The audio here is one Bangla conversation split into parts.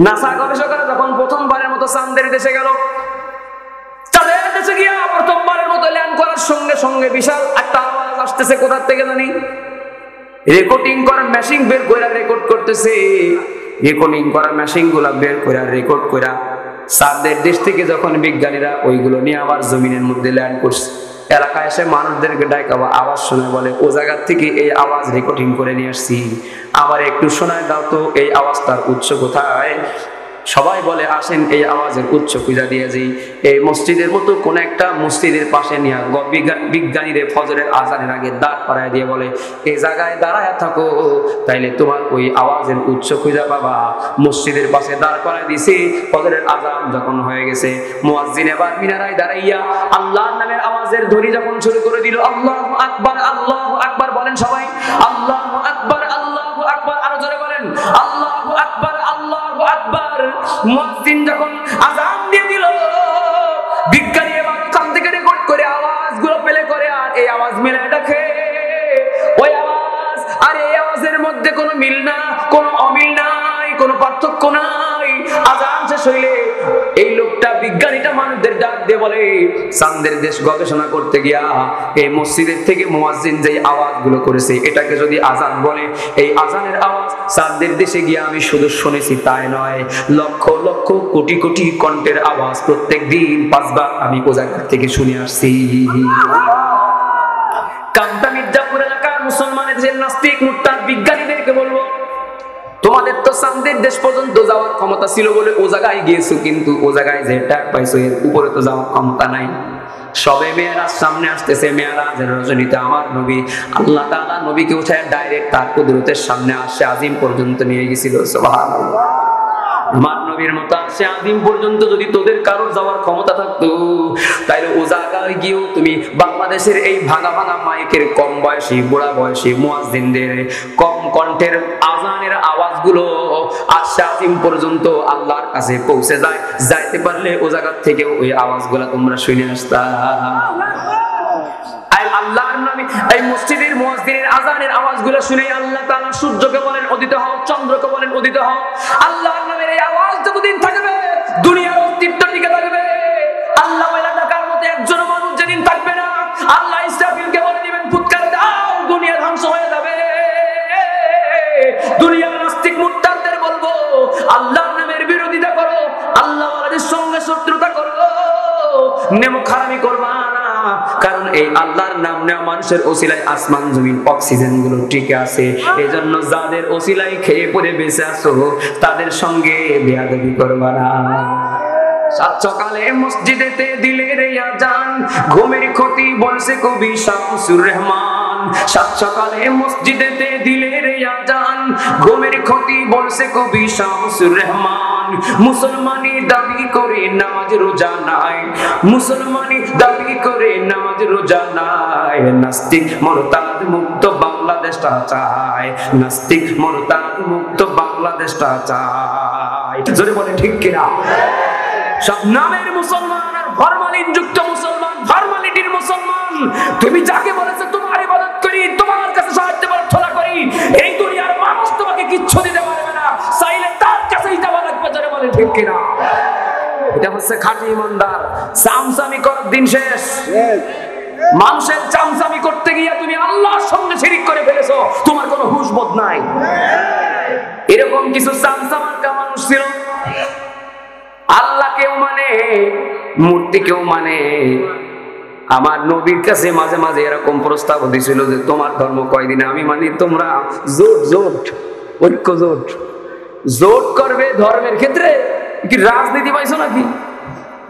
নাসা গবেষকরা যখন প্রথমবারের মতো চাঁদের দেশে গেল, চাঁদের দেশে গিয়া প্রথমবারের মতো ল্যান্ড করার সঙ্গে সঙ্গে বিশাল একটা আওয়াজ আসতেছে কোথা থেকে জানি। রেকর্ডিং করার মেশিন বের করে রেকর্ড করতেছে, রেকর্ডিং করার মেশিন গুলা বের করে রেকর্ড করে চাঁদের দেশ থেকে যখন বিজ্ঞানীরা ওইগুলো নিয়ে আবার জমিনের মধ্যে ল্যান্ড করছে, এলাকায় এসে মানুষদেরকে ডাকা আওয়াজ শোনায়, বলে ও জায়গা থেকে এই আওয়াজ রেকর্ডিং করে নিয়ে আসছি, আবার একটু শোনায় দাও তো এই আওয়াজটার উৎস কোথায়। সবাই বলে আসেন এই আওয়াজের উৎস খুঁজা দিয়ে যাই। এই মসজিদের মতো কোন একটা মসজিদের পাশে নিয়ে বিজ্ঞানীরা ফজরের আজানের আগে দাঁড় করায় দিয়ে বলে এই জায়গায় দাঁড়ায় থাকো, তাইলে তোমার ওই আওয়াজের উৎস খুঁজা পাবা। মসজিদের পাশে দাঁড় করায় দিছি। ফজরের আজান যখন হয়ে গেছে, মুয়াজ্জিন এবার মিনারায় দাঁড়াইয়া আল্লাহর নামের আওয়াজের ধ্বনি যখন শুরু করে দিল, আল্লাহু আকবার, আল্লাহু আকবার বলেন সবাই, আল্লাহু আকবার, আল্লাহু আকবার, আরো জোরে বলেন আল্লাহু আকবার, আল্লাহু আকবার। মুয়াজ্জিন যখন আযান দিয়ে দিল, বিজ্ঞানী এবার কান থেকে রেকর্ড করে আওয়াজগুলো প্লে করে আর এই আওয়াজ মিলায় দেখে ওই আওয়াজ আর এই আওয়াজের মধ্যে কোনো মিল না, কোনো অমিল নাই, কোনো পার্থক্য নাই। আযান শেষ হইলে এই লোকটা বিজ্ঞানীটা মানুষদের ডাক দিয়ে বলে চাঁদের দেশ গবেষণা করতে গিয়া এই মসজিদের থেকে মুয়াজ্জিন যেই আওয়াজগুলো করেছে এটাকে যদি আযান বলে, এই আযানের আওয়াজ চাঁদের দেশে গিয়া আমি শুধু শুনেছি তাই নয়, লক্ষ লক্ষ কোটি কোটি কণ্ঠের আওয়াজ প্রত্যেক দিন 5 বার আমি ও জায়গা থেকে শুনে আসছি। কামটা মির্জাপুর এলাকার মুসলমানের যে নাস্তিক মুরতাদ বিজ্ঞানীদেরকে বলবো, তোমাদের তো চাঁদের দেশ পর্যন্ত যাওয়ার ক্ষমতা ছিল বলে ও জায়গায় গিয়েছো, কিন্তু ও জায়গায় যে ট্যাগ পাইছো এর উপরে তো যাওয়ার ক্ষমতা নাই। সবে মেয়েরাজ সামনে আসতেছে, মেয়েরাজের রজনীতে আমার নবী আল্লাহ তাআলা নবীকে উঠায় ডাইরেক্ট তার কুদরতের সামনে আসে আজিম পর্যন্ত নিয়ে গেছিল। সুবহানাল্লাহ। আমার নবীর মতো আসে আজিম পর্যন্ত যদি তোদের কারোর যাওয়ার ক্ষমতা থাকতো, তাইলে ও জায়গায় গিয়েও তুমি বাংলাদেশের এই ভাঙা ভাঙা মাইকের কম বয়সী বুড়া বয়সী মুয়াজ্জিনদের কম কণ্ঠের আযানের আওয়াজগুলো আসে আজিম পর্যন্ত আল্লাহর কাছে পৌঁছে যায়, যাইতে পারলে ও জায়গা থেকে ওই আওয়াজগুলো তোমরা শুনে আসতা। আল্লাহর নামে এই মসজিদের মুয়াজ্জিনের আযানের আওয়াজগুলো শুনে আল্লাহ তাআলা সূর্যকে বলেন উদিত হও, চন্দ্রকে বলেন উদিত হও। আল্লাহর নামের এই আওয়াজ যতদিন থাকবে দুনিয়ার অস্তিত্ব টিকে থাকবে। আল্লাহ ওয়ালা ডাকার মতো একজন মানুষ যেদিন থাকবে না, আল্লাহ ইসরাফিলকে বলে দিবেন ফুৎকার দাও, দুনিয়া ধ্বংস হয়ে যাবে। দুনিয়ার নাস্তিক মুরতাদদের বলবো আল্লাহর নামের বিরোধিতা করো, আল্লাহ ওয়ালাদের সঙ্গে শত্রুতা করো, নেমক হারামি করবা না, কারণ এই আল্লাহর নাম নেওয়া মানুষের ওসিলায় আসমান জমিন অক্সিজেন গুলো টিকে আছে। এই জন্য যাদের ওসিলায় খেয়ে পড়ে বেঁচে আছো তাদের সঙ্গে বেয়াদবি করবা না। সাত সকালে মসজিদেতে দিলে রে আজান, ঘুমের ক্ষতি বলছে কবি শামসুর রহমান। সাত সকালে মসজিদেতে দিলে রে আজান, ঘুমের ক্ষতি বলছে কবি শামসুর রহমান। মুসলমানি দাবি করে নামাজ রোজা নাই, মুসলমানি দাবি করে নামাজ রোজা নাই। নাস্তিক মুরতাদ মুক্ত বাংলাদেশটা চায়, নাস্তিক মুরতাদ মুক্ত বাংলাদেশটা চায়। জোরে বলে ঠিক কিনা? সব নামের মুসলমান আর ফরমালিন যুক্ত মুসলমান, ফরমালিটির মুসলমান। তুমি যাকে বলেছে তোমার ইবাদত করি, তোমার কাছে সাহায্য প্রার্থনা করি, এই দুনিয়ার মানুষ তোমাকে কিচ্ছু দিতে পারবে না, চাইলে তার কাছেই যাওয়া লাগবে। জোরে বলে ঠিক কিনা? এটা হচ্ছে খাঁটি ইমানদার। চামচামি করার দিন শেষ। মানুষের চামচামি করতে গিয়ে তুমি আল্লাহর সঙ্গে শিরিক করে ফেলেছো, তোমার কোনো হুঁশ বোধ নাই। এরকম কিছু চামচামার্কা মানুষ ছিল, আল্লাহ কেউ মানে, মূর্তি কেউ মানে। আমার নবীর কাছে মাঝে মাঝে এরকম প্রস্তাব দিছিল যে তোমার ধর্ম কয়দিনে আমি মানি, তোমরা জোট জোট ঐক্য জোট জোট করবে ধর্মের ক্ষেত্রে। কি রাজনীতি পাইছো নাকি?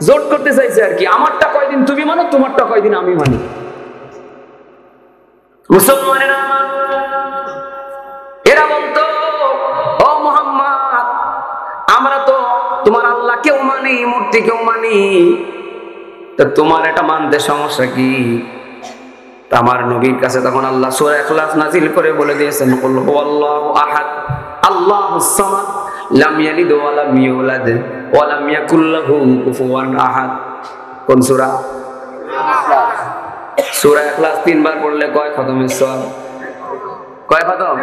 জোট করতে চাইছে আর কি, আমারটা কয়দিন তুমি মানো, তোমারটা কয়দিন আমি মানি। মুসলমানেরা এরা বলতো ও মুহাম্মদ, আমরা তো তোমার আল্লাহ কেউ মানি, মূর্তি কেউ মানি, তা তোমার এটা মানতে সমস্যা কি? আমার নবীর কাছে তখন আল্লাহ সূরা ইখলাস নাযিল করে বলে দিয়েছেন, কুল হুয়াল্লাহু আহাদ আল্লাহুস সামাদ লাম ইয়ালিদ ওয়া লাম ইউলাদ ওয়া লাম ইয়াকুল লাহু কুফুয়ান আহাদ। কোন সূরা? সূরা ইখলাস 3 বার পড়লে কয় খতমের সওয়াব? কয় খতম?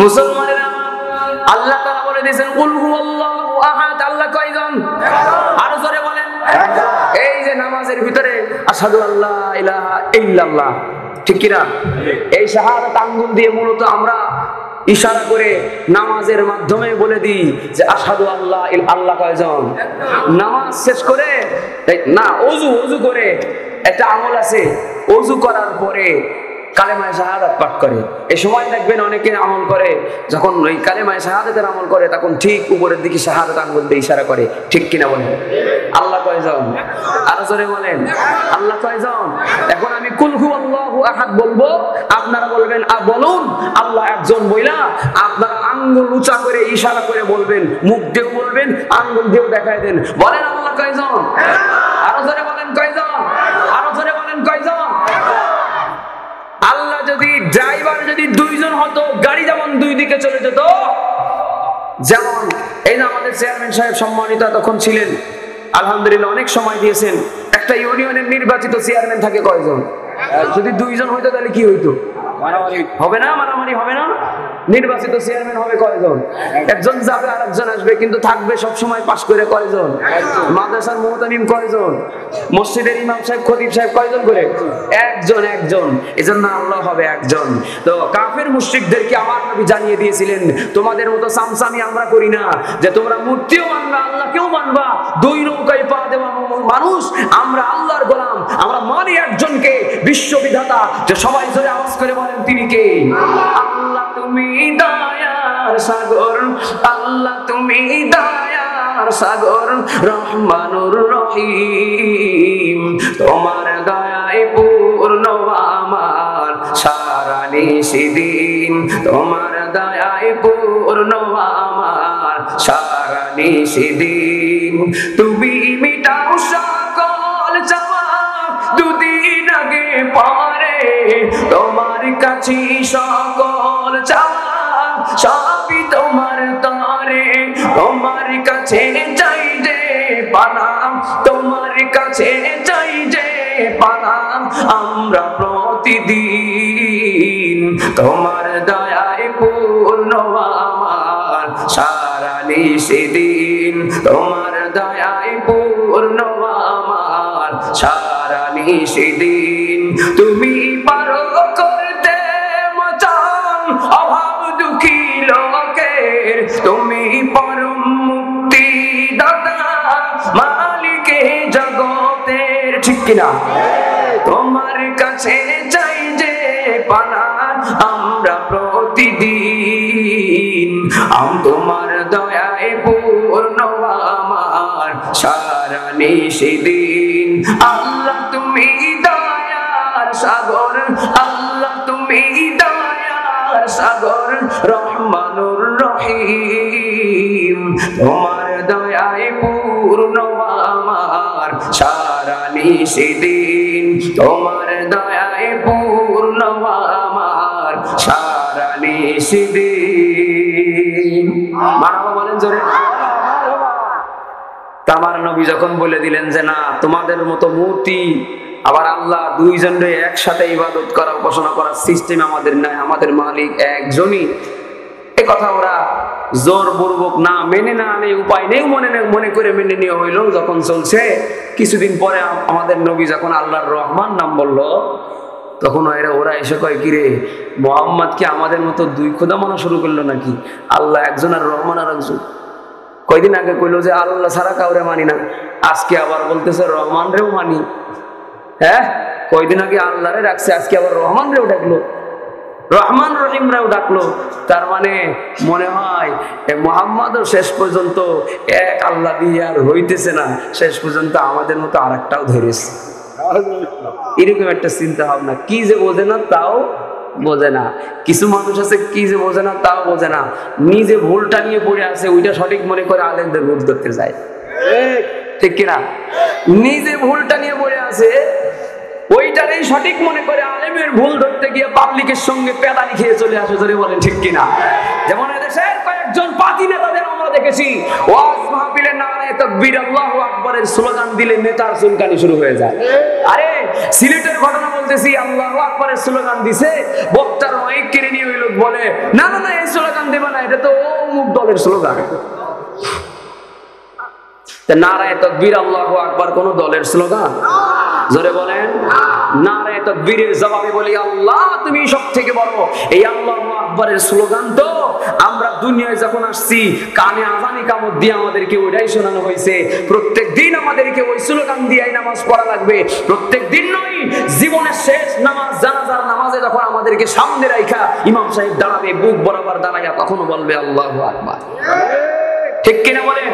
মুসলমানেরা আল্লাহ তাআলা বলে দিয়েছেন কুল হুয়াল্লাহু আহাদ, আল্লাহ কয়জন? আরো জোরে বলেন। এই যে নামাজের ভিতরে আশহাদু আল্লা ইলাহা ইল্লাল্লাহ, ঠিক কি না? এই শাহাদাত আঙ্গুল দিয়ে মূলত আমরা ইশারা করে নামাজের মাধ্যমে বলে দিই যে আশহাদু আল্লাহ আল্লাহ কয়জন? নামাজ শেষ করে না, ওযু করে একটা আমল আছে, ওযু করার পরে কালেমায়ে শাহাদাত পাঠ করে। এই সময় দেখবেন অনেকে আমল করে, যখন ওই কালেমায়ে শাহাদাতের আমল করে তখন ঠিক উপরের দিকে শাহাদাত আঙ্গুল দিয়ে ইশারা করে, ঠিক কিনা বলেন? আল্লাহ কয়জন? আরো জোরে বলেন, আল্লাহ কয়জন? এখন আমি কুল হুয়াল্লাহু আহাদ বলবো, আপনারা বলবেন বলুন আল্লাহ একজন বইলা, আপনারা আঙ্গুল উঁচা করে ইশারা করে বলবেন, মুখ দিয়েও বলবেন, আঙ্গুল দিয়েও দেখায় দেন। বলেন আল্লাহ কয়জন? আরো জোরে বলেন কয়জন? আরো জোরে বলেন কয়জন? আল্লাহ যদি ড্রাইভার যদি দুইজন হতো, গাড়ি যেমন দুই দিকে চলে যেত, যেমন এই যে আমাদের চেয়ারম্যান সাহেব সম্মানিত তখন ছিলেন, আলহামদুলিল্লাহ অনেক সময় দিয়েছেন। একটা ইউনিয়নের নির্বাচিত চেয়ারম্যান থাকে কয়জন? যদি দুইজন হইতো তাহলে কি হইতো? হবে না, মারামারি হবে না? নির্বাচিত চেয়ারম্যান হবে কয়জন? একজন যাবে আর একজন আসবে, কিন্তু থাকবে সব সময় পাশ করে কয়জন? মাদ্রাসার মুহতামিম কয়জন? মসজিদের ইমাম সাহেব খতিব সাহেব কয়জন করে? একজন একজন। এজন্য আল্লাহ হবে একজন। তো কাফের মুশরিকদেরকে আমার নবী জানিয়ে দিয়েছিলেন, তোমাদের মতো সামসামি আমরা করি না যে তোমরা মূর্তিও মানবা আল্লাহকেও মানবা, দুই নৌকায় পা দেওয়া মানুষ, আমরা আল্লাহর গোলাম, আমরা মানি একজনকে, বিশ্ববিধাতা। যে সবাই জোরে আওয়াজ করে বলেন তিনি কে? আল্লাহ তুমি দয়ার সাগর, আল্লাহ তুমি দয়ার সাগর, রহমানুর রহিম, তোমার দয়ায় পূর্ণ আমার সারা নিশিদিন, তোমার দয়ায় পূর্ণ আমার সারা নিশিদিন, তুমি মিটাও সকল চাওয়া দুদিন আগে পরে, তোমার কাছে সকল চাওয়া সবই তোমার তরে, তোমার কাছে চাই যে পানাম, তোমার কাছে চাই যে পানাম আমরা প্রতিদিন, তোমার দয়ায় পূর্ণ আমার সারা নিশিদিন, তোমার দয়ায় পূর্ণ আমার সারা নিশিদিন, তুমি পারো করতে মচান অভাব দুঃখী লোকের, তুমি পরম মুক্তি দাতা মালিকে জগতের, ঠিক কিনা? তোমার কাছে চাই যে পানা আমরা প্রতিদিন, তোমার দয়ায় পূর্ণ আমার সারা নিশিদিন, আল্লাহ তুমি দয়ার সাগর, আল্লাহ তুমি দয়ার সাগর, রহমানুর রহিম, তোমার দয়ায় পূর্ণ আমার সারা নিশিদিন, তোমার দয়ায় পূর্ণ আমার সারা নিশিদিন। মারহাবা বলেন জোরে। আমার নবী যখন বলে দিলেন যে না, তোমাদের মতো মূর্তি আবার আল্লাহ দুইজনরে একসাথে ইবাদত করা উপাসনা করার সিস্টেম আমাদের নাই, আমাদের মালিক একজনই, এ কথা ওরা জোরপূর্বক না মেনে না আনে, উপায় নেই মনে করে মেনে নিয়ে হইল। যখন চলছে কিছুদিন পরে আমাদের নবী যখন আল্লাহর রহমান নাম বললো, তখন ওরা এসে কয় কিরে মোহাম্মদ কি আমাদের মতো দুই খোদা মানা শুরু করলো নাকি? আল্লাহ একজন আর রহমান আর একজন। কয়দিন আগে কইলো যে আল্লাহ ছাড়া কাউরে মানি না, আজকে আবার বলতেছে রহমান রেও মানি। হ্যাঁ, কয়দিন আগে আল্লাহরে রাখছে, আজকে আবার রহমান রেও ডাকলো, রহমান রহিম রাও ডাকলো। তার মানে মনে হয় মুহাম্মদও শেষ পর্যন্ত এক আল্লাহ দিয়ে আর হইতেছে না, শেষ পর্যন্ত আমাদের মতো আর একটাও ধরেছে। এরকম একটা চিন্তা ভাবনা, কি যে বোঝে না তাও বোঝে না। কিছু মানুষ আছে কি যে বোঝে না তাও বোঝে না, নিজে ভুলটা নিয়ে পড়ে আছে, ওইটা সঠিক মনে করে আলেমদের ভুল ধরতে যায়, ঠিক কিনা? নিজে ভুলটা নিয়ে পড়ে আছে, ওইটারই সঠিক মনে করে আলেমের ভুল ধরতে গিয়ে পাবলিকের সঙ্গে পেদানি খেয়ে চলে আসে, ধরে বলেন ঠিক কিনা? যেমন এদেশের কয়েকজন পাতি নেতাদের আমরা দেখেছি ওয়াজ মাহফিলে নারায়ে তাকবীর আল্লাহু আকবারের স্লোগান দিলে নেতার চুলকানি শুরু হয়ে যায়। আরে সিলেটের ঘটনা বলতেছি, আল্লাহু আকবারের স্লোগান দিছে, বক্তার মাইক কেড়ে নিয়ে ওই লোক বলে না না না এই স্লোগান দেবে না, এটা তো অমুক দলের স্লোগান। নারায়ে তাকবীর আল্লাহু আকবার কোন দলের স্লোগান? জোরে বলেন। নারায়ে তাকবীরের জবাবে বলি আল্লাহ তুমি সবথেকে বড়। এই আল্লাহু আকবারের স্লোগান তো আমরা দুনিয়ায় যখন আসছি কানে আযান ইকামত দিয়ে আমাদেরকে ওইটাই শোনানো হয়েছে। প্রত্যেক দিন আমাদেরকে ওই স্লোগান দিয়েই নামাজ পড়া লাগবে। প্রত্যেক দিন নয়, জীবনের শেষ নামাজ জানাজার নামাজে যখন আমাদেরকে সামনে রাখা ইমাম সাহেব দাঁড়াবে, বুক বরাবর দাঁড়াইয়া তখনও বলবে আল্লাহু আকবার। ঠিক কিনা বলেন?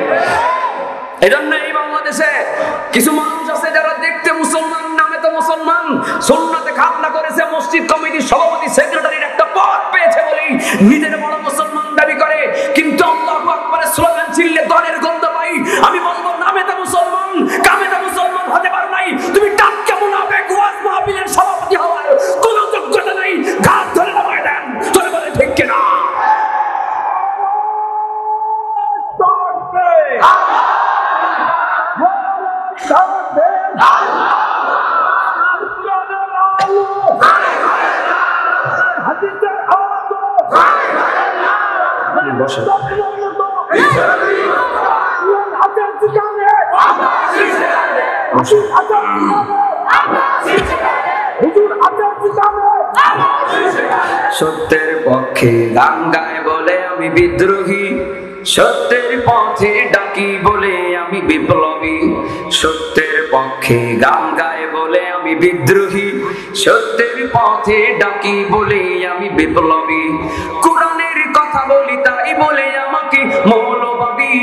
এজন্য এই বাংলাদেশে কিছু মানুষ আছে যারা দেখতে মুসলমান, নামে তো মুসলমান, সুন্নাতে খাতনা করেছে, মসজিদ কমিটির সভাপতি সেক্রেটারির একটা পদ পেয়েছে বলেই নিজের বড় মুসলমান দাবি করে, কিন্তু আল্লাহু আকবারের স্লোগান ছিললে দলের গন্ধ পাই। আমি বলবো নামে তো মুসলমান, কামে তো মুসলমান হতে পারো নাই, তুমি টাটকা মুনাফিক, ওয়াজ মাহফিলের সভাপতি হওয়ার কোনো যোগ্যতা নাই। ঘাট ধরে নামায় দেন, তোরে বলে ঠিক কিনা? সত্যের পক্ষে গান গায় বলে আমি বিদ্রোহী, সত্যের পথে ডাকি বলে আমি বিপ্লবী। সত্যের পক্ষে গান গায় বলে আমি বিদ্রোহী, সত্যের পথে ডাকি বলে আমি বিপ্লবী। কোরআনের কথা বলি তাই বলে আমাকে মৌলবাদী,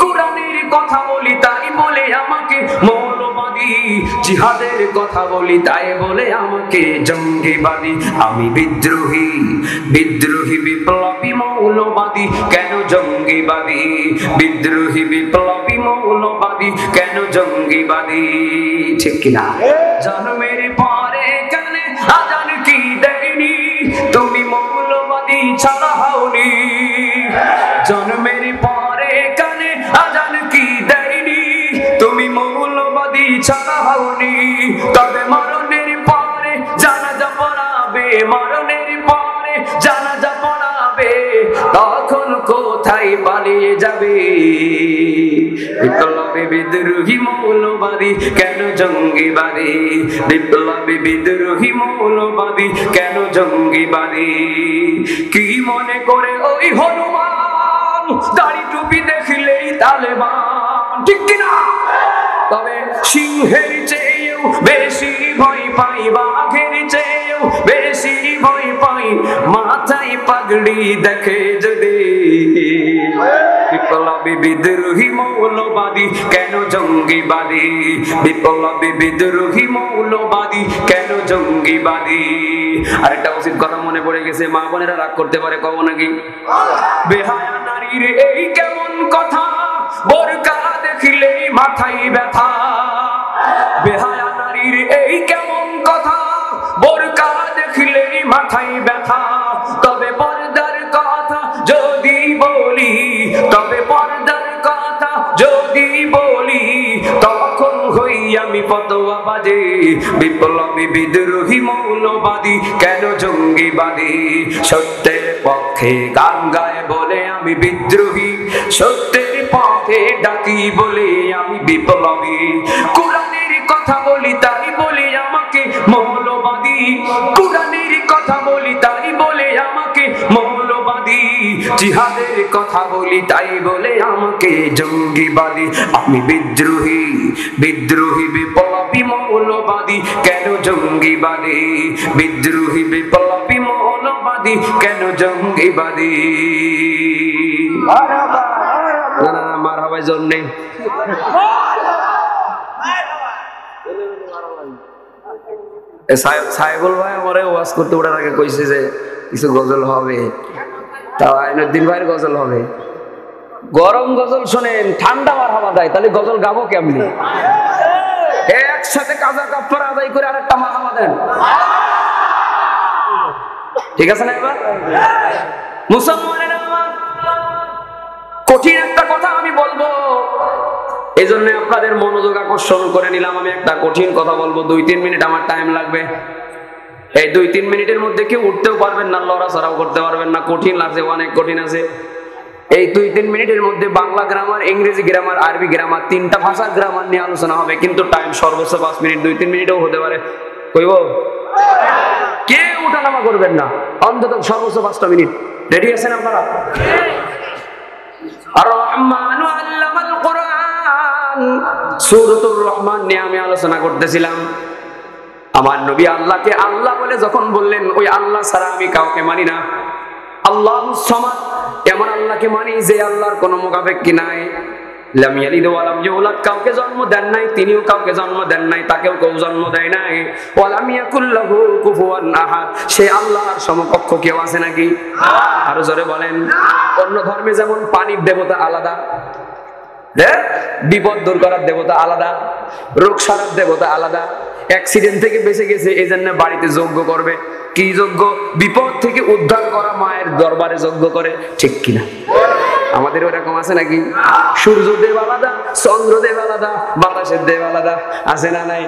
কোরআনের কথা বলি তাই বলে আমাকে মৌলবাদী। জিহাদের কথা বলি তাই বলে আমাকে জঙ্গিবাদী। আমি বিদ্রোহী, বিদ্রোহী বিপ্লবী মৌলবাদী, কেন জঙ্গিবাদী? বিদ্রোহী বিপ্লবী মৌলবাদী, কেন জঙ্গিবাদী? ঠিক কিনা? জন্মের পরে কানে আজান কি দেয়নি, তুমি মৌলবাদী ছাড়া হওনি। জন্মের পরে কানে আজান কি দেয়নি, তুমি মৌলবাদী ছাড়া হওনি। তবে মরণের পরে জানাজা পড়াবে, মরণের পরে জানাজা পড়াবে, তখন কোথায় পালিয়ে যাবে? বিপ্লবী বিদ্রোহী মৌলবাদী, কেন জঙ্গিবাদী? বিপ্লবী বিদ্রোহী মৌলবাদী, কেন জঙ্গিবাদী? কি মনে করে ওই হনুমান দাড়ি টুপি দেখলেই তালেবান? ঠিক কিনা? তবে সিংহের চেয়েও বেশি ভয় পাই, বাঘের চেয়েও বেশি ভয় পাই মাথায় পাগড়ি দেখে যদি। বিপ্লবী বিদ্রোহী মৌলবাদী, কেন জঙ্গিবাদী? বিপ্লবী বিদ্রোহী মৌলবাদী, কেন জঙ্গিবাদী? আরেকটা উচিত কথা মনে পড়ে গেছে, মা বোনেরা রাগ করতে পারে, কব নাকি? বেহায়া নারীর এই কেমন কথা, বোরকা দেখিলেই মাথায় ব্যথা। বেহায়া নারীর এই কেমন কথা, বোরকা দেখিলেই মাথায় ব্যথা। তবে পর্দার কথা যদি বলি, তবে পর্দার কথা যদি বলি, তখন হই আমি ফতোয়া বাজে। বিপ্লবী বিদ্রোহী মৌলবাদী, কেন জঙ্গিবাদী? সত্যের পক্ষে গান গায় বলে আমি বিদ্রোহী, সত্যের পথে ডাকি বলে আমি বিপ্লবী। কোরআনের কথা বলি তাই বলে আমাকে মৌলবাদী, কোরআনের কথা বলি তাই বলে আমাকে মৌলবাদী। জিহাদের কথা বলি তাই বলে আমাকে জঙ্গিবাদী। আমি বিদ্রোহী, বিদ্রোহী বিপ্লবী মৌলবাদী, কেন জঙ্গিবাদী? বিদ্রোহী বিপ্লবী মৌলবাদী, কেন জঙ্গিবাদী? না না মারহাবা জোর নেই। সাহেবুল ভাই আমারে ওয়াজ করতে ওঠার আগে কইছে যে কিছু গজল হবে, তাও আইনুদ্দিন ভাইয়ের গজল হবে। গরম গজল শোনেন, ঠান্ডা মারহাবা দেয়, তাহলে গজল গাবো কেমনি? একসাথে কাজা কাফারা আদায় করে আরেকটা মারহাবা দেন, ঠিক আছে না? এবার মুসলমানেরা আমার কঠিন একটা কথা আমি বলবো, এই জন্য আপনাদের মনোযোগ আকর্ষণ করে নিলাম। আমি একটা কঠিন কথা বলবো, 2-3 মিনিট আমার টাইম লাগবে। এই 2-3 মিনিটের মধ্যে কেউ উঠতেও পারবেন না, লড়াচড়াও করতে পারবেন না, কঠিন লাগছে, অনেক কঠিন আছে। এই 2-3 মিনিটের মধ্যে বাংলা গ্রামার, ইংরেজি গ্রামার, আরবি গ্রামার, 3টা ভাষার গ্রামার নিয়ে আলোচনা হবে, কিন্তু টাইম সর্বোচ্চ 5 মিনিট, 2-3 মিনিটও হতে পারে। কইব কে উঠানামা করবেন না, অন্তত সর্বোচ্চ 5টা মিনিট। রেডি আছেন আপনারা? আর-রহমানু আল্লামাল কুরআন, সূরাতুর রহমান নিয়ে আমি আলোচনা করতেছিলাম। আমার নবী আল্লাহকে আল্লাহ বলে যখন বললেন, ওই আল্লাহ ছাড়া আমি কাউকে মানি না। আল্লাহুস সামাদ, এমন আল্লাহকে মানি যে আল্লাহর কোনো মুখাপেক্ষী নাই। লাম ইয়ালিদ ওয়া লাম ইউলাদ, কাউকে জন্ম দেন নাই, তিনিও কাউকে জন্ম দেন নাই, তাকেও কেউ জন্ম দেয় নাই। ওয়া লাম ইয়াকুল লাহু কুফুয়ান আহাদ, সে আল্লাহর সমকক্ষ কেউ আছে নাকি? আরো জোরে বলেন। অন্য ধর্মে যেমন পানির দেবতা আলাদা, বিপদ দূর করার দেবতা আলাদা, রোগ সারার দেবতা আলাদা, অ্যাক্সিডেন্ট থেকে বেঁচে গেছে এই জন্য বাড়িতে যজ্ঞ করবে। কি যজ্ঞ? বিপদ থেকে উদ্ধার করা মায়ের দরবারে যজ্ঞ করে, ঠিক কিনা? আমাদের ওরকম আছে নাকি? সূর্যদেব আলাদা, চন্দ্রদেব আলাদা, বাতাসের দেব আলাদা, আছে না নাই?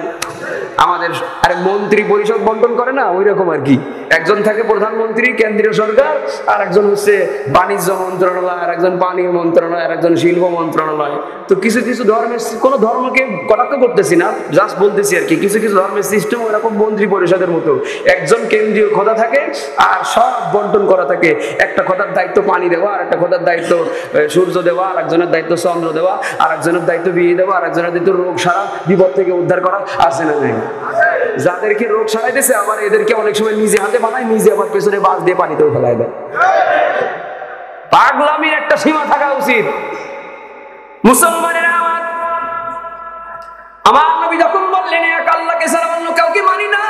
আমাদের আরে মন্ত্রী পরিষদ বন্টন করে না, ওই রকম আর কি। একজন থাকে প্রধানমন্ত্রী কেন্দ্রীয় সরকার, আর একজন হচ্ছে বাণিজ্য মন্ত্রণালয়, আর একজন পানি মন্ত্রণালয়, আর একজন শিল্প মন্ত্রণালয়। তো কিছু কিছু ধর্মের, কোন ধর্মকে কটাক্ষ করতেছি না, জাস্ট বলতেছি আর কি, কিছু কিছু ধর্মের সিস্টেম ওরকম মন্ত্রী পরিষদের মতো। একজন কেন্দ্রীয় খোদা থাকে আর সব বন্টন করা থাকে। একটা খোদার দায়িত্ব পানি দেওয়া, আর একটা খোদার দায়িত্ব সূর্য দেওয়া, আর একজনের দায়িত্ব চন্দ্র দেওয়া, আর একজনের দায়িত্ব বিয়ে দেওয়া, আর একজনের দায়িত্ব রোগ সারা, বিপদ থেকে উদ্ধার করা, আছে না নাই? যাদেরকে রোগ সারাইতেছে আবার এদেরকে অনেক সময় নিজে হাতে বানায়, নিজে আবার পেছনে বাস দিয়ে পানিতেও ফেলায় দেয়। পাগলামির একটা সীমা থাকা উচিত। মুসলমানের আমার নবী যখন বললেন এক আল্লাহকে ছাড়া অন্য কাউকে মানি না,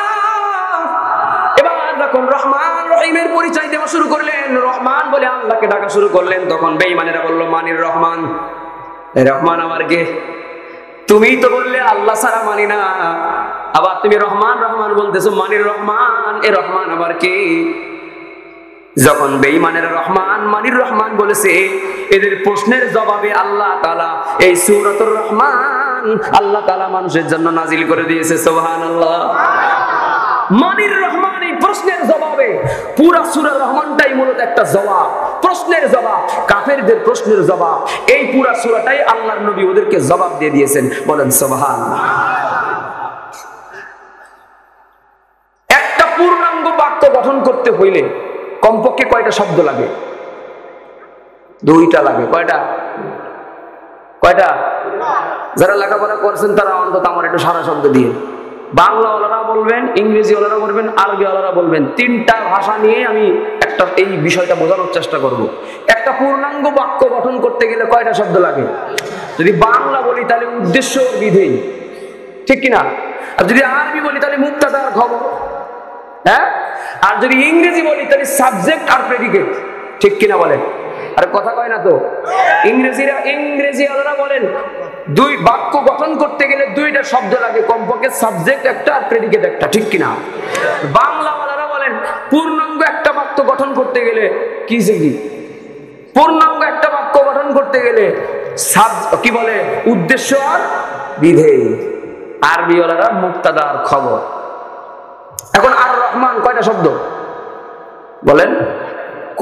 এবার যখন রহমান রহিমের পরিচয় দেওয়া শুরু করলেন, রহমান বলে আল্লাহকে ডাকা শুরু করলেন, তখন বেঈমানেরা বলল, মানির রহমান, রহমান আমার কে? তুমি তো বললে আল্লাহ ছাড়া মানি না, আবার তুমি রহমান রহমান বলতেছো, মানির রহমান, এ রহমান আবার কে? যখন বেঈমানেরা রহমান মানির রহমান বলেছে, এদের প্রশ্নের জবাবে আল্লাহ তাআলা এই সূরাতুর রহমান আল্লাহ তাআলা মানুষের জন্য নাজিল করে দিয়েছে। সুবহানাল্লাহ। মানির রহমান এই প্রশ্নের জবাবে, পুরা সূরা রহমানটাই মূলত একটা জবাব, প্রশ্নের জবাব, কাফেরদের প্রশ্নের জবাব। এই পুরা সূরাটাই আল্লাহর নবী ওদেরকে জবাব দিয়ে দিয়েছেন। বলেন সুবহানাল্লাহ। একটা পূর্ণাঙ্গ বাক্য গঠন করতে হইলে কমপক্ষে কয়টা শব্দ লাগে? 2টা লাগে। কয়টা? কয়টা? যারা লেখাপড়া করছেন তারা অন্তত আমার একটু সারা শব্দ দিয়ে, বাংলা ওয়ালারা বলবেন, ইংরেজি ওয়ালারা বলবেন, আরবি ওয়ালারা বলবেন, 3টা ভাষা নিয়ে আমি একটা এই বিষয়টা বোঝানোর চেষ্টা করব। একটা পূর্ণাঙ্গ বাক্য গঠন করতে গেলে কয়টা শব্দ লাগে? যদি বাংলা বলি তাহলে উদ্দেশ্য বিধেয়, ঠিক কিনা? আর যদি আরবি বলি তাহলে মুবতাদা আর খবর, হ্যাঁ? আর যদি ইংরেজি বলি তাহলে সাবজেক্ট আর প্রেডিকেট, ঠিক কিনা বলেন? আর কথা কয় না তো। ইংরেজি ওয়ালারা বলেন দুই বাক্য গঠন করতে গেলে 2টা শব্দ লাগে, কমপক্ষে সাবজেক্ট একটা আর প্রেডিকেট একটা, ঠিক কিনা? বাংলা ওয়ালারা বলেন পূর্ণাঙ্গ একটা বাক্য গঠন করতে গেলে কি পূর্ণাঙ্গ একটা বাক্য গঠন করতে গেলে কি বলে? উদ্দেশ্য আর বিধেয়। আরবি ওয়ালারা মুবতাদা আর খবর। এখন আর রহমান কয়টা শব্দ বলেন?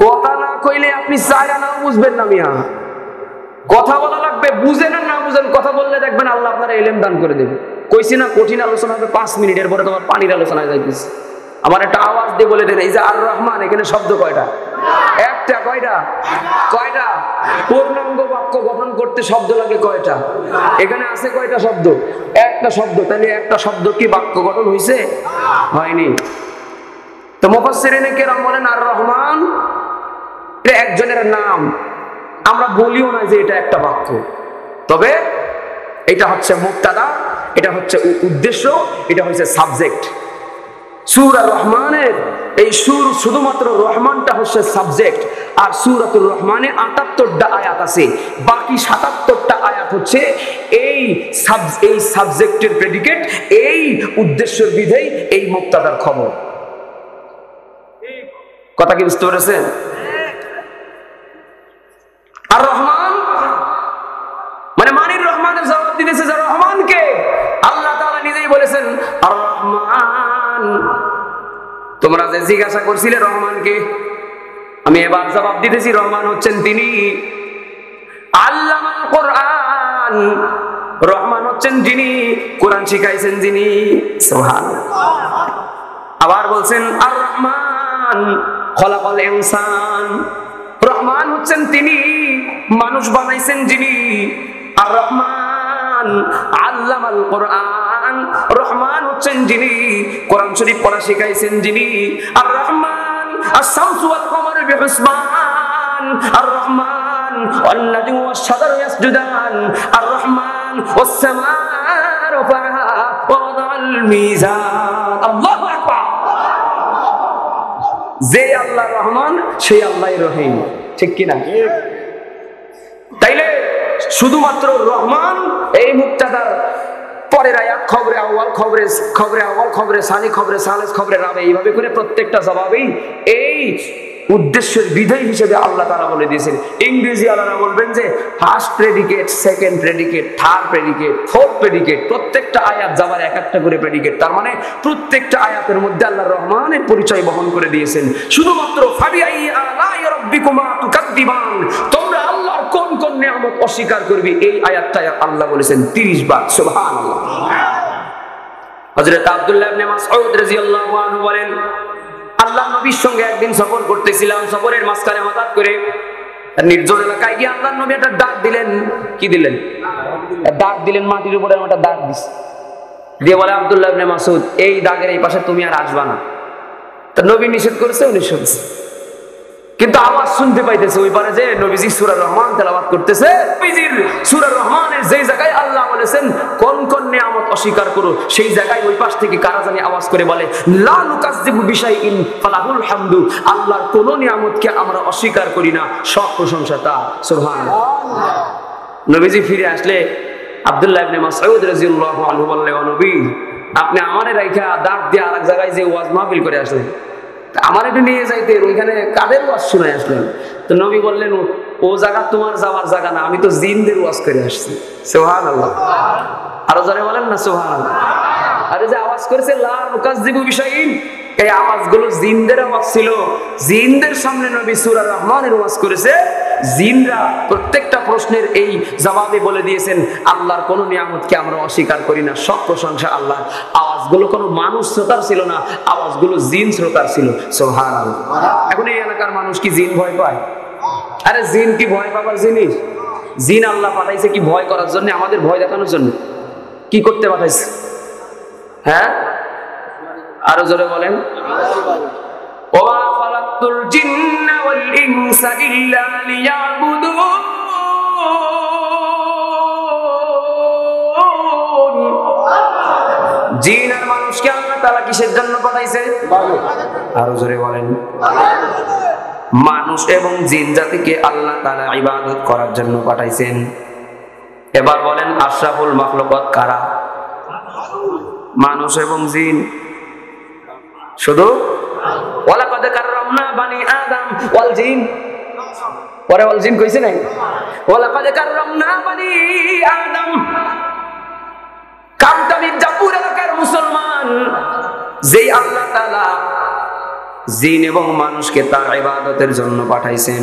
কথা না কইলে আপনি চাইরা নাও বুঝবেন না মিয়া, কথা বলা লাগবে, বুঝেন আর না বুঝেন, কথা বললে দেখবেন আল্লাহ আপনার ইলম দান করে দেবে। কইছি না কঠিন আলোচনা হবে 5 মিনিটের পরে তোমার পানির আলোচনায় যাইতেছে। আমার একটা আওয়াজ দিয়ে বলে দেন, এই যে আর রহমান, এখানে শব্দ কয়টা? একটা। কয়টা? কয়টা? পূর্ণাঙ্গ বাক্য গঠন করতে শব্দ লাগে কয়টা? এখানে আছে কয়টা শব্দ? একটা শব্দ। তাহলে একটা শব্দ কি বাক্য গঠন হয়েছে? হয়নি। তো মুফাসসিরিনে কেরাম বলেন আর রহমান এটা একজনের নাম, আমরা বলিও না যে এটা একটা বাক্য, তবে এটা হচ্ছে মুবতাদা, এটা হচ্ছে উদ্দেশ্য, এটা হচ্ছে সাবজেক্ট। সূরা রহমানের এই শুধুমাত্র রহমানটা হচ্ছে সাবজেক্ট, আর সূরাতুর রহমানে 78টা আয়াত আছে, বাকি 77টা আয়াত হচ্ছে এই সাবজেক্টের প্রেডিকেট, এই উদ্দেশ্যের বিধেয়, এই মুবতাদার খবর। কথা কি বুঝতে পেরেছেন? আর রহমান মানে মানির রহমানের জবাব তোমরা যে জিজ্ঞাসা করছিলে রহমানকে, আমি এবার জবাব দিতেছি, রহমান হচ্ছেন তিনি আল্লামাল কোরআন। রহমান হচ্ছেন যিনি কোরআন শিখাইছেন, যিনি। সুবহানাল্লাহ। আবার বলছেন আর রহমান খলাকাল ইনসান। রহমান হচ্ছেন তিনি মানুষ বানাইছেন, যিনি। আর রহমান আল্লামাল কোরআন। রহমান হচ্ছেন যিনি কোরআন শরীফ পড়া শিখাইছেন, যিনি। আর রহমান আশ-শামসু ওয়াল কমারু বিহুসবান। আর রহমান ওয়ান নাজমু ওয়াশ-শাজারু ইয়াসজুদান। আর রহমান ওয়াস-সামা রাফা'আহা ওয়া ওয়াদা'আল মিজান। আল্লাহু আকবার। যে আল্লাহ রহমান সেই আল্লাহ রহিম, ঠিক কি না? তাইলে শুধুমাত্র রহমান এই মুক্তাদার পরের আয়াত খবরে আউয়াল, খবরে আউয়াল, খবরে সানি, খবরে সালেস, খবরে রাবে, এইভাবে করে প্রত্যেকটা জবাবেই এই উদ্দেশ্যের বিধেয় হিসেবে আল্লাহ তাআলা বলে দিয়েছেন। ইংরেজি আল্লাহরা বলবেন যে first predicate, second predicate, third predicate, fourth predicate. প্রত্যেকটা আয়াত যাবার এক একটা করে প্রেডিকেট। তার মানে প্রত্যেকটা আয়াতের মধ্যে আল্লাহ রহমানের পরিচয় বহন করে দিয়েছেন। শুধুমাত্র ফাবিআই আলাই রাব্বিকুমা তুকাদ্দিবান, তোমরা আল্লাহর কোন কোন নিয়ামত অস্বীকার করবে, এই আয়াতটা আল্লাহ বলেছেন 30 বার। সুবহানাল্লাহ। হযরত আব্দুল্লাহ ইবনে মাসউদ রাদিয়াল্লাহু আনহু বলেন, আল্লাহ নবীর সঙ্গে একদিন সফর করতেছিলাম। সফরের মাঝখানে হঠাৎ করে নির্জন এলাকায় গিয়ে আল্লাহ নবী একটা ডাক দিলেন। কি দিলেন? ডাক দিলেন, মাটির উপরে একটা ডাক দিস দিয়ে বলে, আব্দুল্লাহ ইবনে মাসউদ, এই দাগের এই পাশে তুমি আর আসবা না। তা নবী নিষেধ করেছে, উনি শুনছে, কিন্তু আওয়াজ শুনতে পাইতেছে ওই পারে যে নবীজি সূরা রহমান তেলাওয়াত করতেছে। নবীজির সূরা রহমানের যেই জায়গায় আল্লাহ বলেছেন কোন কোন নিয়ামত অস্বীকার করো, সেই জায়গায় ওই পাশ থেকে কারা জানি আওয়াজ করে বলে, লা নুকাজ্জিবু বিশাইইন ফালাহুল হামদু, আল্লাহর কোন নিয়ামতকে আমরা অস্বীকার করি না, সব প্রশংসা তার। সুবহানাল্লাহ। নবীজি ফিরে আসলে আব্দুল্লাহ ইবনে মাসউদ রাদিয়াল্লাহু আনহু বললেন, ও নবী, আপনি আমারে রাইখা দাঁত দিয়ে আরেক জায়গায় যে ওয়াজ মাহফিল করে আসলেন, আমার একটু নিয়ে যাইতে, ওইখানে কাদের ওয়াজ শুনে আসলেন? তো নবী বললেন, ও জায়গা তোমার যাওয়ার জায়গা না, আমি তো জিনদের ওয়াজ করে আসছি। সুবহানাল্লাহ। আরো জোরে বলেন না সুবহানাল্লাহ। আরে যে আওয়াজ করেছে লা নুকাজ্জিবু বিশাইইন, এই আওয়াজগুলো জিনদের আওয়াজ ছিল। জিনদের সামনে নবী সূরা রহমানের ওয়াজ করেছে। জিনরা প্রত্যেকটা প্রশ্নের এই জবাবে বলে দিয়েছেন, আল্লাহর কোন নিয়ামতকে আমরা অস্বীকার করি না, সব প্রশংসা আল্লাহ। আওয়াজগুলো কোনো মানুষ শ্রোতার ছিল না, আওয়াজগুলো জিন শ্রোতার ছিল। সুবহানাল্লাহ। এখন এই এলাকার মানুষ কি জিন ভয় পায়? আরে জিন কি ভয় পাবার জিনিস? জিন আল্লাহ পাঠাইছে কি ভয় করার জন্য, আমাদের ভয় দেখানোর জন্য? কি করতে পাঠাইছে? হ্যাঁ, আরো জোরে বলেন। ওয়া খালাকতুল জিন্না ওয়াল ইনসা ইল্লা লিয়াবুদুন। জিন আর মানুষকে আল্লাহ তাআলা কিসের জন্য পাঠাইছে? আরো জোরে বলেন। মানুষ এবং জিন জাতিকে আল্লাহ তাআলা ইবাদত করার জন্য পাঠাইছেন। এবার বলেন, আশরাফুল মাখলুকাত কারা? মানুষ এবং জিন। শুধু ওয়ালাকাদ কাররামনা বানি আদম ওয়াল জিন, পরে ওয়াল জিন কইছে নাই? ওয়ালাকাদ কাররামনা বানি আদম। কামটা মির্জাপুর এলাকার মুসলমান, যেই আল্লাহ তাআলা জিন এবং মানুষকে তার ইবাদতের জন্য পাঠাইছেন,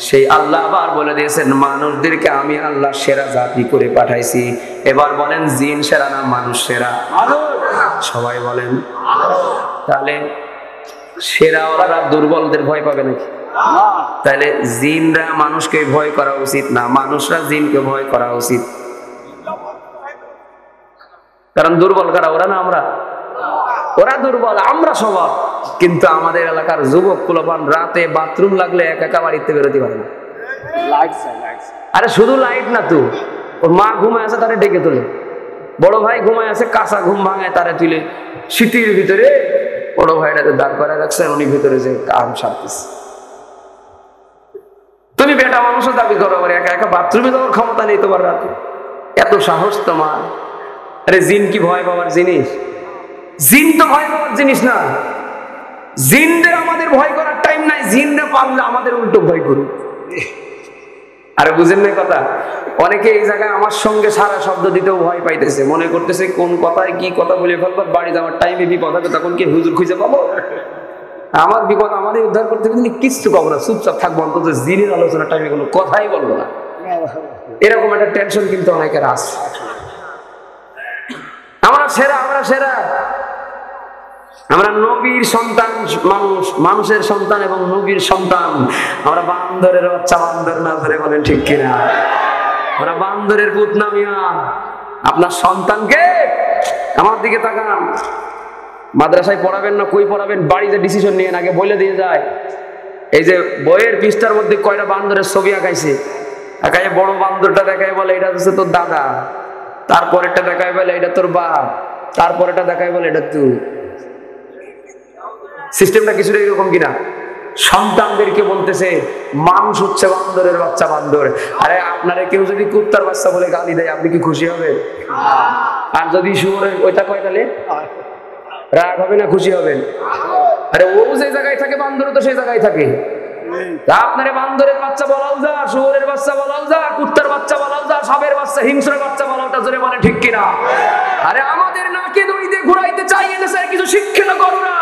সেই আল্লাহ আবার বলে দিয়েছেন, মানুষদেরকে আমি আল্লাহ সেরা জাতি করে পাঠাইছি। এবার বলেন, জিন সেরা না মানুষ সেরা? সবাই বলেন। তাহলে সেরা ওরা দুর্বলদের ভয় পাবে নাকি? তাহলে জিনরা মানুষকে ভয় করা উচিত না, মানুষরা জিনকে ভয় করা উচিত। কারণ দুর্বল কারা? ওরা না আমরা? ওরা দুর্বল, আমরা সবাই। কিন্তু আমাদের এলাকার যুবক কুলবান রাতে বাথরুম লাগলে একা বাড়িতে বেরোতে পারে না। আরে শুধু লাইট না, তো ওর মা ঘুমায় আছে, তারে ডেকে তোলে। বড় ভাই ঘুমায় আছে, কাঁচা ঘুম ভাঙায়, তারে তুলে শীতের ভিতরে বড় ভাইটাকে দাঁড় করে রাখছে, উনি ভিতরে যে কাম সারতেছে। তুমি বেটা মানুষের দাবি করো, একা একা বাথরুমে যাওয়ার ক্ষমতা নেই তোমার রাতে, এত সাহস তোমার? আরে জিন কি ভয় পাওয়ার জিনিস? জিন তো ভয় পাওয়ার জিনিস না। জিনদের আমাদের ভয় করার টাইম নাই। জিনরা পারলে আমাদের উল্টো ভয় করুক। আরে বুঝেন না কথা? অনেকে এই জায়গায় আমার সঙ্গে সারা শব্দ দিতেও ভয় পাইতেছে, মনে করতেছে কোন কথায় কি কথা বলে ফেলবো, বাড়ি যাওয়ার টাইমে বিপদ হবে, তখন কি হুজুর খুঁজে পাবো? আমার বিপদ আমারই উদ্ধার করতে হবে, কিচ্ছু পাবো না, চুপচাপ থাকবো, অন্তত জিনের আলোচনার টাইমে কোনো কথাই বলবো না, এরকম একটা টেনশন কিন্তু অনেকের আছে। আমরা সেরা, আমরা সেরা, আমরা নবীর সন্তান, মানুষের সন্তান এবং নবীর সন্তান। আমরা বান্দরের বাচ্চা, বান্দর না ধরে বলেন ঠিক কিনা? আমরা বান্দরের পুত না মিয়া। আপনার সন্তানকে আমার দিকে তাকান, মাদ্রাসায় পড়াবেন না কই পড়াবেন, বাড়িতে ডিসিশন নিয়ে আগে বলে দিয়ে যায়। এই যে বইয়ের পৃষ্ঠার মধ্যে কয়টা বান্দরের ছবি আঁকাইছে, আঁকাইয়ে বড় বান্দরটা দেখায় বলে এটা হচ্ছে তোর দাদা, তারপরেরটা দেখায় বলে এটা তোর বাপ, তারপরেরটা দেখায় বলে এটা তুই। সিস্টেমটা কিছুটা এরকম কিনা? সন্তানদেরকে বলতেছে মানুষ হচ্ছে বান্দরের বাচ্চা, বান্দর। আরে আপনারা কেউ যদি কুত্তার বাচ্চা বলে গালি দেয়, আপনি কি খুশি হবে? আর যদি শুয়োরের ওইটা কয় তাহলে রাগ হবে না খুশি হবেন? আরে ও যে জায়গায় থাকে বান্দর তো সেই জায়গায় থাকে। আপনারে বান্দরের বাচ্চা বলাও যা, শুয়োরের বাচ্চা বলাও যা, কুত্তার বাচ্চা বলাও যা, সাপের বাচ্চা, হিংস্রের বাচ্চা বলাওটা জোরে বলে ঠিক কিনা? আরে আমাদের নাকে দড়িতে ঘুরাইতে চাই এদেশে কিছু শিক্ষিত করুণা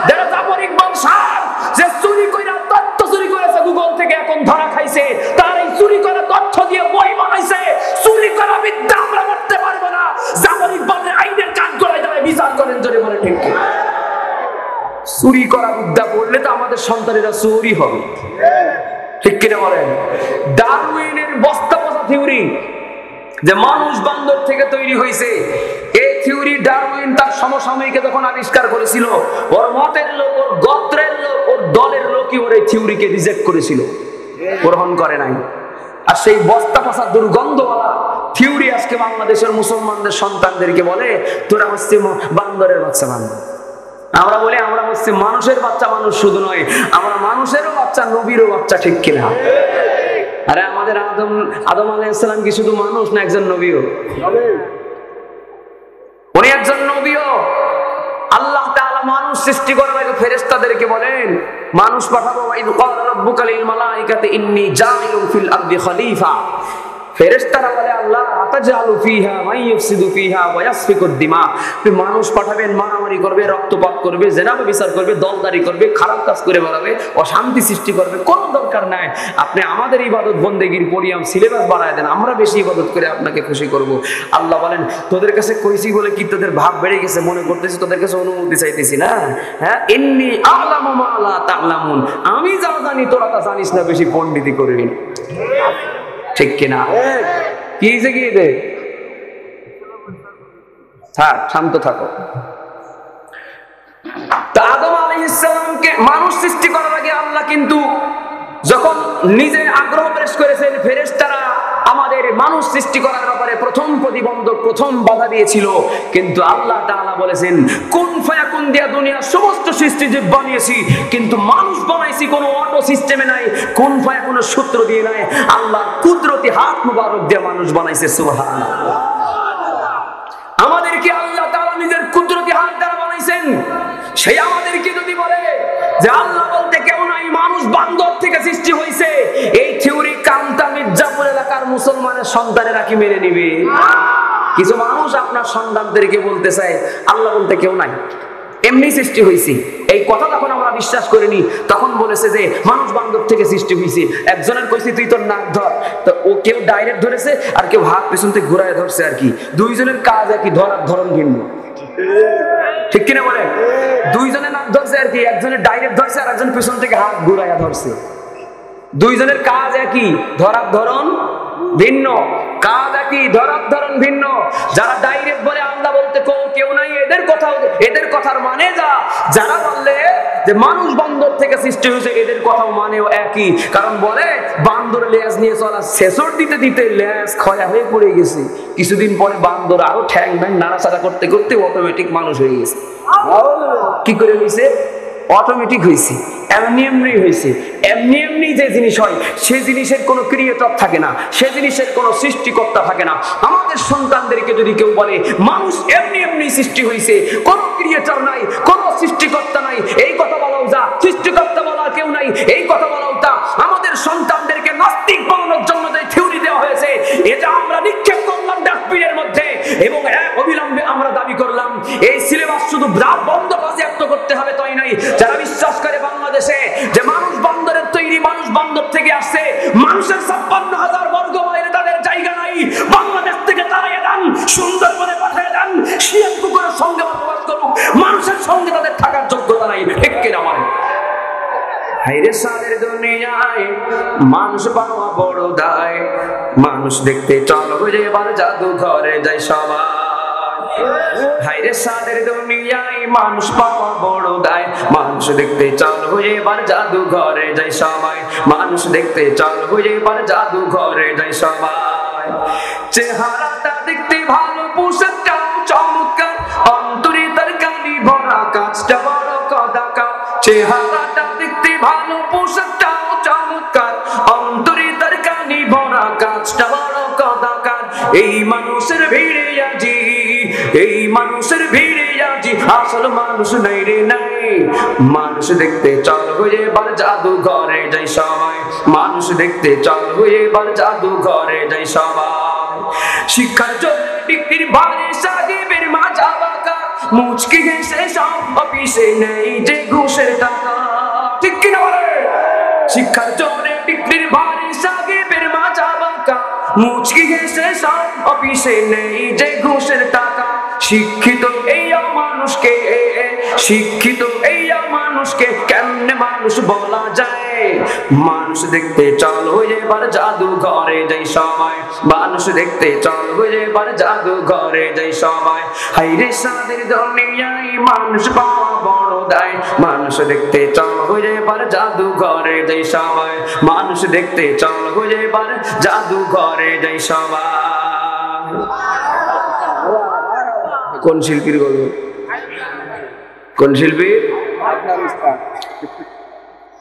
যারা জাফর ইকবাল সাহেব যে চুরি কইরা তথ্য চুরি করেছে গুগল থেকে এখন ধরা খাইছে, তার এই চুরি করা তথ্য দিয়ে বই বানাইছে। চুরি করা বিদ্যা আমরা করতে পারবো না। জাফর ইকবালের আইনের কাজ গলায় দাঁড়ায় বিচার করেন জোরে বলে ঠিক কিনা? চুরি করা বিদ্যা পড়লে তো আমাদের সন্তানেরা চুরি হবে, ঠিক কিনা বলেন? ডারউইনের বস্তা পচা থিওরি যে মানুষ বান্দর থেকে তৈরি হয়েছে, এই থিওরি ডারউইন তার সমসাময়িকে যখন আবিষ্কার করেছিল, ওর মতের লোক, ওর গোত্রের লোক, ওর দলের লোকই ওর এই থিওরিকে রিজেক্ট করেছিল, গ্রহণ করে নাই। আর সেই বস্তা পচা দুর্গন্ধওয়ালা থিওরি আজকে বাংলাদেশের মুসলমানদের সন্তানদেরকে বলে তোরা হচ্ছে বান্দরের বাচ্চা, বান্দর। আমরা বলি আমরা হচ্ছে মানুষের বাচ্চা, মানুষ শুধু নয়, আমরা মানুষেরও বাচ্চা, নবীরও বাচ্চা, ঠিক কিনা? আরে আমাদের আদম আলাইহিস সালাম কি শুধু মানুষ না একজন নবীও? উনি একজন নবীও। আল্লাহ তাআলা মানুষ সৃষ্টি করার আগে ফেরেশতাদেরকে বলেন মানুষ পাঠাবো, ওয়া ইয ক্বালা রাব্বুকা লিল মালাইকাতি ইন্নী জাইলুন ফিল আরদি খলিফা। ফেরেশতারা বলে আল্লাহ আতাজালু ফিহা মান ইফসিদু ফিহা ওয়া ইয়াসফিকুদ দিমা, আপনি মানুষ পাঠাবেন, মারামারি করবে, রক্তপাত করবে, জেনা ব্যভিচার করবে, দলদারি করবে, খারাপ কাজ করে বেড়াবে, অশান্তি সৃষ্টি করবে, কোনো দরকার নাই। আপনি আমাদের ইবাদত বন্দেগীর পরিমাণ সিলেবাস বাড়ায় দেন, আমরা বেশি ইবাদত করে আপনাকে খুশি করব। আল্লাহ বলেন তোদের কাছে কইছি বলে কি তোদের ভাব বেড়ে গেছে মনে করতেছি, তোদের কাছে অনুমতি চাইতেছি না? হ্যাঁ, ইন্নী আ'লামু মা লা তা'লামুন, আমি যা জানি তোরা তা জানিস না, বেশি পণ্ডিতি করবি, ঠিক কিনা? কি যে গিয়ে দে, থাক, শান্ত থাকো। তা আদম আলাইহিস সালামকে মানুষ সৃষ্টি করার আগে আল্লাহ কিন্তু যখন নিজে আগ্রহ পেশ করেছেন, ফেরেশতারা আমাদের মানুষ সৃষ্টি করার ব্যাপারে প্রথম প্রতিবন্ধক, প্রথম বাধা দিয়েছিল, কিন্তু আল্লাহ তাআলা বলেছেন কুন ফায়াকুন দিয়া দুনিয়ার সমস্ত সৃষ্টি জীব বানিয়েছি, কিন্তু মানুষ বানাইছি কোনো অটো সিস্টেমে নাই, কুন ফায়াকুনের সূত্র দিয়ে নাই, আল্লাহর কুদরতি হাত মুবারক দিয়ে মানুষ বানাইছে। সুবহানাল্লাহ। আমাদেরকে আল্লাহ তাআলা নিজের কুদরতি হাত দ্বারা বানাইছেন। সেই আমাদেরকে যদি বলে যে আল্লাহ বলতে কেউ নাই, মানুষ বান্দর থেকে সৃষ্টি হয়েছে, এই থিওরি কামতা মির্জাপুর এলাকার মুসলমানের সন্তানেরা কি মেনে নিবে? কিছু মানুষ আপনার সন্তানদেরকে বলতে চায় আল্লাহ বলতে কেউ নাই, এমনি সৃষ্টি হয়েছে। এই কথা যখন আমরা বিশ্বাস করিনি, তখন বলেছে যে মানুষ বান্দর থেকে সৃষ্টি হয়েছে। একজনের কইছি তুই তোর নাক ধর, তো ও কেউ ডাইরেক্ট ধরেছে আর কেউ হাত পেছন থেকে ঘুরায় ধরছে আর কি। দুইজনের কাজ একই, ধরার ধরন ভিন্ন, ঠিক কিনা বলে? দুইজনের নাক ধরছে আর কি, একজনের ডাইরেক্ট ধরছে আর একজন পেছন থেকে হাত ঘুরাইয়া ধরছে। দুইজনের কাজ একই, ধরার ধরন ভিন্ন, কাজ একই, ধরার ধরন ভিন্ন। যারা ডাইরেক্ট বলে আল্লাহ বলতে কেউ নাই, এদের কথার মানে যা, যারা বললে যে মানুষ বান্দর থেকে সৃষ্টি হয়েছে, এদের কথাও মানেও একই। কারণ বলে বান্দর লেজ নিয়ে চলা, ছেঁচড় দিতে দিতে লেজ ক্ষয় হয়ে পড়ে গেছে, কিছুদিন পরে বান্দর আরো ঠ্যাং ব্যাং নাড়াচাড়া করতে করতে অটোমেটিক মানুষ হয়ে গেছে। কি করে হয়েছে? অটোমেটিক হয়েছে, এমনি এমনি হয়েছে। এমনি এমনি যে জিনিস হয়, সে জিনিসের কোনো ক্রিয়েটর থাকে না, সে জিনিসের কোনো সৃষ্টিকর্তা থাকে না। আমাদের সন্তানদেরকে যদি কেউ বলে মানুষ এমনি এমনি সৃষ্টি হয়েছে, কোনো ক্রিয়েটর নাই, কোনো সৃষ্টিকর্তা নাই, এই কথা বলাও যা। সৃষ্টিকর্তা বলা কেউ নাই, এই কথা বলাও তা। আমাদের সন্তানদেরকে নাস্তিক বানানোর জন্য যে থিওরি দেওয়া হয়েছে, এটা আমরা নিক্ষেপ করলাম ডাস্টবিনের মধ্যে, এবং এক অবিলম্বে আমরা দাবি করলাম এই সিলেবাস শুধু বন্ধ বাজেয়াপ্ত করতে হবে তাই নাই। যারা বিশ্বাস করে মানুষের 56,000 বর্গ মাইলে তাদের জায়গা নাই, বাংলাদেশ থেকে তাড়িয়ে দেন, সুন্দরবনে পাঠিয়ে দেন, শিয়াল কুকুরের সঙ্গে বসবাস করুক, মানুষের সঙ্গে তাদের থাকার যোগ্যতা নাই। ঠিক কিনা বলেন? হাইরে সাদের দুনিয়ায় মানুষ পাওয়া বড় দায়, মানুষ দেখতে চলো এবার জাদুঘরে যাই সবাই। হাইরে সাদের দুনিয়ায় মানুষ পাওয়া বড় দায়, মানুষ দেখতে চলো এবার জাদুঘরে যাই সবাই, মানুষ দেখতে চলো এবার জাদুঘরে যাই সবাই। চেহারাটা দেখতে ভালো, পোশাকটাও চমৎকার, অন্তরে তার কালি ভরা, কাজটা বড় কদাকার। চেহারাটা দেখতে ভালো, পোশাকটাও চমৎকার, অন্তরে তার কালি ভরা, কাজটা বড় কদাকার। এই মানুষের ভিড়ে আজি, এই মানুষের ভিড়ে আজি আসল মানুষ নাই রে নাই। মানুষ দেখতে চলো এবার জাদুঘরে যাই সবাই, মানুষ দেখতে চলো এবার জাদুঘরে যাই সবাই। শিক্ষার জন্য ডিগ্রির ভারে সাহেবের মাজা বাঁকা, মুচকি হেসে সব অফিসে নেই যে ঘুষের টাকা। ঠিক কিনা বলে? শিক্ষার জন্য ডিগ্রির ভারে সাহেবের মাজা বাঁকা, মুচকি হেসে সব অফিসে নেই যে ঘুষের টাকা। শিক্ষিত এই মানুষকে, শিক্ষিত এই মানুষকে কেমনে মানুষ বলা যায়? মানুষ দেখতে চলো এবার জাদুঘরে যাই সবাই, মানুষ দেখতে চলো এবার জাদুঘরে যাই সবাই। হাইরে সাদের দুনিয়ায় মানুষ পাওয়া বড় দায়, মানুষ দেখতে চলো এবার জাদুঘরে যাই সবাই, মানুষ দেখতে চলো এবার জাদুঘরে যাই সবাই। কোন শিল্পীর গল্প? কোন শিল্পী?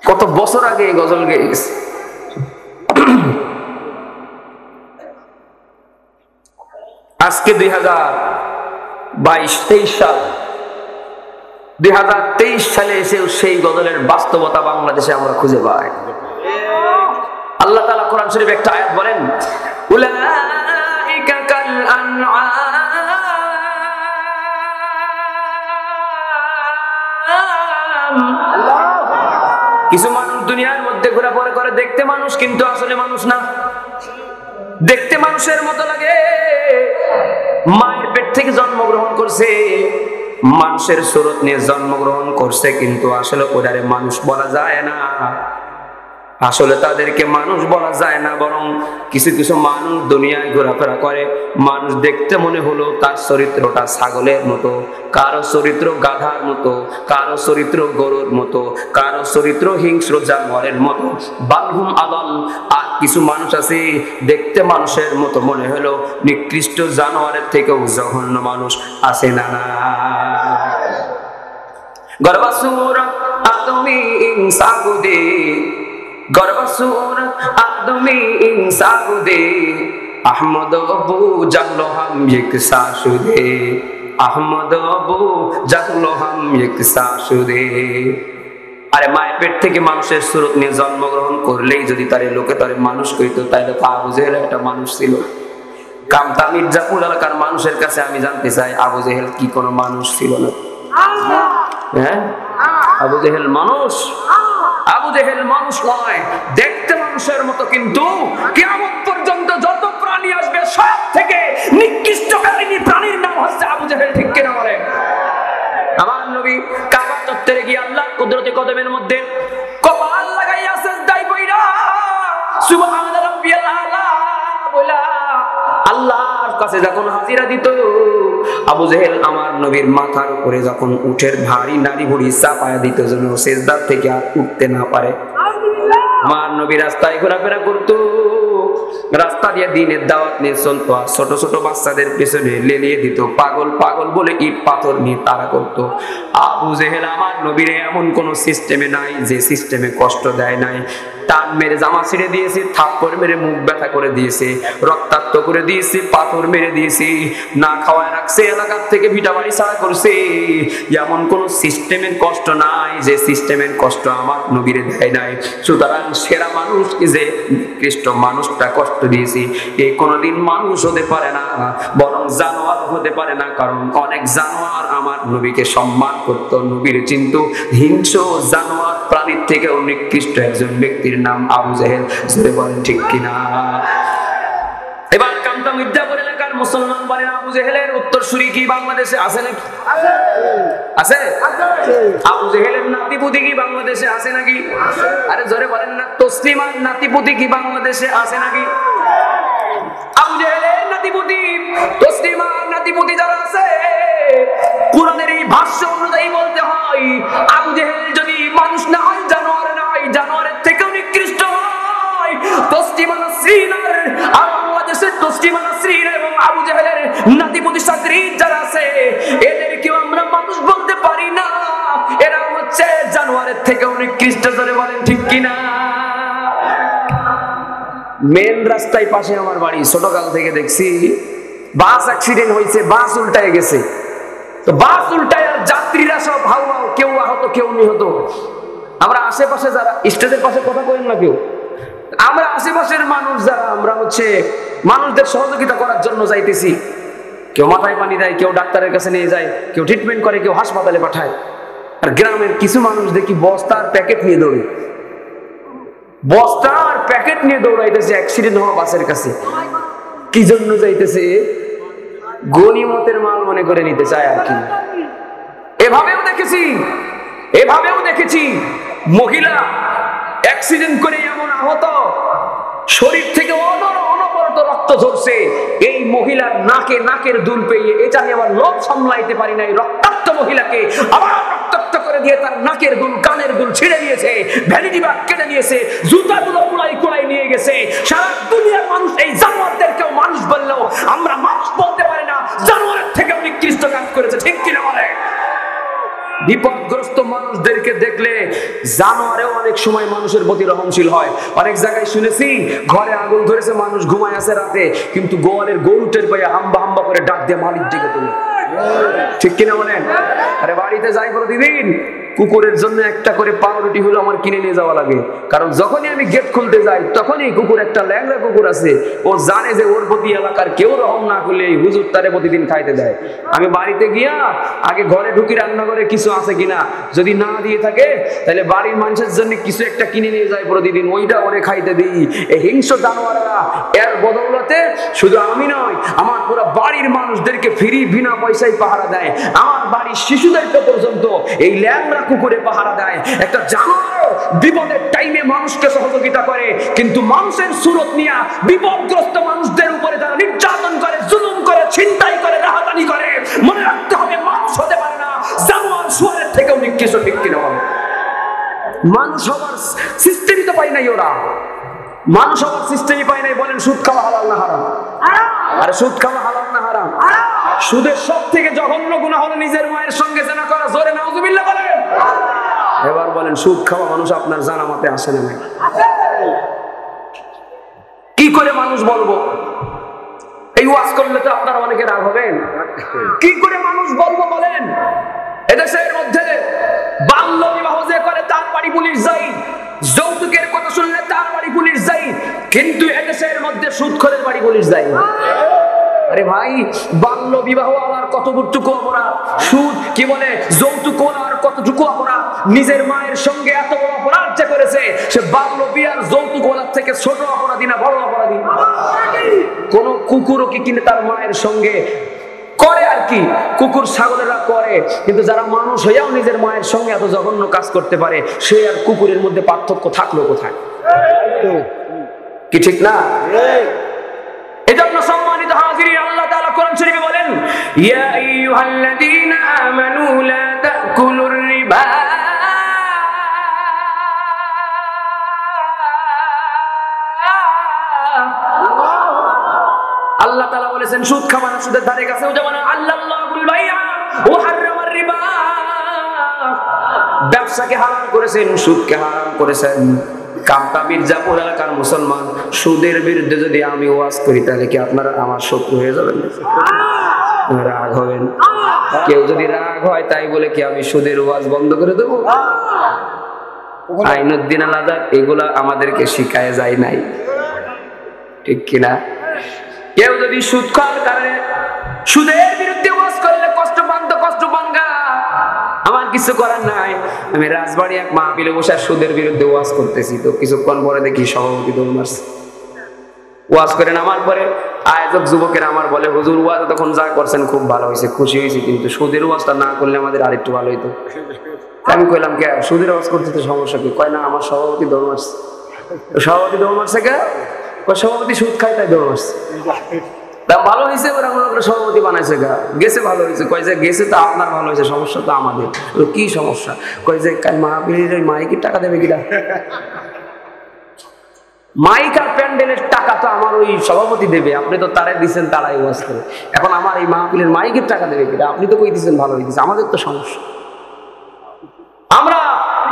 কত বছর আগে এই গজল গেয়ে গেছে। আজকে 2022-23 সাল, 2023 সালে এসেও সেই গজলের বাস্তবতা বাংলাদেশে আমরা খুঁজে পাই। আল্লাহ তাআলা কোরআন শরীফে একটা আয়াত বলেন, উলাইকা কাল আনআম, কিছু মানুষ দুনিয়ার মধ্যে ঘোরাফেরা করে, দেখতে মানুষ কিন্তু আসলে মানুষ না। দেখতে মানুষের মতো লাগে, মায়ের পেট থেকে জন্মগ্রহণ করছে, মানুষের সুরত নিয়ে জন্মগ্রহণ করছে, কিন্তু আসলে ওটারে মানুষ বলা যায় না। আসলে তাদেরকে মানুষ বলা যায় না, বরং কিছু কিছু মানুষ দুনিয়ায় ঘোরাফেরা করে, মানুষ দেখতে মনে হলো তার চরিত্রটা ছাগলের মতো, কারো চরিত্র গাধার মতো, কারো চরিত্র গরুর মতো, কারো চরিত্র হিংস্র জানোয়ারের মতো। বালহুম আদাল। আর কিছু মানুষ আছে দেখতে মানুষের মতো মনে হলো নিকৃষ্ট জানোয়ারের থেকেও জঘন্য মানুষ আছে না না। গর্বাসুরত আদমি ইনসাগুদে, গর্বাসুরত আদমি ইনসাগুদে, আহমদ আবু জাহলো হাম এক সাশুদে, আহমদ আবু জাহলো হাম এক সাশুদে। আরে মায়ের পেট থেকে মানুষের সুরত নিয়ে জন্মগ্রহণ করলেই যদি তারে লোকে তারে মানুষ কইতো, তাইলে তো আবু জেহেল একটা মানুষ ছিল। কামতা মির্জাপুর এলাকার মানুষের কাছে আমি জানতে চাই, আবু জেহেল কি কোনো মানুষ ছিল না? হ্যাঁ, আবু জেহেল মানুষ? আবু জেহেল মানুষ নয়, দেখতে মানুষের মতো, কিন্তু কিয়ামত পর্যন্ত যত প্রাণী আসবে সব থেকে নিকৃষ্টকারী প্রাণীর নাম হচ্ছে আবু জেহেল। ঠিক কিনা বলেন? আমার নবী কাবা চত্বরে গিয়ে আল্লাহর কুদরতি কদমের মধ্যে কপাল লাগাইয়া সিজদায় পড়া সুবহান রাব্বিয়াল আলা বলা আল্লাহর কাছে যখন হাজিরা দিত, আবু জেহেল আমার নবীর মাথার উপরে যখন উঠের ভারী নারী ভুড়ি চাপায়া দিত যেন সিজদার থেকে আর উঠতে না পারে। আমার নবী রাস্তায় ঘোরাফেরা করতো, রাস্তা দিয়ে দিনের দাওয়াত নিয়ে চলতো, আর ছোট ছোট বাচ্চাদের পেছনে লেলিয়ে দিত, পাগল পাগল বলে ইট পাথর নিয়ে তাড়া করতো। আবু জেহেল আমার নবীর এমন কোন সিস্টেমে নাই যে সিস্টেমে কষ্ট দেয় নাই। টান মেরে জামা ছিঁড়ে দিয়েছে, থাপ্পড় মেরে মুখ ব্যথা করে দিয়েছে, রক্তাক্ত করে দিয়েছে, পাথর মেরে দিয়েছে, না খাওয়ায় রাখছে, এলাকার থেকে ভিটা বাড়ি ছাড়া করছে। এমন কোন সিস্টেমের কষ্ট নাই যে সিস্টেমের কষ্ট আমার নবীরে দেয় নাই। সুতরাং সেরা মানুষ যে নিকৃষ্ট মানুষটা কষ্ট রক্ত দিয়েছি, এ কোনোদিন মানুষ হতে পারে না, বরং জানোয়ার হতে পারে না। কারণ অনেক জানোয়ার আমার নবীকে সম্মান করত, নবীর চিন্তু। হিংস্র জানোয়ার প্রাণীর থেকে নিকৃষ্ট একজন ব্যক্তির নাম আবু জেহেল। জোরে বলেন ঠিক কিনা? এবার কামতা মির্জাপুর এলাকার মুসলমান বলেন, আবু জেহেলের উত্তরসূরি কি বাংলাদেশে আছে নাকি? আছে। আবু জেহেলের নাতিপুতি কি বাংলাদেশে আছে নাকি? আরে জোরে বলেন না। তসলিমার নাতিপুতি কি বাংলাদেশে আছে নাকি? আবু জেহেলের নাতিপুতি, তসলিমার নাতিপুতি যারা আছে, কুরআনের এই ভাষ্য অনুযায়ী বলতে হয়, আবু জেহেল যদি মানুষ না হয়, জানোয়ার না হয়, জানোয়ারের থেকেও নিকৃষ্ট হয়। তসলিমা নাসরিনের আর বাংলাদেশের তসলিমা নাসরিন এবং আবু জেহেলের নাতিপুতি সাকরিন যারা আছে, এদেরকেও আমরা মানুষ বলতে পারি না, এরা হচ্ছে জানোয়ারের থেকেও নিকৃষ্ট। ধরে বলেন ঠিক কিনা? মেন রাস্তায় পাশে আমার বাড়ি, ছোটকাল থেকে দেখছি বাস অ্যাক্সিডেন্ট হয়েছে, বাস উল্টায় গেছে। তো বাস উল্টায় আর যাত্রীরা সব হাউ হাউ, কেউ আহত কেউ নিহত। আমরা আশেপাশে যারা, স্টেজের পাশে কথা বলেন না কেউ, আমরা আশেপাশের মানুষ যারা, আমরা হচ্ছে মানুষদের সহযোগিতা করার জন্য যাইতেছি। কেউ মাথায় পানি দেয়, কেউ ডাক্তারের কাছে নিয়ে যায়, কেউ ট্রিটমেন্ট করে, কেউ হাসপাতালে পাঠায়। আর গ্রামের কিছু মানুষ দেখি বস্তার প্যাকেট নিয়ে দৌড়ে, বস্তার প্যাকেট নিয়ে দৌড়াইতেছে অ্যাক্সিডেন্ট হওয়া বাসের কাছে। কি জন্য যাইতেছে? গনিমতের মাল মনে করে নিতে চায় আর কি। এভাবেও দেখেছি, এভাবেও দেখেছি মহিলা অ্যাক্সিডেন্ট করে এমন আহত, শরীর থেকে অনবরত রক্ত ঝরছে। এই মহিলার নাকের দুল পেয়ে এটা আমি আবার লোভ সামলাইতে পারি নাই, রক্তাক্ত মহিলাকে আবার রক্তাক্ত করে দিয়ে তার নাকের দুল, কানের দুল ছিঁড়ে নিয়েছে, ভ্যানিটি ব্যাগ কেটে নিয়েছে, জুতাগুলো কুড়াই নিয়ে গেছে। সারা দুনিয়ার মানুষ এই জানোয়ারদেরকেও মানুষ বললেও আমরা মানুষ বলতে পারি না, জানোয়ারের থেকেও নিকৃষ্ট কাজ করেছে। ঠিক কিনা বলে? বিপদগ্রস্ত মানুষদেরকে দেখলে জানোয়ারেও অনেক সময় মানুষের প্রতি রহমশীল হয়। অনেক জায়গায় শুনেছি ঘরে আগুন ধরেছে, মানুষ ঘুমায় আছে রাতে, কিন্তু গোয়ালের গরুটের পায়ে হাম্বা হাম্বা করে ডাক দিয়ে মালিক ডেকে তোলে। ঠিক কিনা বলেন? আরে বাড়িতে যাই প্রতিদিন, কুকুরের জন্য একটা করে পাউরুটি হলো আমার কিনে নিয়ে যাওয়া লাগে। কারণ যখনই আমি গেট খুলতে যাই, তখনই কুকুর, একটা ল্যাংড়া কুকুর আছে, ও জানে যে ওর প্রতি এলাকার কেউ রহম না করলে হুজুর তারে প্রতিদিন খাইতে দেয়। আমি বাড়িতে গিয়া আগে ঘরে ঢুকি, রান্না করে কিছু আছে কিনা, যদি না দিয়ে থাকে তাহলে বাড়ির মানুষের জন্য কিছু একটা কিনে নিয়ে যায় প্রতিদিন, ওইটা ওরে খাইতে দিই। এই হিংস্র জানোয়াররা এর বদৌলতে শুধু আমি নয়, আমার পুরো বাড়ির মানুষদেরকে ফ্রি বিনা পয়সায় পাহারা দেয়। আমার বাড়ির শিশুদেরকে পর্যন্ত এই ল্যাংড়া কুকুরে পাহারা দেয়। একটা জানোয়ার বিপদের টাইমে মানুষকে সহযোগিতা করে, কিন্তু মানুষের সুরত নিয়ে বিপদগ্রস্ত মানুষদের উপরে তারা নির্যাতন করে, জুলুম করে, ছিনতাই করে, রাহাতানি করে। মনে রাখতে হবে, মানুষ হতে পারে না, জানোয়ার শুয়ারের থেকেও নিকৃষ্ট। ঠিক কিনা বলে? মানুষ হবার সিস্টেমই তো পাই নাই ওরা, মানুষ হবার সিস্টেমই পাই নাই। বলেন সুদ খাওয়া হালাল না হারাম? আরে সুদ খাওয়া হালাল না হারাম? সুদের সব থেকে জঘন্য গুনাহ হলো নিজের মায়ের সঙ্গে জেনা করা। জোরে নাউজুবিল্লাহ বলেন। এবার বলেন সুদ খাওয়া মানুষ আপনার জানামাতে আসে না? কি করে মানুষ বলবো? এই ওয়াজ করলে তো আপনারা অনেকে রাগ হবেন। কি করে মানুষ বলবো বলেন? এদেশের মধ্যে বাল্য বিবাহ যে করে তার বাড়ি পুলিশ যাই, যৌতুকের কথা শুনলে তার বাড়ি পুলিশ যাই, কিন্তু এদেশের মধ্যে সুদখোরের বাড়ি পুলিশ যায় না। আরে ভাই, বাল্য বিবাহ আবার কতটুকু অপরাধ, সুদ কি বলে যৌতুক আর কতটুকু অপরাধ। নিজের মায়ের সঙ্গে এত বড় অপরাধ যে করেছে, সে বাল্য বিয়ার যৌতুক ওলার থেকে ছোট অপরাধী না বড় অপরাধী? কোন কুকুরও কি কিনে তার মায়ের সঙ্গে করে আর কি, কুকুর ছাগলেরা করে, কিন্তু যারা মানুষ হইয়াও নিজের মায়ের সঙ্গে এত জঘন্য কাজ করতে পারে, সে আর কুকুরের মধ্যে পার্থক্য থাকলো কোথায়? কি ঠিক না? এজন্য সম্মানিত হাজিরিন, আল্লাহ তাআলা কোরআন শরীফে বলেন, ইয়া আইয়ুহাল্লাযীনা আমানু লা তাকুলুর রিবা আল্লাহ তাআলা বলেছেন সুদ খাবা না, সুদের ধারে কাছেও যাবা না। আল্লাহুল বাইআ ওয়া হারামার রিবা, ব্যবসাকে হারাম করেছেন, সুদকে হারাম করেছেন। কামতা মির্জাপুর এলাকার মুসলমান, সুদের বিরুদ্ধে যদি আমি ওয়াজ করি তাহলে কি আপনারা আমার শত্রু হয়ে যাবেন? রাগ হবেন? কেউ যদি রাগ হয় তাই বলে কি আমি সুদের ওয়াজ বন্ধ করে দেবো? আইনুদ্দিন আল আজাদ এগুলা আমাদেরকে শিখায় যায় নাই। ঠিক কিনা? কেউ যদি সুদ খাওয়ার কারণে সুদের বিরুদ্ধে ওয়াজ করলে কষ্ট পান তো কষ্ট পান গা, আমার কিছু করার নাই। আমি রাজবাড়ি এক মাহফিলে বসে সুদের বিরুদ্ধে ওয়াজ করতেছি, তো কিছুক্ষণ পরে দেখি সভাপতি দৌড় মারছে। ওয়াজ করে নামার পরে আয়োজক যুবকেরা আমার বলে, হুজুর ওয়াজ তখন যা করছেন খুব ভালো হয়েছে, খুশি হয়েছে, কিন্তু সুদের ওয়াজটা না করলে আমাদের আরেকটু ভালো হইতো। আমি কইলাম কে সুদের ওয়াজ করতে তো সমস্যা কি? কয় না আমার সভাপতি দৌড় মারছে। সভাপতি দৌড় মারছে কে? সভাপতি সুদ খায় তাই দৌড় মারছে। ভালো হয়েছে সভাপতি বানাইছে গা, গেছে ভালো হয়েছে। কয় যে গেছে তো আপনার ভালো হয়েছে, সমস্যা তো আমাদের। কি সমস্যা? কয় যে মাহফিলের মাইকের টাকা দেবে কিনা? মাইক আর প্যান্ডেলের টাকা তো আমার ওই সভাপতি দেবে, আপনি তো তারাই দিচ্ছেন, তারাই ওয়াজ করে। এখন আমার এই মাহফিলের মাইকের টাকা দেবে কিনা? আপনি তো কই দিচ্ছেন ভালো হয়েছে, আমাদের তো সমস্যা। আমরা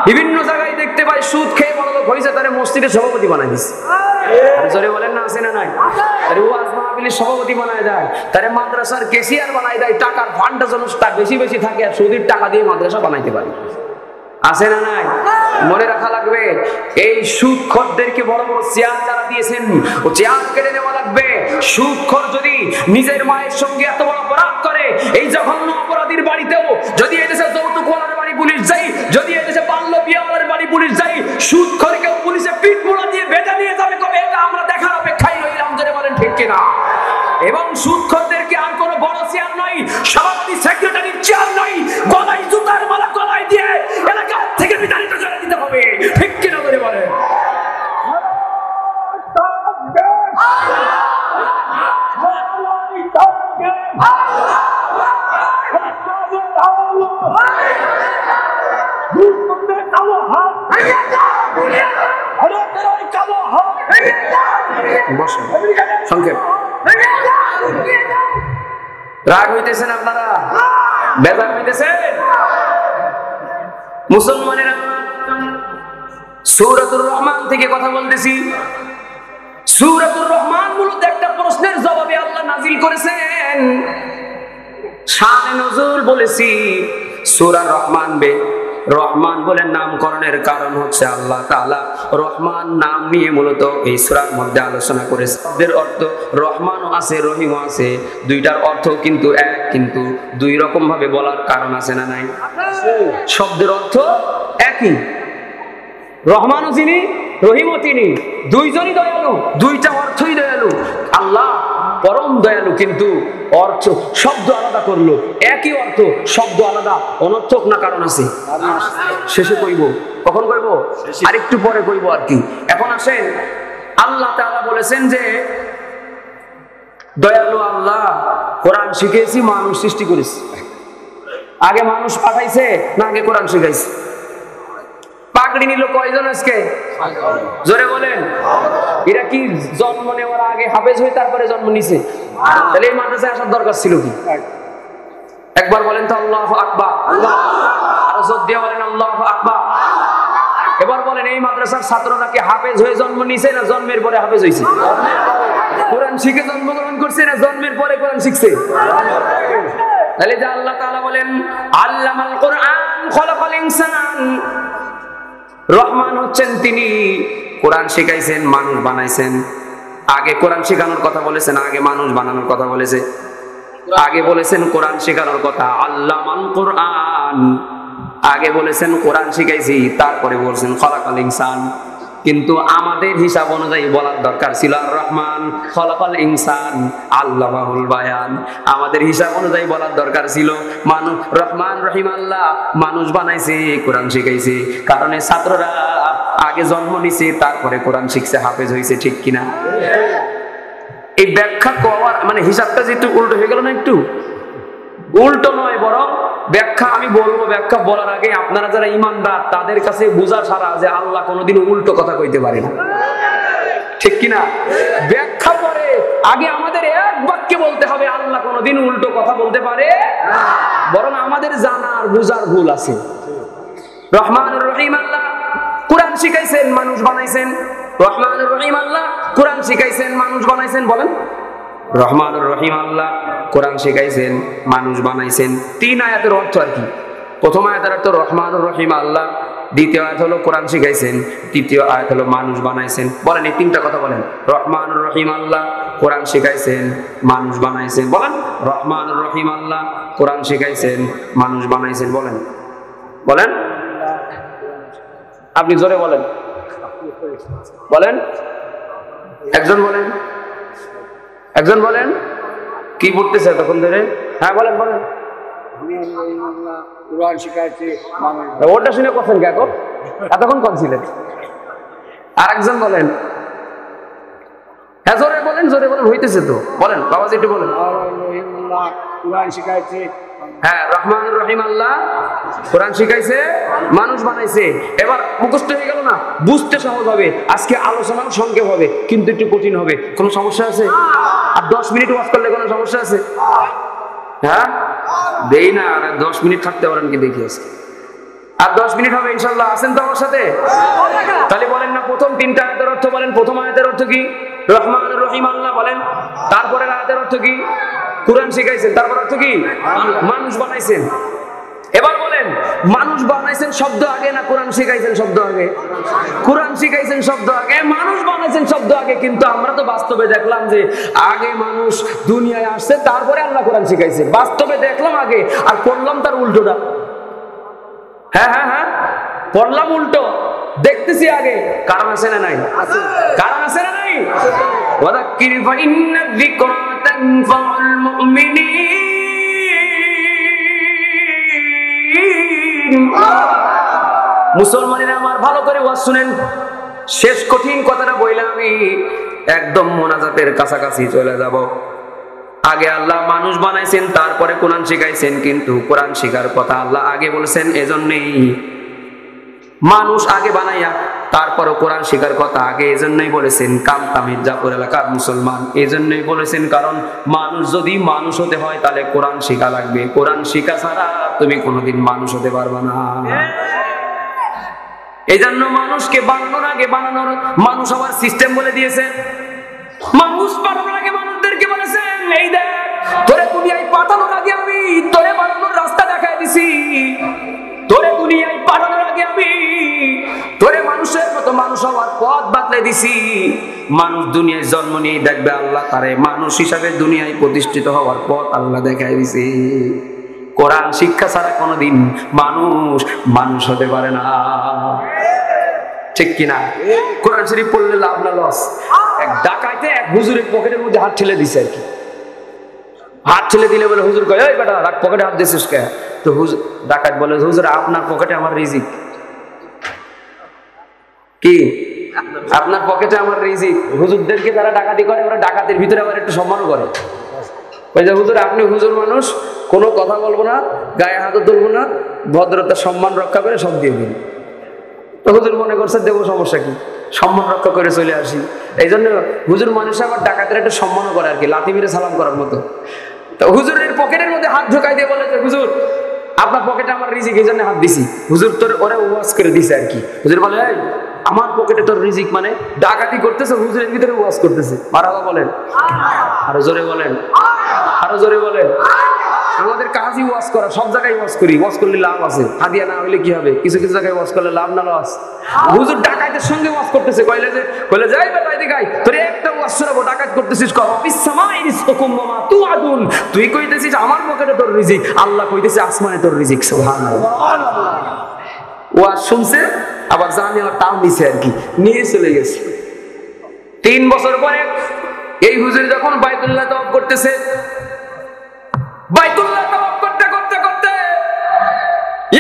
বিভিন্ন জায়গায় দেখতে পাই সুদ খেয়ে বড় লোক হয়েছে, তারা মসজিদের সভাপতি বানাই দিচ্ছে। জোরে বলেন না, আছে না নাই? তারে ওয়াজ মাহফিলের সভাপতি বানায় দেয়, তারে মাদ্রাসার ক্যাশিয়ার বানাই দেয়, টাকার ফান্ডটা যেন বেশি বেশি থাকে আর সুদের টাকা দিয়ে মাদ্রাসা বানাইতে পারে। আছে না নাই? মনে রাখা লাগবে, এই সুদখোরদেরকে বড় বড় চেয়ার যারা দিয়েছেন ও চেয়ার কেড়ে নেওয়া লাগবে। সুদখোর যদি নিজের মায়ের সঙ্গে এত বড় অপরাধ করে, এই জঘন্য অপরাধীর বাড়িতেও যদি এদেশে যৌতুকওয়ালার বাড়ি পুলিশ যাই, যদি এদেশে বাল্য বিয়াওয়ালার বাড়ি পুলিশ যাই, সুদখোরকেও পুলিশে পিঠ মোড়া দিয়ে বেঁধে নিয়ে যাবে। কবে এটা আমরা দেখার অপেক্ষায় রইলাম, জোরে বলেন ঠিক কিনা? এবং সুদখোরদেরকে আর কোনো বড় চেয়ার নয়, সভাপতি সেক্রেটারির চেয়ার নয়, গলায় জুতার মালা গলায় দিয়ে এলাকা থেকে বিতাড়িত করে দিতে হবে। ঠিক কিনা করে বলে? সংক্ষেপ রাগ হইতেছেন আপনারা, বেজার হইতেছেন মুসলমানেরা। সূরাতুর রহমান থেকে কথা বলতেছি। সূরাতুর রহমান মূলত একটা প্রশ্নের জবাবে আল্লাহ নাজিল করেছেন। শানে নজুল বলেছি সূরা রহমান রহমান বলে নামকরণের কারণ হচ্ছে আল্লাহ তাআলা রহমান নাম নিয়ে মূলত এই সূরার মধ্যে আলোচনা করেছে। শব্দের অর্থ রহমানও আছে, রহিমও আছে, দুইটার অর্থ কিন্তু এক, কিন্তু দুই রকম ভাবে বলার কারণ আছে না নাই? শব্দের অর্থ একই, রহমানও তিনি, রহিমও তিনি, দুইজনই দয়ালু, দুইটা অর্থই দয়ালু। আল্লাহ পরম দয়ালু, কিন্তু অর্থ শব্দ আলাদা করলো, একই অর্থ শব্দ আলাদা, অনর্থক না কারণ আছে? শেষে কইব। কখন কইব? আরেকটু পরে কইব আর কি। এখন আসেন, আল্লাহ তাআলা বলেছেন যে দয়ালু আল্লাহ, কোরআন শিখেছি, মানুষ সৃষ্টি করেছি। আগে মানুষ পাঠাইছে না আগে কোরআন শিখাইছে? পাগড়ি নিল কয়জন আজকে? জোরে বলেন। এরা কি জন্ম নেওয়ার আগে হাফেজ হয়ে তারপরে জন্ম নিছে? তাহলে এই মাদ্রাসায় আসার দরকার ছিল কি? একবার বলেন তো আল্লাহু আকবার। আর জোর দিয়ে বলেন আল্লাহু আকবার। এবার বলেন, এই মাদ্রাসার ছাত্ররা কি হাফেজ হয়ে জন্ম নিছে না জন্মের পরে হাফেজ হয়েছে? কোরআন শিখে জন্মগ্রহণ করছে না জন্মের পরে কোরআন শিখছে? তাহলে যে আল্লাহ তাআলা বলেন আল্লামাল কোরআন খলাকাল ইনসান, রহমান হচ্ছেন তিনি, কোরআন শিখাইছেন, মানুষ বানাইছেন। আগে কোরআন শেখানোর কথা বলেছেন, আগে মানুষ বানানোর কথা বলেছে? আগে বলেছেন কোরআন শেখানোর কথা, আল্লামাল কোরআন, আগে বলেছেন কোরআন শিখাইছি, তারপরে বলছেন খলাকাল ইনসান। কিন্তু আমাদের হিসাব অনুযায়ী বলার দরকার ছিল আর রহমান খলাকাল ইনসান আল্লামাহুল বায়ান। আমাদের হিসাব অনুযায়ী বলার দরকার ছিল মানুষ, রহমান রহিম আল্লাহ মানুষ বানাইছে, কোরআন শিখাইছে। কারণে ছাত্ররা আগে জন্ম নিছে, তারপরে কোরআন শিখছে, হাফেজ হয়েছে। ঠিক কিনা? এই ব্যাখ্যা করার মানে হিসাবটা যেহেতু উল্টো হয়ে গেল না, একটু উল্টো নয় বরং ব্যাখ্যা আমি বলবো, ব্যাখ্যা বলার আগে আপনারা যারা ইমানদার তাদের কাছে বোঝা ছাড়া যে আল্লাহ কোনোদিন উল্টো কথা কইতে পারে না। ঠিক কিনা? ব্যাখ্যা পরে আগে আমাদের এক বাক্যে বলতে হবে আল্লাহ কোনোদিন উল্টো কথা বলতে পারে না, বরং আমাদের জানার বোঝার ভুল আছে। রহমানুর রহিম আল্লাহ কোরআন শিখাইছেন, মানুষ বানাইছেন। রহমানুর রহিম আল্লাহ কোরআন শিখাইছেন, মানুষ বানাইছেন। বলেন, রহমানুর রহিম আল্লাহ কোরআন শিখাইছেন, মানুষ বানাইছেন। তিন আয়াতের অর্থ আর কি? প্রথম আয়াতের অর্থ রহমানুর রহিম আল্লাহ দ্বিতীয় আয়াত হলো কোরআন শিখাইছেন, তৃতীয় আয়াত হলো মানুষ বানাইছেন। বলেন এই তিনটা কথা বলেন। রহমানুর রহিম আল্লাহ, কোরআন শিখাইছেন, মানুষ বানাইছেন। বলেন রহমানুর রহিম আল্লাহ, কোরআন শিখাইছেন, মানুষ বানাইছেন। বলেন বলেন, আপনি জোরে বলেন, বলেন, একজন বলেন, একজন বলেন। কি পড়তেছে তখন ধরে? হ্যাঁ বলেন বলেন। ওটা শুনে করছেন কে? এতক্ষণ কম ছিলেন। আর একজন বলেন। হ্যাঁ জোরে বলেন, জোরে বলেন, হইতেছে তো। বলেন বাবাজি একটু বলেন। হ্যাঁ রহমানুর রহিম আল্লাহ, কোরআন শিখাইছে, মানুষ বানাইছে। এবার মুখস্থ হয়ে গেল না, বুঝতে সহজ হবে। আজকে আলোচনাও সংক্ষেপ হবে, কিন্তু একটু কঠিন হবে। কোনো সমস্যা আছে? আর 10 মিনিট ওয়াজ করলে কোনো সমস্যা আছে? হ্যাঁ দেই না, আর 10 মিনিট থাকতে পারেন কি দেখি আজকে। আর 10 মিনিট হবে ইনশাল্লাহ। আছেন তো আমার সাথে? তাহলে বলেন না, প্রথম 3টা আয়াতের অর্থ বলেন। প্রথম আয়াতের অর্থ কি? রহমানুর রহিম আল্লাহ বলেন। তারপরের আয়াতের অর্থ কি? কোরআন শিখাইছেন। তারপর অর্থ কি? মানুষ বানাইছেন। এবার বলেন, মানুষ বানাইছেন শব্দ আগে না কোরআন শিখাইছেন শব্দ আগে? কোরআন শিখাইছেন শব্দ আগে, মানুষ বানাইছেন শব্দ আগে। কিন্তু আমরা তো বাস্তবে দেখলাম যে আগে মানুষ দুনিয়ায় আসছে, তারপরে আল্লাহ কোরআন শিখাইছে। বাস্তবে দেখলাম আগে, আর পড়লাম তার উল্টোটা। হ্যাঁ হ্যাঁ হ্যাঁ, পড়লাম উল্টো, দেখতেছি আগে। কারণ আছে না নাই? কারণ আছে না নাই? ওয়াদাক্কির ফাইন্না যিকরা তানফাউল মুমিনিন। মুসলমানেরা আমার ভালো করে ওয়াজ শুনেন। শেষ কঠিন কথাটা বললাম, আমি একদম মোনাজাতের কাছাকাছি চলে যাব। আগে আল্লাহ মানুষ বানাইছেন, তারপরে কোরআন শিখাইছেন। কিন্তু কোরআন শিখার কথা আল্লাহ আগে বলেছেন, এজন্যই মানুষ আগে বানাইয়া তারপরে কোরআন শিখার কথা আগে এজন্যই বলেছেন। কামতা মির্জাপুর এলাকার মুসলমান এজন্যই বলেছেন, কারণ মানুষ যদি মানুষ হতে হয় তাহলে কোরআন শিখা লাগবে। কোরআন শিখা ছাড়া তুমি কোনোদিন মানুষ হতে পারবে না। এই জন্য মানুষকে বানানোর আগে বানানোর মানুষ হওয়ার সিস্টেম বলে দিয়েছে। মানুষ বানানোর আগে মানুষদেরকে বলেছেন, এই দেখ তোরে দুনিয়ায় পাঠানোর আগে আমি তোরে বানানোর রাস্তা দেখায় দিছি। তোরে দুনিয়ায় পাঠানোর আগে আমি তোরে মানুষের মতো মানুষ হওয়ার পথ বাতলে দিছি। মানুষ দুনিয়ায় জন্ম নিয়ে দেখবে আল্লাহ তারে মানুষ হিসাবে দুনিয়ায় প্রতিষ্ঠিত হওয়ার পথ আল্লাহ দেখায় দিছি। কোরআন শিক্ষা ছাড়া কোনোদিন মানুষ মানুষ হতে পারে না, ঠিক কিনা? কোরআন শরীফ পড়লে লাভ না লস? এক ডাকাইতে এক হুজুরের পকেটের মধ্যে হাত ঠেলে দিছে আর কি। হাত ঠেলে দিলে বলে হুজুর কয়, এই বেটা রাখ, পকেটে হাত দিছিস কে? তো হুজুর ডাকাত বলে, হুজুর আপনার পকেটে আমার রিজিক। কি? আপনার পকেটে আমার রিজিক। হুজুরদেরকে যারা ডাকাতি করে ওরা ডাকাতের ভিতরে আবার একটু সম্মানও করে। ওই যে হুজুর আপনি হুজুর মানুষ, কোনো কথা বলবো না, গায়ে হাতও তুলবো না, ভদ্রতা সম্মান রক্ষা করে সব দিয়ে দিন। তো হুজুর মনে করছে দেবো, সমস্যা কি, সম্মান রক্ষা করে চলে আসি। এই জন্য হুজুর মানুষ আবার ডাকাতের একটা সম্মানও করে আর কি, লাথি মেরে সালাম করার মতো। তো হুজুরের পকেটের মধ্যে হাত ঢোকাই দিয়ে বলে যে, হুজুর আপনার পকেটে আমার রিজিক, এই জন্য হাত দিছি। হুজুর তোর ওরা ওয়াজ করে দিছে আর কি। হুজুর বলে, এই আমার পকেটে তোর রিজিক মানে? ডাকাতি করতেছে, হুজুরের ভিতরে ওয়াজ করতেছে। মারহাবা বলেন, আরো জোরে বলেন, আরো জোরে বলেন। আমাদের কাজই ওয়াজ করা, সব জায়গায় ওয়াজ করি। ওয়াজ করলে লাভ আছে, হাদিয়া না হইলে কি হবে? কিছু কিছু জায়গায় ওয়াজ করলে লাভ না লস? হুজুর ডাকাতের সঙ্গে ওয়াজ করতেছে, কইলে যাই বেটা এদিকে আই, তোর একটা ওয়াজ শোনাবো, ডাকাত করতেছিস কর। বিসমাই রিজকুম ওয়া তুআদুন, তুই কইতেছিস আমার পকেটে তোর রিজিক, আল্লাহ কইতেছে আসমানে তোর রিজিক। সুবহানাল্লাহ। ওয়াজ শুনছে, আবার জানি আর টাউন নিছে আর কি, নিয়ে চলে গেছে। 3 বছর পরে এই হুজুর যখন বাইতুল্লাহ তাওয়াফ করতেছে, বাইতুল্লাহ তাওয়াফ করতে করতে করতে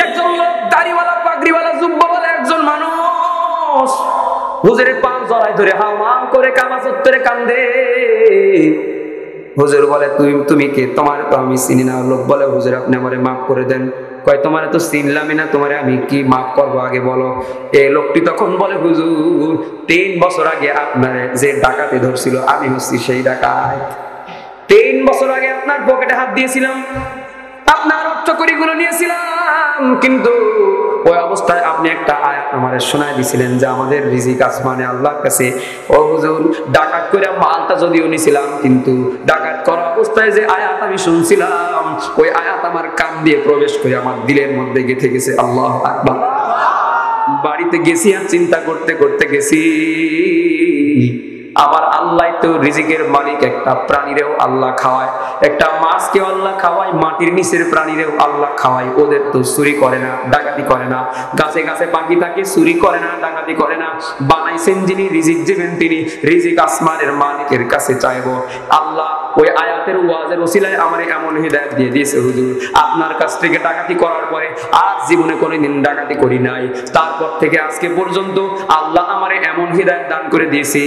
একজন লোক দাড়িওয়ালা পাগড়িওয়ালা জুব্বাওয়ালা একজন মানুষ হুজুরের পা জড়ায় ধরে হাওয়া করে কাবা চত্বরে কান্দে। হুজুর বলে, তুমি কে? তোমার তো আমি চিনি না। লোক বলে, হুজুর আপনি আমারে মাফ করে দেন। কয়, তোমারে তো চিনলামই না, তোমারে আমি কি মাফ করবো আগে বলো। এই লোকটি তখন বলে, হুজুর 3 বছর আগে আপনার যে ডাকাতি ধরছিল আমি হচ্ছি সেই ডাকাত। 3 বছর আগে আপনার পকেটে হাত দিয়েছিলাম, আপনার অর্থকড়িগুলো নিয়েছিলাম, কিন্তু ওই অবস্থায় আপনি একটা আয়াত আমারে শোনায় দিছিলেন যে আমাদের রিজিক আসমানে আল্লাহর কাছে। ও হুজুর, ডাকাত করে মালটা যদিও নিছিলাম, কিন্তু ডাকাত করা অবস্থায় যে আয়াত আমি শুনছিলাম, ওই আয়াত আমার কান দিয়ে প্রবেশ করে আমার দিলের মধ্যে গেঁথে গেছে। আল্লাহু আকবার। বাড়িতে গেছি আর চিন্তা করতে করতে গেছি, আবার আল্লাহ তো রিজিকের মালিক, একটা প্রাণীরেও আল্লাহ খাওয়ায়, একটা মাছকেও আল্লাহ খাওয়ায়, মাটির নিচের প্রাণীরেও আল্লাহ খাওয়ায়। ওদের তো চুরি করে না, ডাকাতি করে না, গাছে গাছে পাখি থাকে, চুরি করে না, ডাকাতি করে না। বানাইছেন যিনি, রিজিক দিবেন তিনি, রিজিক আসমানের মালিকের কাছে চাইবো। আল্লাহ ওই আয়াতের ওয়াজের ওসিলায় আমার এমন হিদায়াত দিয়ে দিয়েছে, হুজুর আপনার কাছ থেকে ডাকাতি করার পরে আর জীবনে কোনোদিন ডাকাতি করি নাই, তারপর থেকে আজকে পর্যন্ত আল্লাহ আমার এমন হিদায়াত দান করে দিয়েছে।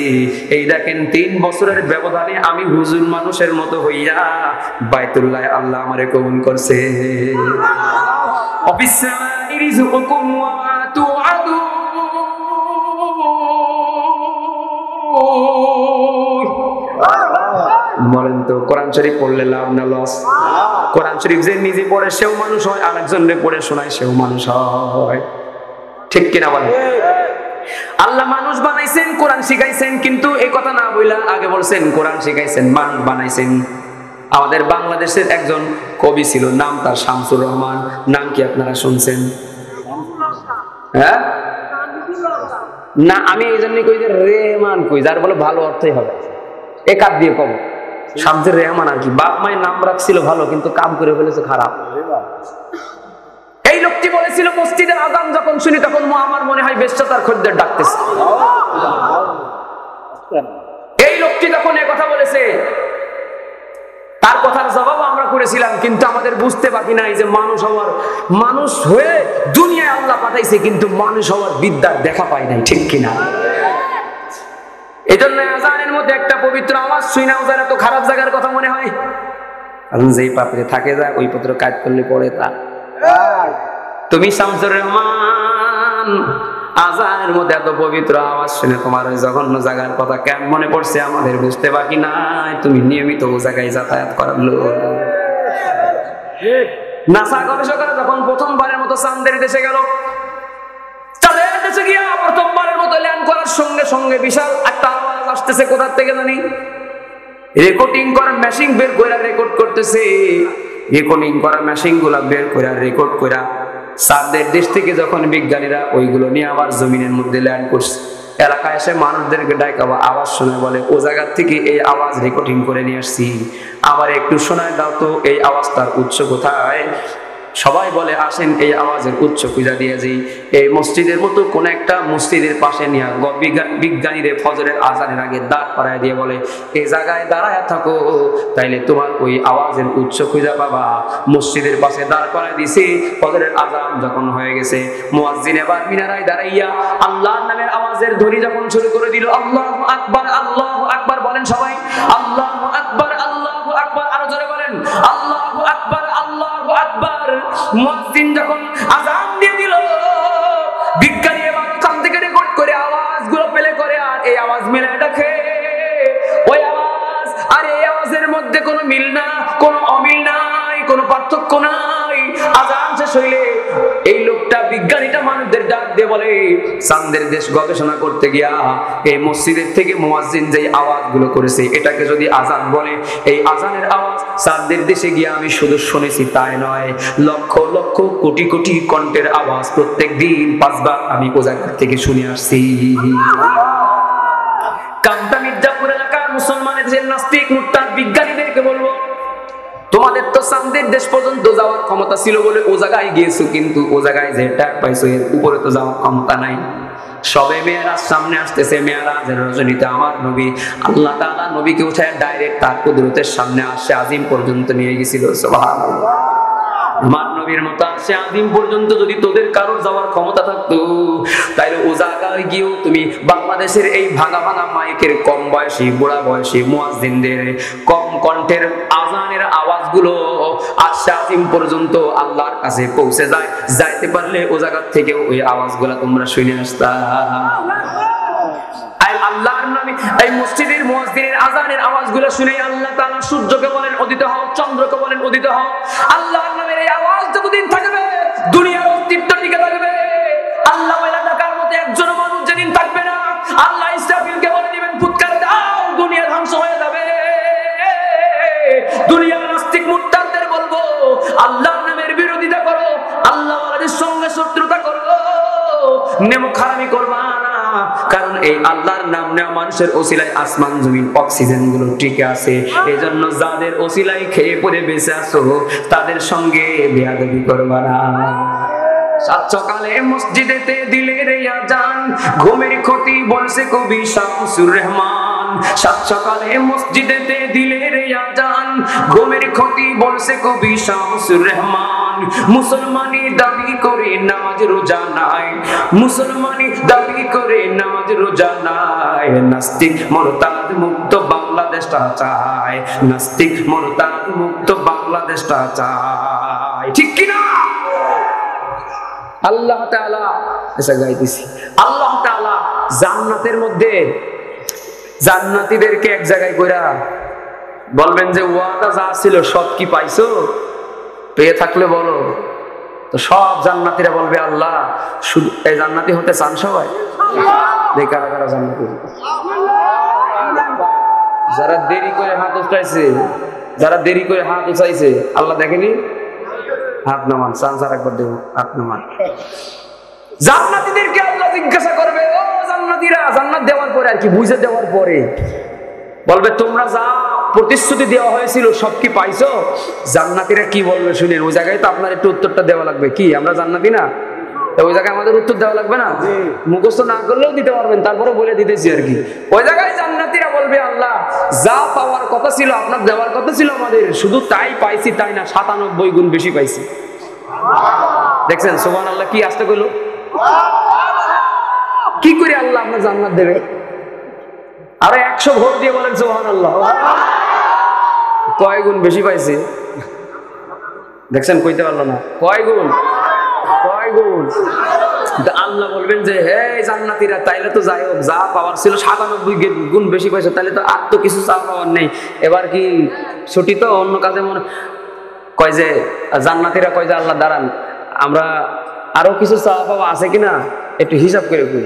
এই দেখেন 3 বছরের ব্যবধানে আমি হুজুর মানুষের মতো হইয়া বাইতুল্লাহ আল্লাহ আমারে কবুল করছে। বলেন তো কোরআন শরীফ পড়লে লাভ না লস? কোরআন শরীফ যে নিজে পড়ে সেও মানুষ হয়, আরেকজনরে পড়ে শোনায় সেও মানুষ হয়, ঠিক কিনা বলেন? আল্লাহ মানুষ বানাইছেন, কোরআন শিখাইছেন, কিন্তু এই কথা না বইলা আগে বলছেন কোরআন শিখাইছেন, মানুষ বানাইছেন। আমাদের বাংলাদেশের একজন কবি ছিল, নাম তার শামসুর রহমান। নাম কি আপনারা শুনছেন? হ্যাঁ না, আমি এই জন্যই কই যে রেহমান কই, যার বলে ভালো অর্থই হবে, একাত দিয়ে কব শামসুর রহমান আর কি। বাপ মায়ের নাম রাখছিল ভালো, কিন্তু কাম করে ফেলেছে খারাপ। এই লোকটি বলেছিল মসজিদের আযান যখন শুনি তখন আমার মনে হয় বেশ্যাতার খদ্দের ডাকতেছে। এই লোকটি যখন এই কথা বলেছে, তার কথার জবাব আমরা করেছিলাম, কিন্তু আমাদের বুঝতে বাকি নাই যে মানুষ হয়ে দুনিয়ায় আল্লাহ পাঠাইছে, কিন্তু মানুষ হওয়ার বিদ্যার দেখা পাই নাই, ঠিক কিনা? এই জন্য আযানের মধ্যে একটা পবিত্র আওয়াজ শুনে ওদের এত খারাপ জায়গার কথা মনে হয়। যেই পাত্রে থাকে যায় ওই পাত্র কাজ করলে পড়ে তা। তুমি শামসুর রহমান, আযানের মধ্যে এত পবিত্র আওয়াজ শুনে তোমার ওই জঘন্য জায়গার কথা কেন মনে পড়ছে আমাদের বুঝতে বাকি নাই। তুমি নিয়মিত ও জায়গায় যাতায়াত করার লোক। নাসা গবেষকরা যখন প্রথমবারের মতো চাঁদের দেশে গেল, চাঁদের দেশে গিয়া প্রথমবারের মতো ল্যান্ড করার সঙ্গে সঙ্গে বিশাল একটা আওয়াজ আসতেছে কোথার থেকে জানি। রেকর্ডিং করার মেশিন বের করে রেকর্ড করতেছে, রেকর্ডিং করা মেশিন গুলা বের করে রেকর্ড করে চাঁদের দেশ থেকে যখন বিজ্ঞানীরা ওইগুলো নিয়ে আবার জমিনের মধ্যে ল্যান্ড করছে, এলাকায় এসে মানুষদেরকে ডাকা আওয়াজ শুনে বলে ও জায়গা থেকে এই আওয়াজ রেকর্ডিং করে নিয়ে আসছি, আবার একটু শোনায় দাও তো এই আওয়াজটার উৎস কোথায়। সবাই বলে আসেন এই আওয়াজের উৎস খুঁজা দিয়ে যাই। এই মসজিদের মতো কোন একটা মসজিদের পাশে নিয়ে বিজ্ঞানীদের ফজরের আজানের আগে দাঁড় করায় দিয়ে বলে এই জায়গায় দাঁড়ায় থাকো, তাইলে তোমার ওই আওয়াজের উৎস খুঁজা পাবা। মসজিদের পাশে দাঁড় করায় দিছি। ফজরের আজান যখন হয়ে গেছে, মুয়াজ্জিন এবার মিনারায় দাঁড়াইয়া আল্লাহর নামের আওয়াজের ধ্বনি যখন শুরু করে দিল, আল্লাহু আকবার, আল্লাহু আকবার বলেন সবাই, আল্লাহু আকবার, আল্লাহু আকবার, আরো জোরে বলেন আল্লাহু আকবার, আল্লাহু আকবার। মুয়াজ্জিন যখন আযান দিয়ে দিল, বিজ্ঞানী এবার কান থেকে রেকর্ড করে আওয়াজগুলো প্লে করে আর এই আওয়াজ মিলে দেখে ওই আওয়াজ আর এই আওয়াজের মধ্যে কোনো মিল না, কোনো অমিল নাই, কোনো পার্থক্য নাই। আযান শেষ হইলে এই লোকটা বিজ্ঞানীটা মানুষদের ডাক দিয়ে বলে চাঁদের দেশ গবেষণা করতে গিয়া এই মসজিদের থেকে মুয়াজ্জিন যে আওয়াজগুলো করেছে এটাকে যদি আযান বলে, এই আযানের আওয়াজ চাঁদের দেশে গিয়া আমি শুধু শুনেছি তাই নয়, লক্ষ লক্ষ কোটি কোটি কণ্ঠের আওয়াজ প্রত্যেক দিন 5 বার আমি ও জায়গা থেকে শুনে আসছি। কামটা মির্জাপুর এলাকার মুসলমানের যে নাস্তিক মুরতাদ বিজ্ঞানীদেরকে বলবো, তোমাদের তো চাঁদের দেশ পর্যন্ত যাওয়ার ক্ষমতা ছিল বলে ও জায়গায় গিয়েছো, কিন্তু ও জায়গায় যে ট্যাগ পাইছো এর উপরে তো যাওয়ার ক্ষমতা নাই। সবে মেয়েরাজ সামনে আসতেছে, মেয়েরাজের রজনীতে আমার নবী আল্লাহ তাআলা নবীকে উঠায় ডাইরেক্ট তার কুদরতের সামনে আসে আজিম পর্যন্ত নিয়ে গেছিল। সুবহানাল্লাহ। আমার নবীর মতো আসে আজিম পর্যন্ত যদি তোদের কারোর যাওয়ার ক্ষমতা থাকতো, তাইলে ও জায়গায় গিয়েও তুমি বাংলাদেশের এই ভাঙা ভাঙা মাইকের কম বয়সী বুড়া বয়সী মুয়াজ্জিনদের কম কণ্ঠের আযানের আওয়াজগুলো আসে আজিম পর্যন্ত আল্লাহর কাছে পৌঁছে যায়, যাইতে পারলে ও জায়গা থেকে ওই আওয়াজগুলো তোমরা শুনে আসতা। আল্লাহর নামে এই মসজিদের মুয়াজ্জিনের আযানের আওয়াজগুলো শুনে আল্লাহ তাআলা সূর্যকে বলেন উদিত হও, চন্দ্রকে বলেন উদিত হও। আল্লাহর নামের এই আওয়াজ যতদিন থাকবে দুনিয়ার অস্তিত্ব টিকে থাকবে। আল্লাহ বলে ডাকার মতো একজন মানুষ যেদিন থাকবে না, আল্লাহ ইসরাফিলকে বলে দিবেন ফুৎকার দাও, দুনিয়া ধ্বংস হয়ে যাবে। দুনিয়ার নাস্তিক মুরতাদদের বলবো আল্লাহর নামের বিরোধিতা করো, আল্লাহর সঙ্গে শত্রুতা করো, নেমো খারামি করবা না, কারণ এই আল্লাহর নাম নেওয়া মানুষের ওসিলায় আসমান জমিন অক্সিজেন গুলো টিকে আছে। এই জন্য যাদের ওসিলায় খেয়ে পড়ে বেঁচে আছো তাদের সঙ্গে বেয়াদবি করবা না। সাত সকালে মসজিদেতে দিলে রে আজান, ঘুমের ক্ষতি বলছে কবি শামসুর রহমান। সাত সকালে মসজিদেতে দিলে রে আজান, ঘুমের ক্ষতি বলছে কবি শামসুর রহমান। মুসলমানি দাবি করে নামাজ রোজা নাই, মুসলমানি দাবি করে নামাজ রোজা নাই। নাস্তিক মুরতাদ মুক্ত বাংলাদেশটা চায়, নাস্তিক মুরতাদ মুক্ত বাংলাদেশটা চায়, ঠিক কিনা? আল্লাহ তাআলা এসে গাইতেছি, আল্লাহ তাআলা জান্নাতের মধ্যে জান্নাতীদেরকে এক জায়গায় কইরা বলবেন যে ওয়াদা যা ছিল সব কি পাইছো? পেয়ে থাকলে বলো। তো সব জান্নাতীরা বলবে আল্লাহ শুধু এই জান্নাতি হতে চান সবাই? দেখা কারা জান্নাতি? যারা দেরি করে হাত উঠাইছে, যারা দেরি করে হাত উঠাইছে আল্লাহ দেখেনি? হাত নামান, সানসার একবার দেব, হাত নামান। জান্নাতীদেরকে আল্লাহ জিজ্ঞাসা করবে, ও জান্নাতীরা, জান্নাত দেওয়ার পরে আর কি বুঝে দেওয়ার পরে বলবে তোমরা যা প্রতিশ্রুতি দেওয়া হয়েছিল সব কি পাইছো? জান্নাতীরা কি বলবে শুনেন, ওই জায়গায় তো আপনার একটু উত্তরটা দেওয়া লাগবে। কি আমরা জান্নাতি না? ওই জায়গায় আমাদের উত্তর দেওয়া লাগবে না? মুখস্থ না করলেও দিতে পারবেন, তারপরে বলে দিতেছি আর কি। ওই জায়গায় জান্নাতীরা বলবে আল্লাহ যা পাওয়ার কথা ছিল, আপনার দেওয়ার কথা ছিল আমাদের, শুধু তাই পাইছি তাই না, 97 গুণ বেশি পাইছি। দেখছেন সুবহানাল্লাহ, কি আসতে কইলো? কি করে আল্লাহ আপনার জান্নাত দেবে? আরে 100 ভোট দিয়ে বলেন সুবহানাল্লাহ, কয় গুণ বেশি পাইছে? দেখছেন কইতে পারলো না, কয় গুণ, কয় গুণ। আল্লাহ বলবেন যে হে জান্নাতীরা, তাইলে তো যাই হোক, যা পাওয়ার ছিল 97 গুণ বেশি পাইছো, তাহলে তো আর তো কিছু চা পাওয়ার নেই। এবার কি ছুটি তো অন্য কাজে মনে কয় যে জান্নাতীরা কয় যে আল্লাহ দাঁড়ান, আমরা আরো কিছু চা পাওয়া আছে কিনা একটু হিসাব করে কই,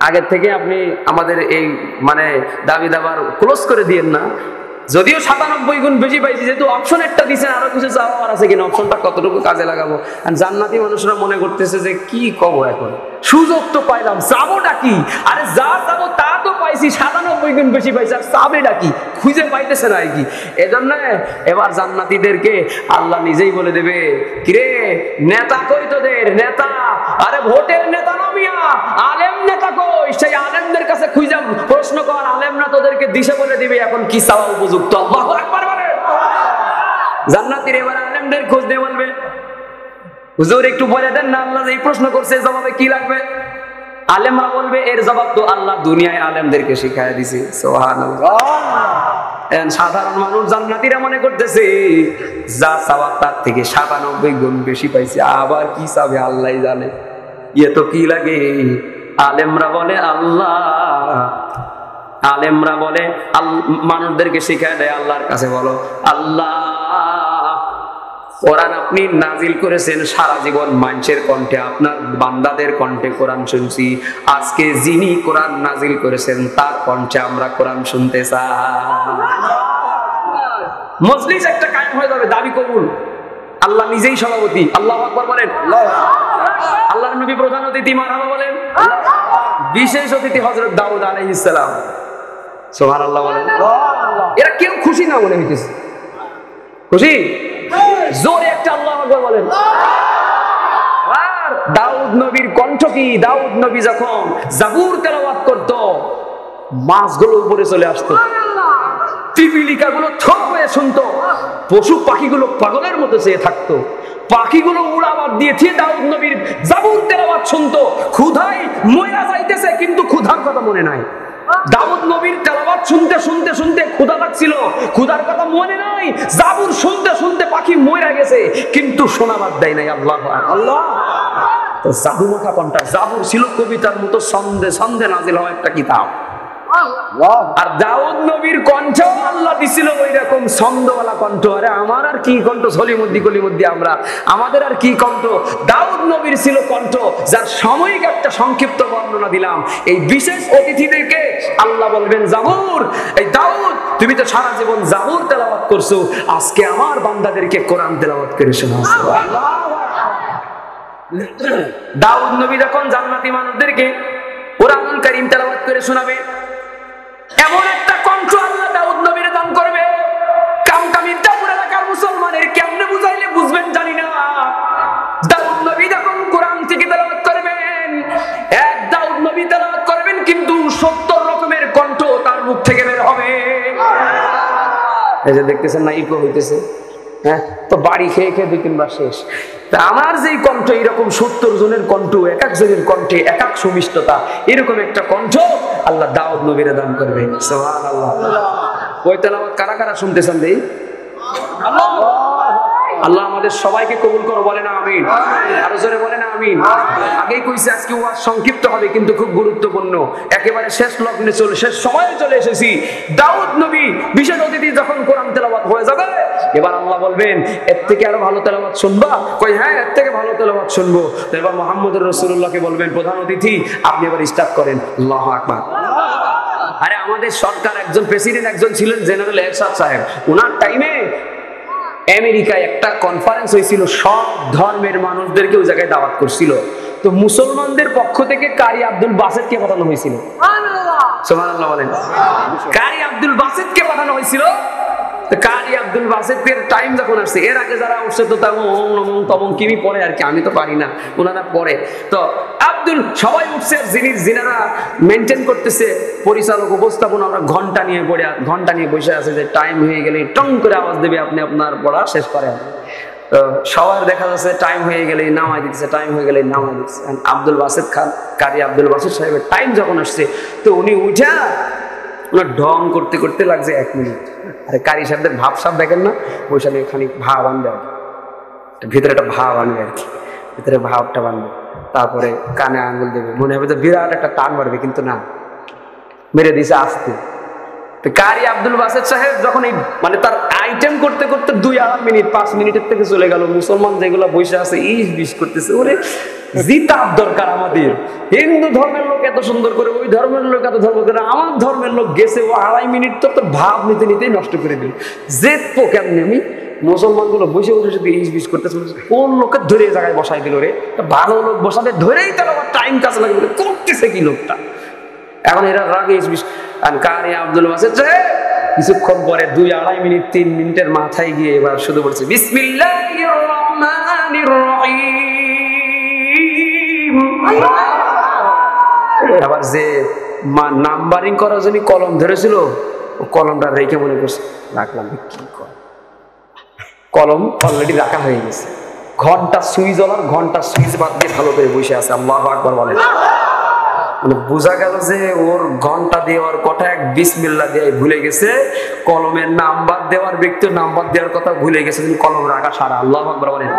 আগের থেকে আপনি আমাদের এই মানে দাবি দাবার ক্লোজ করে দিয়েন না। যদিও 97 গুণ বেশি পাইছি, যেহেতু অপশন একটা দিচ্ছেন আরো কিছু চাওয়ার আছে কিনা, অপশনটা কতটুকু কাজে লাগাবো। আর জান্নাতি মানুষরা মনে করতেছে যে কি কব, এখন সুযোগ তো পাইলাম, চাবোটা কি? আরে যা চাবো তা তো পাইছি, 97 গুণ বেশি পাইছি, আর চাবেটা কি খুঁজে পাইতেছে না কি। এজন্য এবার জান্নাতীদেরকে আল্লাহ নিজেই বলে দেবে, কিরে নেতা কই তোদের নেতা? আরে ভোটের নেতা না মিয়া, আলেম নেতা কই? সেই আলেমদের কাছে খুঁজে প্রশ্ন কর, আলেমরা তোদেরকে দিশা বলে দিবে এখন কি চাওয়া উপযুক্ত। আল্লাহু আকবার বলেন। জান্নাতীর এবার আলেমদের খোঁজ দিয়ে বলবে, হুজুর একটু বলে দেন না, আল্লাহ এই প্রশ্ন করছে জবাবে কি লাগবে? আলেমরা বলবে এর জবাব তো আল্লাহ দুনিয়ায় আলেমদেরকে শিখায় দিছে। সুবহানাল্লাহ। সাধারণ মানুষ জান্নাতীরা মনে করতেছে যা চাওয়া তার থেকে 97 গুণ বেশি পাইছে, আবার কি চাবে আল্লাহই জানে। ইয়ে তো কি লাগে। আলেমরা বলে আল্লাহ, আলেমরা বলে মানুষদেরকে শিখায় দেয় আল্লাহর কাছে বলো আল্লাহ কোরআন আপনি নাজিল করেছেন সারা জীবন মানুষের কণ্ঠে, আপনার বান্দাদের কণ্ঠে কোরআন শুনছি, আজকে যিনি কোরআন নাজিল করেছেন তার কণ্ঠে আমরা কোরআন শুনতে চাই। মজলিস একটা কায়েম হয়ে যাবে, দাবি কবুল। আল্লাহ নিজেই সভাপতি। আল্লাহু আকবার বলেন। আল্লাহর নবী প্রধান অতিথি, মারহাবা বলেন। বিশেষ অতিথি হযরত দাউদ আলাইহিস সালাম। সুবহানাল্লাহ বলেন। এরা কেউ খুশি না মনে হইতেছে? খুশি? জোরে একটা আল্লাহু আকবার বলেন। আর দাউদ নবীর কণ্ঠ কি? দাউদ নবী যখন জাবুর তেলাওয়াত করত, মাছগুলো উপরে চলে আসতো, পিপিলিকাগুলো থপ হয়ে শুনতো, পশু পাখিগুলো পাগলের মতো চেয়ে থাকতো, পাখিগুলো উড়াবাদ দিয়েছে দাউদ নবীর জাবুর তেলাওয়াত শুনতো। ক্ষুধায় মইরা যাইতেছে কিন্তু ক্ষুধার কথা মনে নাই। দাউদ নবীর তেলাওয়াত শুনতে শুনতে শুনতে ক্ষুধা লাগছিল, ক্ষুধার কথা মনে নাই। জাবুর শুনতে শুনতে পাখি মইরা গেছে কিন্তু শোনাবাদ দেয় নাই। আল্লাহ আল্লাহ। তো জাদু মাখা কণ্ঠা। জাবুর ছিল কবিতার মতো ছন্দে ছন্দে নাজিল হওয়া একটা কিতাব। আর দাউদ নবীর কণ্ঠ আল্লাহ দিছিল ওই রকম ছন্দওয়ালা কণ্ঠ। আরে আমার আর কি কণ্ঠ, সলিমুদ্দি কলিমুদ্দি আমরা, আমাদের আর কি কণ্ঠ। দাউদ নবীর ছিল কণ্ঠ, যার সাময়িক একটা সংক্ষিপ্ত বর্ণনা দিলাম। এই বিশেষ অতিথিদেরকে আল্লাহ বলবেন, জাবুর, এই দাউদ তুমি তো সারা জীবন জাবুর তেলাওয়াত করছো, আজকে আমার বান্দাদেরকে কোরআন তেলাওয়াত করে শোনাও। দাউদ নবী যখন জান্নাতি মানুষদেরকে কোরআনুল কারীম তেলাওয়াত করে শোনাবে, এমন একটা কণ্ঠ আল্লাহ দাউদ নবীর দান করবে, কামকামিতাপুর এলাকার মুসলমানের কেমনে বুঝাইলে বুঝবেন জানি না। দাউদ নবী যখন কোরআন থেকে তেলাওয়াত করবেন, এক দাউদ নবী তেলাওয়াত করবেন, কিন্তু 70 রকমের কণ্ঠ তার মুখ থেকে বের হবে। এই যে দেখতেছেন না, ইকো হইতেছে, হ্যাঁ, তো বাড়ি খেয়ে খেয়ে 2-3 বার শেষ। তা আমার যেই কণ্ঠ, এরকম 70 জনের কণ্ঠ, এক একজনের কণ্ঠে এক এক সুমিষ্টতা, এরকম একটা কণ্ঠ আল্লাহ দাউদ নবীর দান করবে। সুবহানাল্লাহ। ওই তেলাওয়াত কারা কারা শুনতেছেন দেই? আল্লাহ আমাদের সবাইকে কবুল করো, বলেন আমিন। আরো জোরে বলেন আমিন। আগেই কইছি আজকে ওয়াজ সংক্ষিপ্ত হবে, কিন্তু খুব গুরুত্বপূর্ণ। একেবারে শেষ লগ্নে শেষ সময়ে চলে এসেছি। দাউদ নবী বিশেষ অতিথি যখন কোরআন তেলাওয়াত হয়ে যাবে, এবার আল্লাহ বলবেন, এর থেকে আরো ভালো তেলাওয়াত শুনবা? কই হ্যাঁ, এর থেকে ভালো তেলাওয়াত শুনবো। তো এবার মুহাম্মদুর রাসূলুল্লাহকে বলবেন, প্রধান অতিথি আপনি এবার স্টার্ট করেন। আল্লাহু আকবার। আরে আমাদের সরকার একজন প্রেসিডেন্ট একজন ছিলেন জেনারেল এরশাদ সাহেব, ওনার টাইমে আমেরিকায় একটা কনফারেন্স হয়েছিল, সব ধর্মের মানুষদেরকে ওই জায়গায় দাওয়াত করছিল। তো মুসলমানদের পক্ষ থেকে কারি আব্দুল বাসেতকে পাঠানো হয়েছিল। সুবহানাল্লাহ বলেন। কারি আব্দুল বাসেতকে পাঠানো হয়েছিল। তো কারি আব্দুল বাসেতের টাইম যখন আসছে, এর আগে যারা উঠছে তো তমন কিমি পড়ে আর কি, আমি তো পারি না, ওনারা পড়ে। তো আব্দুল সবাই উঠছে, যিনারা মেনটেন করতেছে পরিচালক উপস্থাপন, আমরা ঘন্টা নিয়ে বসে আছে যে টাইম হয়ে গেলে টং করে আওয়াজ দেবে, আপনি আপনার পড়া শেষ করেন। তো সবার দেখা যাচ্ছে টাইম হয়ে গেলে নামাই দিচ্ছে, টাইম হয়ে গেলে নামাই দিচ্ছে। আব্দুল বাসেত খান, কারি আব্দুল বাসেত সাহেবের টাইম যখন আসছে, তো উনি উঠা ওনার ঢং করতে করতে লাগছে 1 মিনিট। আরে কারি সাহেবদের ভাব সাব দেখেন না, বৈশালী খানিক ভাব আনবে আর কি, ভিতরে একটা ভাব আনবে আর কি, ভিতরে ভাবটা বানবে, তারপরে কানে আঙ্গুল দেবে, মনে হবে যে বিরাট একটা টান মারবে, কিন্তু না, মেরে দিছে আস্তে। তো কারি আব্দুল বাসেত সাহেব যখন এই মানে তার আইটেম করতে করতে 2-2.5 মিনিট 5 মিনিটের থেকে চলে গেল, মুসলমান যেগুলো বসে আছে ইস বিশ করতেছে, ওরে জিতাব দরকার আমাদের। হিন্দু ধর্মের লোক এত সুন্দর করে, ওই ধর্মের লোক এত ধর্ম করে, আমার ধর্মের লোক গেছে ও 2.5 মিনিট তো ভাব নিতে নিতেই নষ্ট করে দিল। জেতবো কেমনি আমি? মুসলমান গুলো বসে বসে শুধু ইস বিশ করতেছে, কোন লোকের ধরে এই জায়গায় বসাই দিল রে? ভালো লোক বসাতে ধরেই তার আবার টাইম কাছে লাগবে, করতেছে কি লোকটা? এখন এরা রাগে ইস বিশ। আর কারি আব্দুল বাসেত কিছুক্ষণ পরে 2-2.5 মিনিট 3 মিনিটের মাথায় গিয়ে এবার শুধু বলছে বিসমিল্লাহির রহমানির রহিম। আবার যে নাম্বারিং করার জন্য কলম ধরেছিল, ও কলমটা রেখে মনে করছে রাখলাম, কি কলম অলরেডি রাখা হয়ে গেছে। ঘন্টা সুইচ ওলার ঘন্টা সুইচ বাদ দিয়ে ভালো করে বসে আছে। আল্লাহু আকবার বলে। মানে বোঝা গেল যে ওর ঘন্টা দেওয়ার কথা এক বিসমিল্লাহ দিয়ে ভুলে গেছে, কলমের নাম্বার দেওয়ার ব্যক্তির নাম্বার দেওয়ার কথা ভুলে গেছে, কিন্তু কলম রাখা সারা। আল্লাহু আকবার বলেন।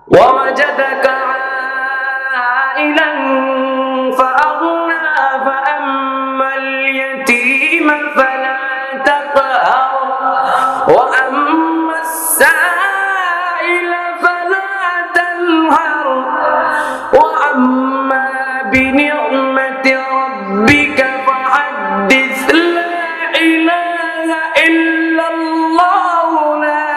ووجدك عائلا فأغنى فأما اليتيم فلا تقهر وأما السائل فلا تنهر وأما بنعمة ربك فحدث لا إله إلا الله لا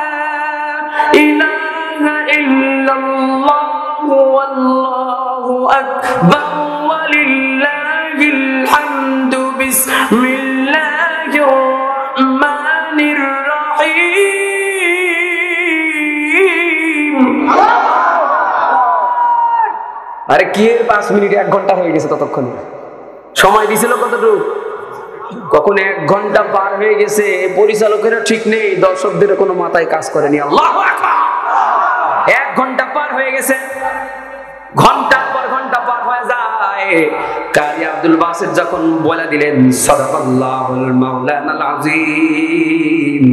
إله إلا الله والله أكبر ولله الحمد بسم الله الرحمن الرحيم। আরে কি 5 মিনিট 1 ঘন্টা হয়ে গেছে, ততক্ষণ সময় দিছিল কতটুকু? কখন 1 ঘন্টা পার হয়ে গেছে, পরিচালকেরও ঠিক নেই, দর্শকদের কোনো মাথায় কাজ করেনি। আল্লাহু আকবার। 1 ঘন্টা পার হয়ে গেছে, ঘন্টার পর ঘন্টা পার হয়ে যায়। কারি আব্দুল বাসিত যখন বলে দিলেন সাদাকাল্লাহুল মাওলানাল আযীম,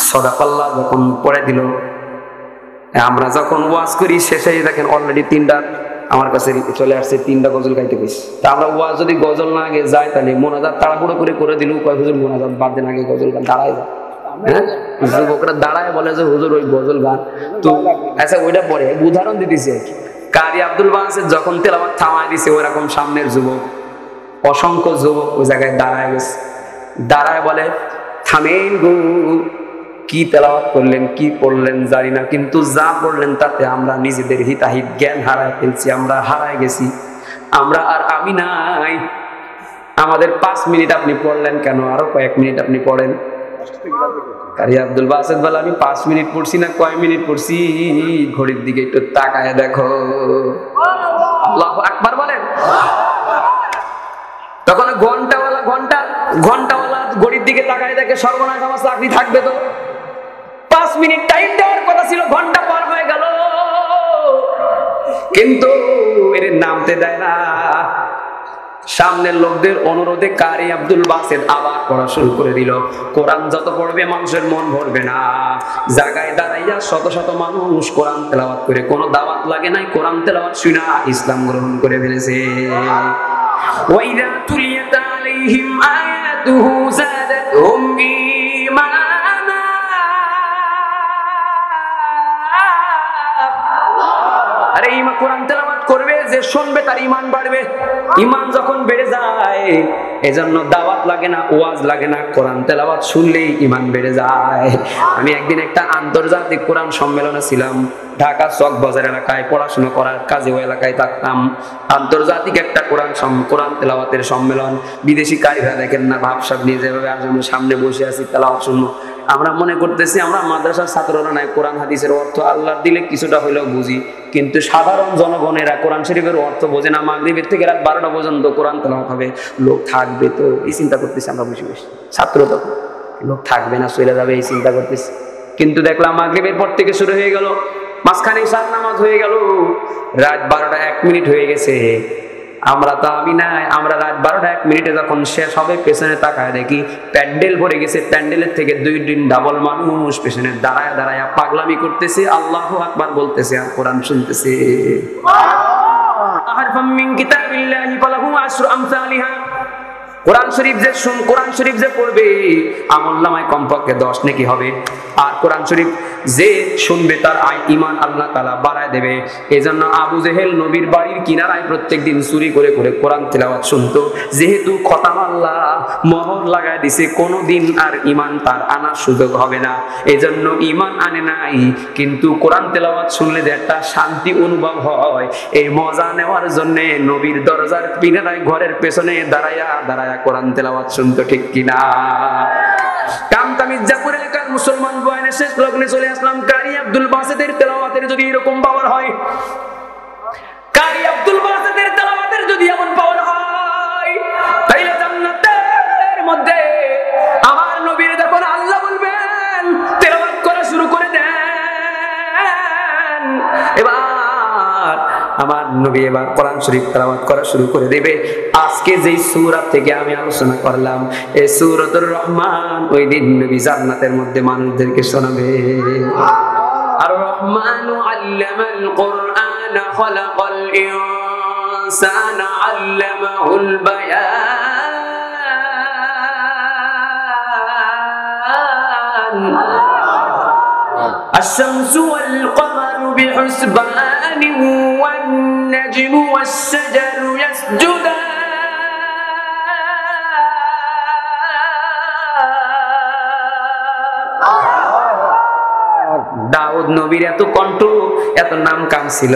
সাদাকাল্লাহ যখন পড়ে দিল, আমরা যখন ওয়াজ করি শেষে দেখেন অলরেডি 3টা আমার কাছে চলে আসছে, 3টা গজল গাইতে কইছে। তা আমরা ওয়াজ যদি গজল না আগে যাই তাহলে মোনাজাত তাড়াহুড়ো করে দিল, কয় হুজুর মোনাজাত বাদ দেন, আগে গজল গান দাঁড়ায় যায়। হ্যাঁ, যুবকরা দাঁড়ায় বলে যে হুজুর ওই গজল গান, তো আচ্ছা ওইটা পরে উদাহরণ দিতেছি আর কি। কারি আব্দুল বাসিত যখন তেলাওয়াত থামায় দিছে, ওইরকম সামনের যুবক, অসংখ্য যুবক ওই জায়গায় দাঁড়ায় গেছে, দাঁড়ায় বলে থামেন গো, কি তেলাওয়াত করলেন, কি পড়লেন জানি না, কিন্তু যা পড়লেন তাতে আমরা নিজেদের হিতাহিত জ্ঞান হারায় ফেলছি, আমরা হারায় গেছি, আমরা আর আমি নাই। আমাদের 5 মিনিট আপনি পড়লেন কেন, আরো কয়েক মিনিট আপনি পড়েন। কারি আব্দুল বাসিত বলে আমি 5 মিনিট পড়ছি না, কয় মিনিট পড়ছি, ঘড়ির দিকে একটু তাকায় দেখো। আল্লাহু আকবার বলেন। তখন ঘন্টাওয়ালা ঘড়ির দিকে তাকায় দেখে সর্বনাশ, আমার চাকরি থাকবে তো। 5 মিনিট টাইম দেওয়ার কথা ছিল, ঘন্টা পার হয়ে গেল, কিন্তু এর নামতে দেয় না। সামনের লোকদের অনুরোধে কারি আব্দুল বাসিত আবার পড়া শুরু করে দিল। কোরআন যত পড়বে মানুষের মন ভরবে না। জায়গায় দাঁড়াইয়া শত শত মানুষ কোরআন তেলাওয়াত করে, কোনো দাওয়াত লাগে নাই, কোরআন তেলাওয়াত শুনা ইসলাম গ্রহণ করে ফেলেছে। ওয়াইদা তুলিয়াত আলাইহিম আয়াতুহু যাদাতহুম ঈমানা। আরে কোরআন তেলাওয়াত করবে যে শুনবে তার ঈমান বাড়বে। ঈমান যখন বেড়ে যায়, এজন্য দাওয়াত লাগে না, ওয়াজ লাগে না, কোরআন তেলাওয়াত শুনলেই ঈমান বেড়ে যায়। আমি একদিন একটা আন্তর্জাতিক কোরআন সম্মেলনে ছিলাম, ঢাকা চক বাজার এলাকায় পড়াশোনা করার কাজে ওই এলাকায় থাকতাম। আন্তর্জাতিক একটা কোরআন তেলাওয়াতের সম্মেলন, বিদেশি কারিরা দেখেন না ভাবসাব নিয়ে যেভাবে সামনে বসে আছি তেলাওয়াত শুনবো, আমরা মনে করতেছি আমরা মাদ্রাসার ছাত্ররা নাই, কোরআন হাদিসের অর্থ আল্লাহ দিলে কিছুটা হইলেও বুঝি, কিন্তু সাধারণ জনগণেরা কোরআন শরীফের অর্থ বোঝে না। মাগরিবের থেকে রাত 12টা পর্যন্ত কোরআন তেলাওয়াত হবে, লোক থাকবে তো এই চিন্তা করতেছি আমরা বসে বসে, ছাত্র তখন, লোক থাকবে না চলে যাবে এই চিন্তা করতেছি। কিন্তু দেখলাম মাগরিবের পর থেকে শুরু হয়ে গেল, মাঝখানে ইশার নামাজ হয়ে গেল, রাত 12টা 1 মিনিট হয়ে গেছে, আমরা তো আমি নাই। আমরা রাত 12টা 1 মিনিটে যখন শেষ হবে পেছনে তাকায় দেখি প্যান্ডেল ভরে গেছে, প্যান্ডেলের থেকে 2 ডাবল মানুষ পেছনে দাঁড়ায় দাঁড়ায় পাগলামি করতেছে, আল্লাহু আকবার বলতেছে আর কোরআন শুনতেছে। কোরআন শরীফ যে পড়বে আমলনামায় কমপক্ষে 10 নেকি হবে, আর কোরআন শরীফ যে শুনবে তার ঈমান আল্লাহ তাআলা বাড়ায় দেবে। এজন্য আবু জেহেল নবীর বাড়ির কিনারায় প্রত্যেকদিন চুরি করে করে কোরআন তেলাওয়াত শুনতো, যেহেতু খতাম আল্লাহ মোহর লাগায় দিছে, কোনোদিন আর ঈমান তার আনার সুযোগ হবে না। এজন্য ঈমান আনে নাই, কিন্তু কোরআন তেলাওয়াত শুনলে যে একটা শান্তি অনুভব হয়, এই মজা নেওয়ার জন্য নবীর দরজার কিনারায় ঘরের পেছনে দাঁড়ায়া দাঁড়ায়া কোরআন তেলাওয়াত শুনতো, ঠিক কিনা? কামতা মির্জাপুর এলাকার মুসলমান বয়ানের শেষ লগ্নে চলে আসলাম। কারি আব্দুল বাসিতের তেলাওয়াতের যদি এরকম পাওয়ার হয়, কারি আব্দুল বাসিতের তেলাওয়াতের যদি এমন পাওয়ার হয়, তাইলে জান্নাতের মধ্যে আমার নবীর যখন আল্লাহ বলবেন তেলাওয়াত করা শুরু করে দেন, এবার আমার নবী এবার কোরআন শরীফ তেলাওয়াত করা শুরু করে দেবে। আজকে যেই সূরা থেকে আমি আলোচনা করলাম, এই সূরাতুর রহমান, ওই দিন নবী জান্নাতের মধ্যে মানুষদেরকে শোনাবে। আর রহমানু আল্লামাল কুরআন খালাকাল ইনসানা আল্লামাহুল বায়ান আশ-শামসু ওয়াল কমারু বিহুসবানি ওয়ান নাজমু ওয়াশ-শাজারু ইয়াসজুদান। দাউদ নবীর এত কণ্ঠ, এত নাম কাম ছিল,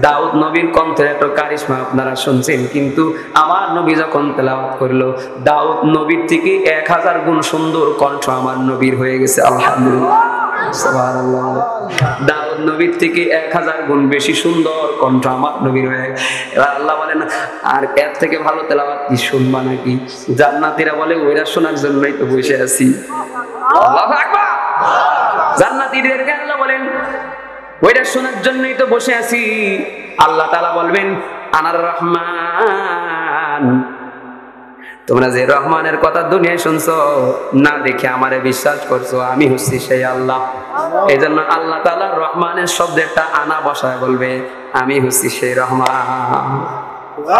দাউদ নবীর কণ্ঠের এত কারিশমা আপনারা শুনছেন, কিন্তু আমার নবী যখন তেলাওয়াত করলো, দাউদ নবীর থেকে 1000 গুণ সুন্দর কণ্ঠ আমার নবীর হয়ে গেছে। আলহামদুলিল্লাহ, সুবহানাল্লাহ। দাউদ নবীর থেকে 1000 গুণ বেশি সুন্দর কণ্ঠ আমার নবীর হয়ে গেছে। এবার আল্লাহ বলেন, আর এর থেকে ভালো তেলাওয়াত কি শুনবা নাকি? জান্নাতীরা বলে ওইটা শোনার জন্যই তো বসে আছি। আল্লাহু আকবার। জান্নাতীদেরকে আল্লাহ বলেন ওইটা শোনার জন্যই তো বসে আছি। আল্লাহ তাআলা বলবেন আনার রহমান, তোমরা যে রহমানের কথা দুনিয়ায় শুনছো না দেখে আমারে বিশ্বাস করছো, আমি হচ্ছি সেই আল্লাহ। এই জন্য আল্লাহ তাআলা রহমানের শব্দটা আনা বসায় বলবে আমি হচ্ছি সেই রহমান।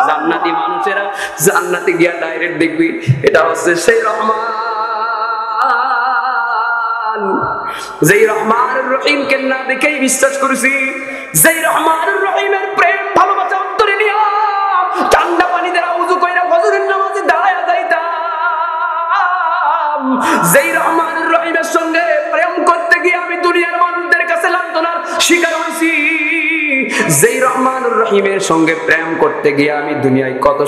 জান্নাতি মানুষেরা জান্নাতে গিয়া ডাইরেক্ট দেখবি এটা হচ্ছে সেই রহমান। যেই রহমানুর রহিমকে না দেখেই বিশ্বাস করেছি, যেই রহমানুর রহিমের প্রেম ভালোবাসা অন্তরে নিয়া ঠান্ডা পানি দ্বারা ওযু কইরা ফজরের নামাজে দাঁড়ায়া যাইতাম, যেই রহমানুর রহিমের সঙ্গে প্রেম করতে গিয়ে আমি দুনিয়ার মানুষদের কাছে লাঞ্ছনার শিকার হইছি, যেই রহমানুর রহিমের সঙ্গে প্রেম করতে গিয়ে আমি দুনিয়ায় কত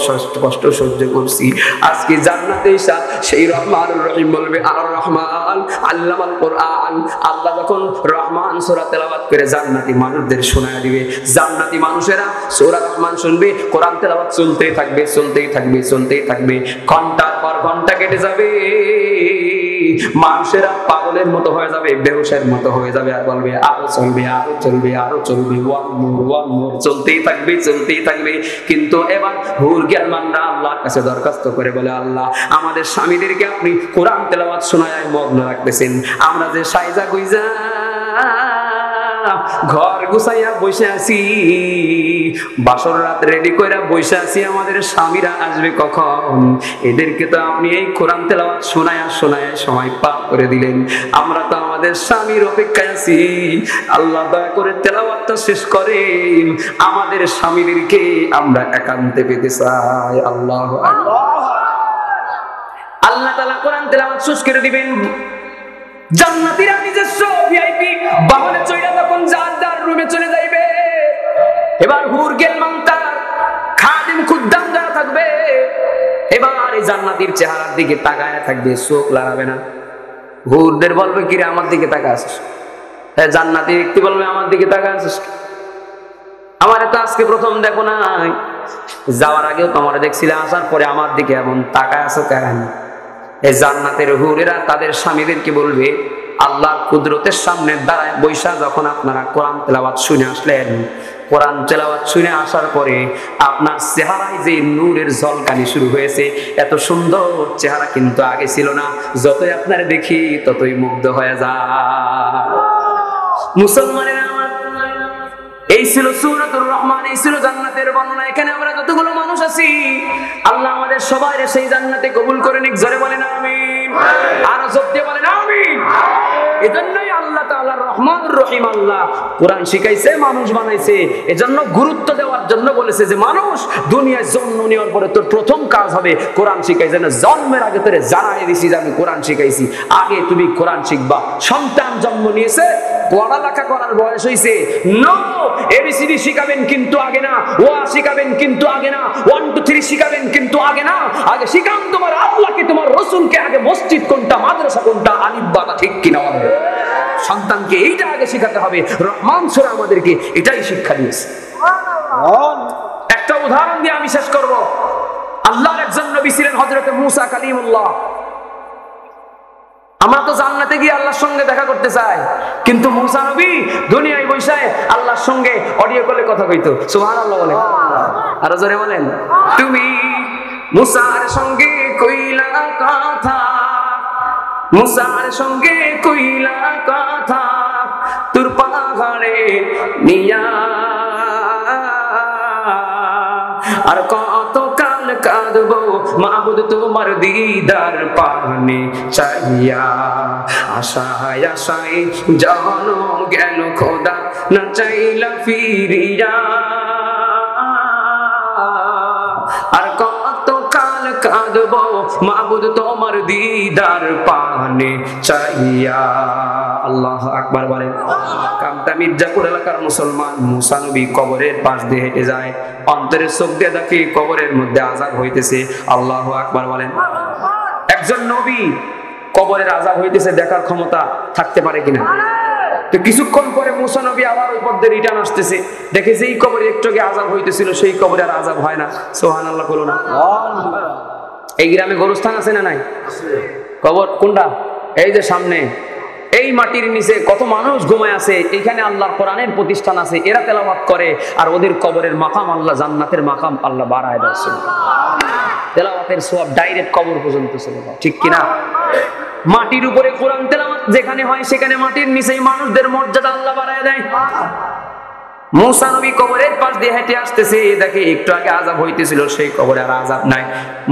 কষ্ট সহ্য করছি, আজকে জান্নাতে এসে সেই রহমানুর রহিম বলবে আর রহমান আল্লামাল কোরআন। আল্লাহ যখন রহমান সূরা তেলাওয়াত করে জান্নাতি মানুষদের শোনায় দিবে, জান্নাতি মানুষেরা সূরা রহমান শুনবে, কোরআন তেলাওয়াত চলতেই থাকবে চলতেই থাকবে চলতেই থাকবে, ঘন্টার পর ঘন্টা কেটে যাবে, মানুষেরা পাগলের মতো হয়ে যাবে, বেহুশের মতো হয়ে যাবে, আর বলবে আরো চলবে আরো চলবে আরো চলবে, ওয়ান মোর চলতেই থাকবে চলতেই থাকবে। কিন্তু এবার হুর জ্ঞানমানরা আল্লাহর কাছে দরখাস্ত করে বলে আল্লাহ আমাদের স্বামীদেরকে আপনি কোরআন তেলাওয়াত শোনায় মগ্ন রাখতেছেন, আমরা যে সাইজা গুইজা ঘর গুছাইয়া বসে আছি, বাসর রাত রেডি কইরা বসে আছি, আমাদের স্বামীরা আসবে কখন? এদেরকে তো আপনি এই কোরআন তেলাওয়াত শোনায়া শোনায়া সময় পার করে দিলেন, আমরা তো আমাদের স্বামীর অপেক্ষায় আছি। আল্লাহ দয়া করে তেলাওয়াতটা শেষ করেন, আমাদের স্বামীদেরকে আমরা একান্তে পেতে চাই। আল্লাহু আকবার। আল্লাহ তাআলা কোরআন তেলাওয়াত শেষ করে দিবেন, জান্নাতীরা নিজস্ব ভিআইপি বাহনে চড়ে তখন যার যার রুমে চলে যাইবে। এবার হুর গেলমান তার খাদিম খুদ্দাম যারা থাকবে, এবার এই জান্নাতীর চেহারার দিকে তাকায় থাকবে, চোখ লড়াবে না। হুরদের বলবে কিরে আমার দিকে তাকায় আছিস? হ্যাঁ, জান্নাতি ব্যক্তি বলবে আমার দিকে তাকায় আছিস, আমারে তো আজকে প্রথম দেখো নাই, যাওয়ার আগেও তোমারে দেখছিলে, আসার পরে আমার দিকে এমন তাকায় আছো কেন? এই জান্নাতের হুরেরা তাদের স্বামীদেরকে বলবে আল্লাহর কুদরতের সামনে দাঁড়ায় বৈশা যখন আপনারা কোরআন তেলাওয়াত শুনে আসলেন, কোরআন তেলাওয়াত শুনে আসার পরে আপনার চেহারায় যে নূরের ঝলকানি শুরু হয়েছে, এত সুন্দর চেহারা কিন্তু আগে ছিল না, যতই আপনারা দেখি ততই মুগ্ধ হয়ে যায়। মুসলমানের আমার এই ছিল সূরাতুর রহমান, এই ছিল জান্নাতের বর্ণনা। এখানে আমরা যতগুলো মানুষ আছি আল্লাহ আমাদের সবাই সেই জান্নাতে কবুল করে নিক। জোরে বলেন আমিন, আরো জোরে দিয়ে বলেন আমিন। এজন্যই আল্লাহ তাআলা রহমানুর রহিম, আল্লাহ কোরআন শিখাইছে, মানুষ বানাইছে, এজন্য গুরুত্ব দেওয়ার জন্য বলেছে যে মানুষ দুনিয়ায় জন্ম নেওয়ার পরে তোর প্রথম কাজ হবে কোরআন শিখাইছে। না, জন্মের আগে তোরে জানাই দিছি যে আমি কোরআন শিখাইছি, আগে তুমি কোরআন শিখবা। সন্তান জন্ম নিয়েছে, পড়ালেখা করার বয়স হয়েছে, নো এবিসিডি শিখাবেন কিন্তু আগে না, ওয়া শিখাবেন কিন্তু আগে না, 1 2 3 শিখাবেন কিন্তু আগে না, আগে শিখান তোমার আল্লাহকে, তোমার রাসূলকে, আগে মসজিদ কোনটা মাদ্রাসা কোনটা, আলিফ বাটা ঠিক কিনা বলেন। সন্তানকে এইটা আগে শেখাতে হবে। রহমান সূরা আমাদেরকে এটাই শিক্ষা দিয়েছে। একটা উদাহরণ দিয়ে আমি শেষ করব। আল্লাহর একজন নবী ছিলেন হযরত মুসা কালিমুল্লাহ। আমরা তো জান্নাতে গিয়ে আল্লাহর সঙ্গে দেখা করতে চাই, কিন্তু মুসা নবী দুনিয়ায় বৈশায় আল্লাহর সঙ্গে অডিও কলে কথা কইতো। সুবহানাল্লাহ বলেন, আরো জোরে বলেন। তুমি মুসার সঙ্গে কইলা কথা, মুসার সঙ্গে কইলা কথা, তোর পাহাড়ে নিয়া, আর কত কাল কাঁদবো মাবুদ তোমার দিদার পানে চাইয়া, আশায় আশায় জনম গেল খোদা না চাইলা ফিরিয়া, আর কত কাল কাঁদবো মাবুদ তোমার দিদার পানে চাইয়া। আল্লাহু আকবার বলেন। কামতা মির্জাপুর এলাকার মুসলমান মুসা নবী কবরের পাশ দিয়ে হেঁটে যায়, অন্তরের চোখ দিয়ে দেখে কবরের মধ্যে আযাব হইতেছে। আল্লাহু আকবার বলেন। একজন নবী কবরের আযাব হইতেছে দেখার ক্ষমতা থাকতে পারে কিনা? তো কিছুক্ষণ পরে মুসা নবী আবার ওই পথে রিটার্ন আসতেছে, দেখে যে এই কবরে একটু আগে আযাব হইতেছিল সেই কবরে আর আযাব হয় না। সুবহানাল্লাহ বলো না। এই গ্রামে গোরস্থান আছে না নাই? কবর কোনটা? এই যে সামনে এই মাটির নিচে কত মানুষ ঘুমায় আছে, এখানে আল্লাহর কোরআনের প্রতিষ্ঠান আছে, এরা তেলাওয়াত করে, আর ওদের কবরের মাকাম আল্লাহ, জান্নাতের মাকাম আল্লাহ বাড়ায় দেয়। তেলাওয়াতের সওয়াব ডাইরেক্ট কবর পর্যন্ত চলে যায়, ঠিক কিনা? মাটির উপরে কোরআন তেলাওয়াত যেখানে হয় সেখানে মাটির নিচেই মানুষদের মর্যাদা আল্লাহ বাড়ায় দেয়। মুসা নবী কবরের পাশ দিয়ে হেঁটে আসতেছে, দেখে একটু আগে আযাব হইতেছিল, সেই কবরে আর আযাব নাই।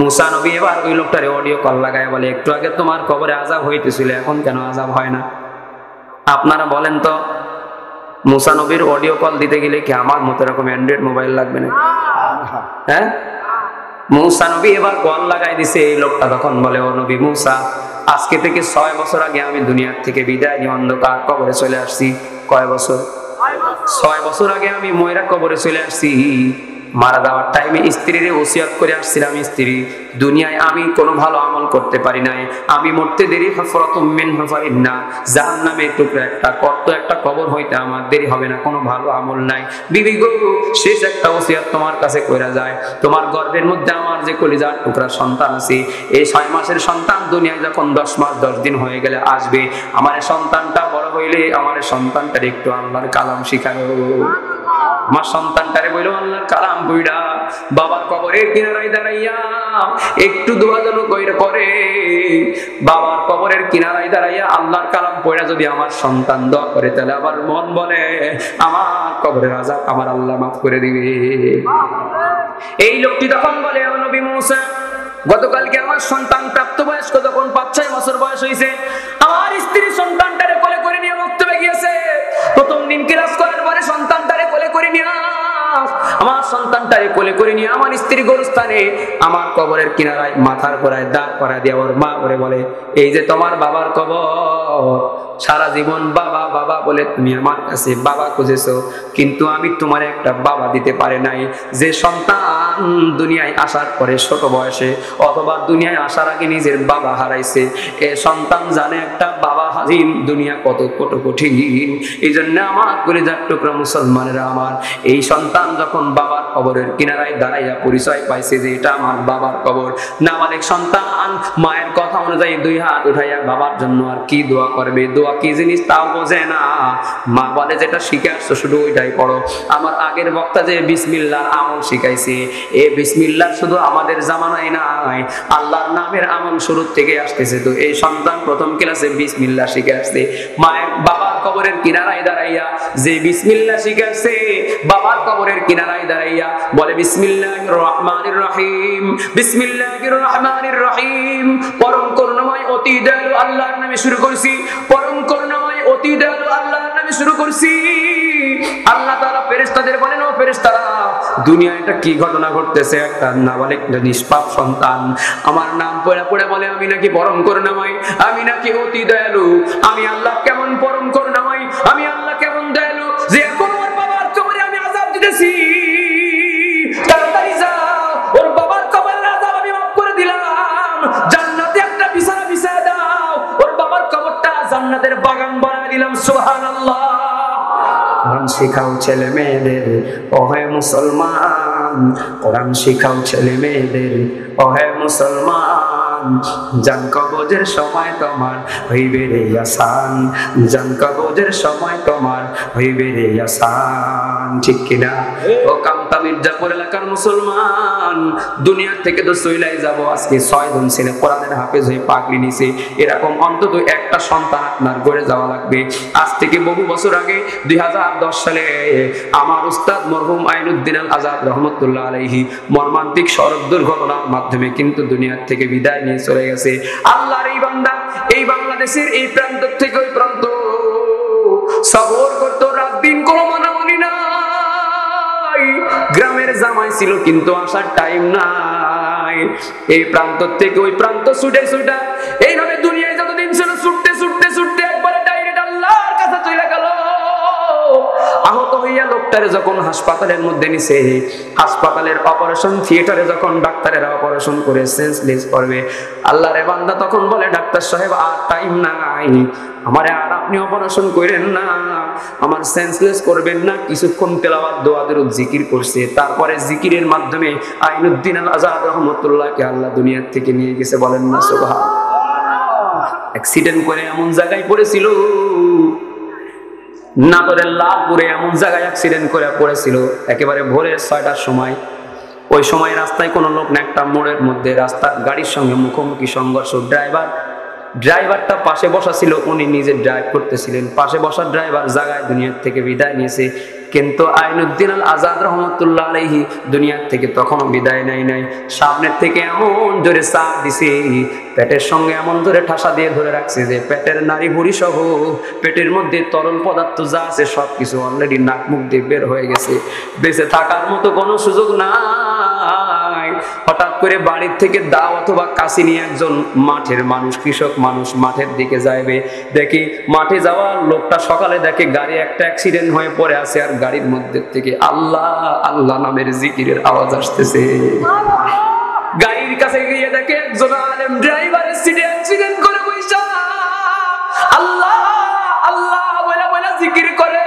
মুসা নবী এবার ওই লোকটারে অডিও কল লাগায় বলে, একটু আগে তোমার কবরে আযাব হইতেছিল, এখন কেন আযাব হয় না? আপনারা বলেন তো, মুসা নবীর অডিও কল দিতে গেলে কি আমার মতো এরকম অ্যান্ড্রয়েড মোবাইল লাগবে না? হ্যাঁ, মুসা নবী এবার কল লাগাই দিছে। এই লোকটা তখন বলে, ও নবী মুসা, আজকে থেকে 6 বছর আগে আমি দুনিয়ার থেকে বিদায় নিয়ে অন্ধকার কবরে চলে আসছি। কয় বছর? 6 বছর আগে আমি ময়রা কবরে চলে আসছি। মারা যাওয়ার টাইমে স্ত্রীর ওসিয়ত করে আসছিলাম, স্ত্রী দুনিয়ায় আমি কোনো ভালো আমল করতে পারি নাই, আমি মরতে দেরি হফরাতুম মিন হুফারিন্না, জাহান্নামের টুকরা একটা কত একটা কবর হইতে আমার দেরি হবে না, কোনো ভালো আমল নাই। বিবি গো, শেষ একটা ওসিয়ত তোমার কাছে কইরা যায়, তোমার গর্ভের মধ্যে আমার যে কলিজার টুকরা সন্তান আছে, এই 6 মাসের সন্তান দুনিয়ায় যখন 10 মাস 10 দিন হয়ে গেলে আসবে, আমার সন্তানটা বড় হইলে আমার সন্তানটার একটু আল্লাহর কালাম শিখাও। আমার সন্তানটারে বইলো আল্লাহর কালাম বইরা বাবার কবরের কিনারায় দাঁড়াইয়া একটু দোয়া যেন কইরা করে, বাবার কবরের কিনারায় দাঁড়াইয়া আল্লাহর কালাম পড়া যদি আমার সন্তান দোয়া করে, তাহলে আবার মন বলে আমার কবরের আযাব আমার আল্লাহ মাফ করে দিবে। এই লোকটি তখন বলে, ও নবী মুসা, গতকালকে আমার সন্তান প্রাপ্তবয়স্ক যখন 5-6 বছর বয়স হয়েছে, আমার স্ত্রী সন্তানটারে কোলে করে নিয়ে মক্তবে গিয়েছে। প্রথম দিন ক্লাস করার পরে সন্তানটারে কোলে করে নিয়ে আমার সন্তানটারে কোলে করে নিয়ে আমার স্ত্রী গোরস্থানে আমার কবরের কিনারায় মাথার গোড়ায় দাঁড় করা দিয়ে ওর মা করে বলে, এই যে তোমার বাবার কবর, সারা জীবন বাবা বাবা বলে তুমি আমার কাছে বাবা খুঁজেছো, কিন্তু আমি তোমার একটা বাবা দিতে পারে নাই। যে সন্তান দুনিয়ায় আসার পরে ছোট বয়সে অথবা দুনিয়ায় আসার আগে নিজের বাবা হারাইছে, এ সন্তান জানে একটা বাবা হাজির দুনিয়া কত কত কঠিন। এই জন্য আমার কলিজার টুকরা মুসলমানেরা, আমার এই সন্তান যখন বাবার কবরের কিনারায় দাঁড়াইয়া পরিচয় পাইছে যে এটা আমার বাবার কবর, নাবালেক সন্তান মায়ের কথা অনুযায়ী 2 হাত উঠাইয়া বাবার জন্য আর কি দোয়া করবে, দোয়া কি জিনিস তাও বোঝে না। মা বলে যেটা শিখে আসছো শুধু ওইটাই পড়ো। আমার আগের বক্তা যে বিসমিল্লাহর আমল শিখাইছে, এই বিসমিল্লাহ শুধু আমাদের জামানায় নাই, আল্লাহর নামের আমল শুরু থেকে আসতেছে। তো এই সন্তান প্রথম ক্লাসে বিসমিল্লাহ শিখে আসছে, মায়ের বাবার কবরের কিনারায় দাঁড়াইয়া যে বিসমিল্লাহ শিখে আসছে, বাবার কবরের কিনারায় দাঁড়াইয়া বলে বিসমিল্লাহির রহমানির রহিম, বিসমিল্লাহির রহমানির রহিম, পরম করুণাময় অতি দয়ালু আল্লাহর নামে শুরু করছি, পরম করুণাময় অতি দয়ালু আল্লাহর নামে শুরু করছি। আল্লাহ তাআলা ফেরেশতাদের বলেন, ও ফেরেশতারা, দুনিয়ায় এটা কি ঘটনা ঘটতেছে, একটা নাবালিক নিষ্পাপ সন্তান আমার নাম পড়ে পড়ে বলে আমি নাকি পরম করুণাময়, আমি নাকি অতি দয়ালু। আমি আল্লাহ কেমন পরম করুণাময়, আমি আল্লাহ কেমন দয়ালু যে এখন ওর বাবার কবরে আমি আযাব দিতেছি। তাড়াতাড়ি যাও, ওর বাবার কবরের আযাব আমি মাফ করে দিলাম, জান্নাতে একটা বিছানা বিছায় দাও, ওর বাবার কবরটা জান্নাতের বাগান বানায় দিলাম। সুবহানাল্লাহ। কোরআন শিখাও ছেলে মেয়েদের, ওহে মুসলমান, কোরআন শিখাও ছেলে মেয়েদের, ওহে মুসলমান, জান কবজের সময় তোমার হইবে রে আসান, জান কবজের সময় তোমার হইবে রে আসান, ঠিক কিনা? ও কামতা মির্জাপুর এলাকার মুসলমান, দুনিয়া থেকে তো চইলাই যাব, আজকে 6 জন ছেলে কোরআনের হাফেজ হয়ে পাগড়ি নিছে, এরকম অন্তত একটা সন্তান আপনার গড়ে যাওয়া লাগবে। আজ থেকে বহু বছর আগে 2010 সালে আমার উস্তাদ মরহুম আইনুদ্দিন আল আজাদ রহমতুল্লাহ আলাইহি মর্মান্তিক সড়ক দুর্ঘটনার মাধ্যমে কিন্তু দুনিয়া থেকে বিদায় নিয়ে চলে গেছে। আল্লাহর এই বান্দা এই বাংলাদেশের এই প্রান্ত থেকে ওই প্রান্ত সবর করতো, রাত দিন কোনো মানামানি নাই, গ্রামের জামাই ছিল কিন্তু আসার টাইম নাই, এই প্রান্ত থেকে ওই প্রান্ত ছুটে ছুটে এইভাবে দুনিয়ায় যতদিন ছিল ছুটতে ছুটতে ছুটতে একবারে ডাইরেক্ট আল্লাহর কাছে চলে গেল। আহত হইয়া লোকটারে যখন হাসপাতালের মধ্যে নিছে, হাসপাতালের অপারেশন থিয়েটারে যখন ডাক্তারেরা অপারেশন করে সেন্সলেস করবে, আল্লাহর বান্দা তখন বলে, ডাক্তার সাহেব আর টাইম নাই, আমারে আর আপনি অপারেশন করেন না, আমার সেন্সলেস করবেন না। কিছুক্ষণ তেলাওয়াত দোয়া দরুদ জিকির করছে, তারপরে জিকিরের মাধ্যমে আইনুদ্দিন আল আজাদ রহমতুল্লাহকে আল্লাহ দুনিয়া থেকে নিয়ে গেছে। বলেন না সুবহানাল্লাহ। অ্যাক্সিডেন্ট করে এমন জায়গায় পড়েছিল, নাটোরের লালপুরে এমন জায়গায় অ্যাক্সিডেন্ট করে পড়েছিল একেবারে ভোরের 6টার সময়। ওই সময় রাস্তায় কোনো লোক না, একটা মোড়ের মধ্যে রাস্তার গাড়ির সঙ্গে মুখোমুখি সংঘর্ষ। ড্রাইভারটা পাশে বসা ছিল, উনি নিজে ড্রাইভ করতেছিলেন। পাশে বসা ড্রাইভার জায়গায় দুনিয়ার থেকে বিদায় নিয়েছে, কিন্তু আইনুদ্দিন আল আজাদ রহমতুল্লাহ আলাইহি দুনিয়ার থেকে তখনও বিদায় নেয় নাই। সামনের থেকে এমন জোরে চাপ দিছে, পেটের সঙ্গে এমন জোরে ঠাসা দিয়ে ধরে রাখছে যে পেটের নাড়ি ভুড়ি সহ পেটের মধ্যে তরল পদার্থ যা আছে সবকিছু অলরেডি নাক মুখ দিয়ে বের হয়ে গেছে। বেঁচে থাকার মতো কোনো সুযোগ নাই। হঠাৎ করে বাড়ির থেকে দাও অথবা কাশি নিয়ে একজন মাঠের মানুষ, কৃষক মানুষ মাঠের দিকে যাইবে, দেখি মাঠে যাওয়ার লোকটা সকালে দেখে গাড়ি একটা অ্যাক্সিডেন্ট হয়ে পড়ে আছে, আর গাড়ির মধ্যে থেকে আল্লাহ আল্লাহ নামের জিকিরের আওয়াজ আসতেছে। গাড়ির কাছে গিয়ে দেখে একজন আলেম ড্রাইভারের সিটে অ্যাক্সিডেন্ট করে বসা আল্লাহ আল্লাহ বলে বলে জিকির করে।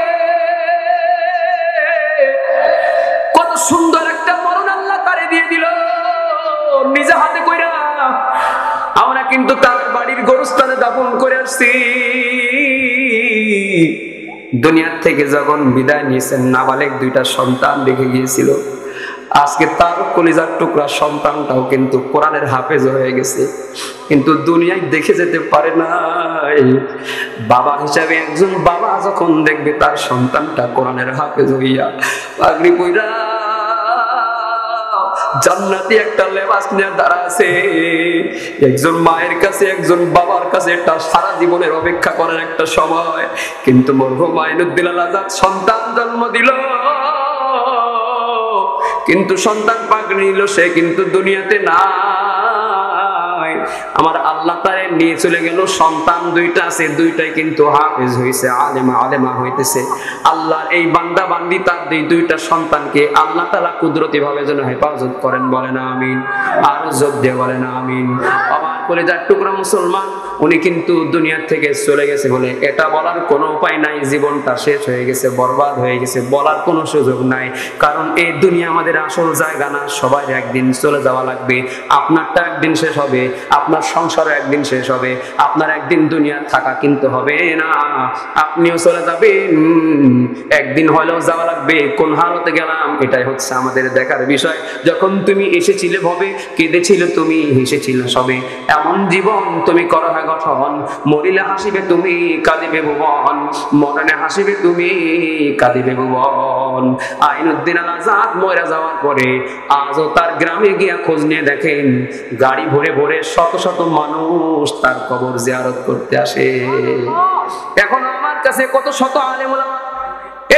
কত সুন্দর একটা মরণ আল্লাহ তারে দিয়ে দিল নিজে হাতে কইরা। আমরা কিন্তু তার বাড়ির গোরস্থানে দাফন করে আসছি। দুনিয়ার থেকে যখন বিদায় নিয়েছেন নাবালেগ 2টা সন্তান রেখে গিয়েছিল। আজকে তার কলিজার টুকরা সন্তানটাও কিন্তু কোরআনের হাফেজ হয়ে গেছে, কিন্তু দুনিয়ায় দেখে যেতে পারে নাই। বাবা হিসাবে একজন বাবা যখন দেখবে তার সন্তানটা কোরআনের হাফেজ হইয়া পাগড়ি পইরা জান্নাতি একটা লেবাস নিয়ে দাঁড়া আছে, একজন মায়ের কাছে একজন বাবার কাছে একটা সারা জীবনের অপেক্ষা করার একটা সময়। কিন্তু মরহুম আইনুদ্দিন আল আজাদ সন্তান জন্ম দিল, কিন্তু সন্তান পাগড়ি নিল, সে কিন্তু দুনিয়াতে নাই। আমার আল্লাহ তারে নিয়ে চলে গেল। সন্তান 2টা আছে, 2টাই কিন্তু হাফেজ হয়েছে, আলেমা আলেমা হইতেছে। আল্লাহর এই বান্দা বান্দি তার 2টা সন্তানকে আল্লাহ তাআলা কুদরতি ভাবে যেন হেফাজত করেন, বলেন আমিন। আর জোর দিয়ে বলেন আমিন। আমার কলিজার টুকরা মুসলমান, উনি কিন্তু দুনিয়া থেকে চলে গেছে বলে এটা বলার কোনো উপায় নাই। জীবনটা শেষ হয়ে গেছে, বরবাদ হয়ে গেছে, বলার কোনো সুযোগ নাই। কারণ এই দুনিয়া আমাদের আসল জায়গা না, সবাই একদিন চলে যাওয়া লাগবে। আপনারটা একদিন শেষ হবে, আপনার সংসারও একদিন শেষ হবে, আপনার একদিন দুনিয়া থাকা কিন্তু হবে না, আপনিও চলে যাবেন, একদিন হলেও যাওয়া লাগবে। কোন হালতে গেলাম এটাই হচ্ছে আমাদের দেখার বিষয়। যখন তুমি এসেছিলে ভবে, কেঁদেছিলে তুমি, হেসেছিলে সবে, এমন জীবন তুমি করো না গঠন। মরিলে হাসিবে তুমি, কাঁদিবে ভুবন, মরণে হাসিবে তুমি, কাঁদিবে ভুবন। আইনুদ্দিন আল আজাদ মরে যাওয়ার পরে আজও তার গ্রামে গিয়া খোঁজ নিয়ে দেখেন গাড়ি ভরে ভরে শত শত মানুষ তার কবর জিয়ারত করতে আসে। এখন আমার কাছে কত শত আলেম ওলামা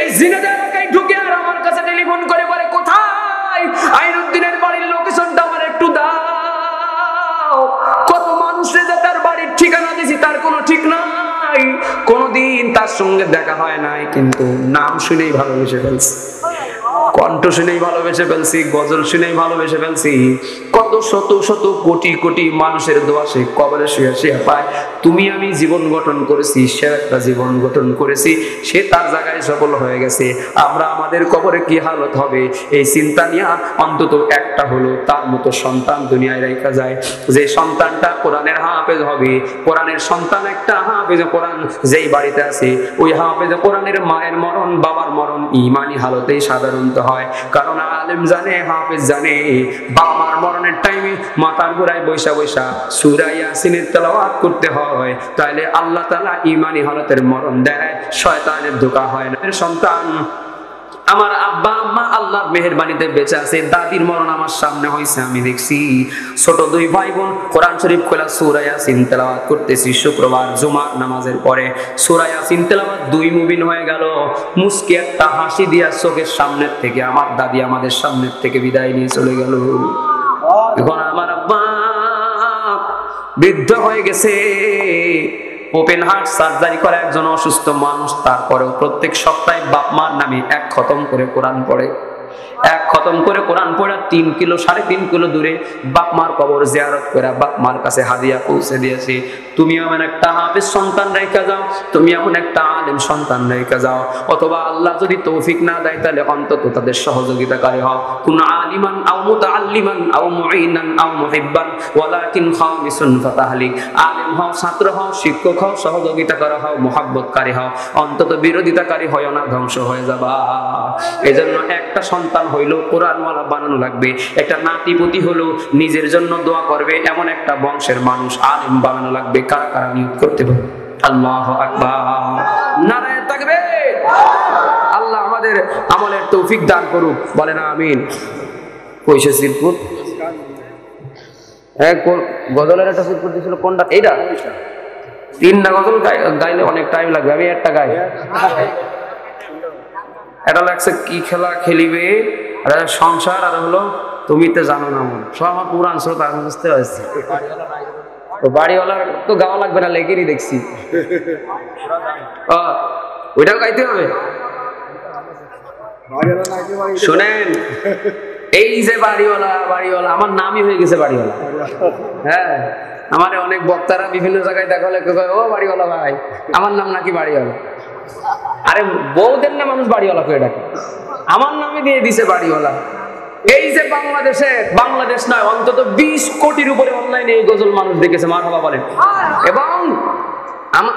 এই জিনেদের এলাকায় ঢুকে আর আমার কাছে টেলিফোন করে বলে, কোথায় আইনুদ্দিনের বাড়ির লোকেশনটা আমার একটু দাও। কত মানুষের যে তার বাড়ির ঠিকানা দিয়েছি তার কোনো ঠিক নাই, কোনদিন তার সঙ্গে দেখা হয় নাই, কিন্তু নাম শুনেই ভালোবেসে ফেলছে, কণ্ঠ শুনেই ভালোবেসে ফেলছি, গজল শুনেই ভালোবেসে ফেলছি। কত শত শত কোটি কোটি মানুষের দোয়া সে কবরে শুয়ে শুয়ে পায়। তুমি আমি জীবন গঠন করেছি, সে একটা জীবন গঠন করেছি, সে তার জায়গায় সফল হয়ে গেছে। আমরা আমাদের কবরে কি হালত হবে এই চিন্তা নিয়ে অন্তত একটা হলো তার মতো সন্তান দুনিয়ায় রেখা যায়, যে সন্তানটা কোরআনের হাফেজ হবে। কোরআনের সন্তান একটা হাফেজ কোরআন যেই বাড়িতে আছে, ওই হাফেজ কোরআনের মায়ের মরণ বাবার মরণ ইমানি হালতেই সাধারণত হয়। কারণ আলেম জানে, হাফেজ জানে, বাবা মার মরণের টাইমে মাথার গোড়ায় বৈশা বৈশা সূরা ইয়াসিনের তেলাওয়াত করতে হয়, তাইলে আল্লাহ তাআলা ইমানি হালতের মরণ দেয়, শয়তানের ধোঁকা হয় না। সন্তান আমার আব্বা আম্মা আল্লাহর মেহেরবানিতে বেঁচে আছে, দাদির মরণ আমার সামনে হয়েছে, আমি দেখছি। ছোট 2 ভাই বোন কোরআন শরীফ খোলা সূরা ইয়াসিন তেলাওয়াত করতেছি শুক্রবার জুমার নামাজের পরে। সূরা ইয়াসিন তেলাওয়াত 2 মুবিন হয়ে গেল, মুস্কি একটা হাসি দিয়া চোখের সামনের থেকে আমার দাদি আমাদের সামনের থেকে বিদায় নিয়ে চলে গেল। এখন আমার আব্বা বৃদ্ধ হয়ে গেছে, ওপেন হার্ট সার্জারি করা একজন অসুস্থ মানুষ, তারপরেও প্রত্যেক সপ্তাহে বাপ মার নামে 1 খতম করে কোরআন পড়ে। এক খতম করে কোরআন পড়া 3 কিলো 3.5 কিলো দূরে বাপ মার কবর জিয়ারত করে বাপ মার কাছে হাদিয়া পৌঁছে দিয়েছে। তুমি এমন একটা হাফেজ সন্তান রেখে যাও, তুমি এমন একটা আলেম সন্তান রেখে যাও, অথবা আল্লাহ যদি তৌফিক না দেয় তাহলে অন্তত তাদের সহযোগিতাকারী হও। কুন আলিমান আও মুতাআল্লিমান আও মুঈনান আও মুহিব্বান ওয়ালাকিন খামিসুন ফাতাহলিক। আলেম হও, ছাত্র হও, শিক্ষক হও, সহযোগিতা করা হও, মুহাব্বতকারী হও, অন্তত বিরোধিতাকারী হয় না, ধ্বংস হয়ে যাবা। এজন্য একটা সন্তান হইলো কোরআনওয়ালা বানানো লাগবে, একটা নাতিপুতি হলো নিজের জন্য দোয়া করবে এমন একটা বংশের মানুষ আলেম বানানো লাগবে। কারা কারা নিয়োগ করতে পারে? আল্লাহু আকবার, নারায়ে তাকবীর। আল্লাহ আমাদের আমলের তৌফিক দান করুক, বলেন আমিন। কইছে সিরপুর গজলের একটা সিরপুর দিছিল, কোনটা? এইটা 3টা গজল গাইলে অনেক টাইম লাগবে, আমি একটা গাই। এটা লাগছে কি খেলা খেলিবে, সংসার, আর হলো তুমি তো জানো না। মন সব আমার পুরান শ্রোতা বুঝতে পারছি। তো বাড়িওয়ালার তো গাওয়া লাগবে না, লেগেরই দেখছি। ওইটাও গাইতে হবে। শুনেন, এই যে বাড়িওয়ালা, বাড়িওয়ালা আমার নামই হয়ে গেছে বাড়িওয়ালা। হ্যাঁ, আমার অনেক বক্তারা বিভিন্ন জায়গায় দেখালে ও বাড়িওয়ালা ভাই, আমার নাম নাকি বাড়িওয়ালা। আরে বউদের না মানুষ বাড়িওয়ালা করে ডাকে, আমার নামে দিয়ে দিছে বাড়িওয়ালা। এই যে বাংলাদেশে, বাংলাদেশ নয় অন্তত 20 কোটির উপরে অনলাইনে এই গজল মানুষ দেখেছে, মারহাবা বলেন। এবং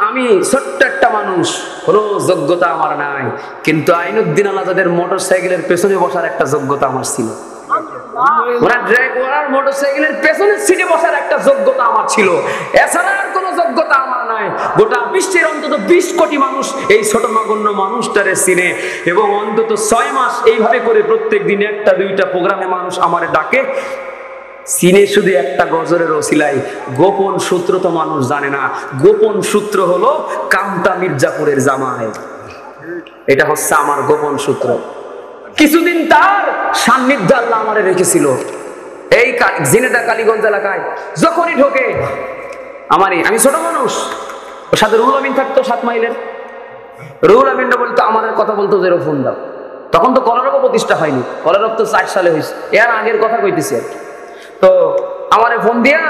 আমি ছোট্ট একটা মানুষ, কোনো যোগ্যতা আমার নাই, কিন্তু আইনুদ্দিন আলাজাদের মোটরসাইকেলের পেছনে বসার একটা যোগ্যতা আমার ছিল। ওনার মোটরসাইকেলের পেছনের সিটে বসার একটা যোগ্যতা আমার ছিল, এছাড়া আর কোনো যোগ্যতা আমার নাই। গোটা বিশ্বের অন্তত 20 কোটি মানুষ এই ছোট নগণ্য মানুষটারে চিনে, এবং অন্তত 6 মাস এইভাবে করে প্রত্যেক দিন 1টা 2টা প্রোগ্রামে মানুষ আমারে ডাকে চিনে, শুধু একটা গজলের ওসিলাই। গোপন সূত্র তো মানুষ জানে না, গোপন সূত্র হলো কামতা মির্জাপুরের জামাই। এটা হচ্ছে আমার গোপন সূত্র। কিছুদিন তার সান্নিধ্য আল্লাহ আমারে রেখেছিল এই ঝিনেদা কালীগঞ্জ এলাকায়। যখনই ঢোকে আমি ছোট মানুষ, ওর সাথে রুহুল আমিন থাকতো 7 মাইলের। রুহুল আমিনটা বলতো, আমার কথা বলতো যে ফোন দাও। তখন তো কলরবও প্রতিষ্ঠা হয়নি, কলরব তো 4 সালে হয়েছে, এর আগের কথা কইতেছি আর কি। তো আমারে ফোন দিয়া,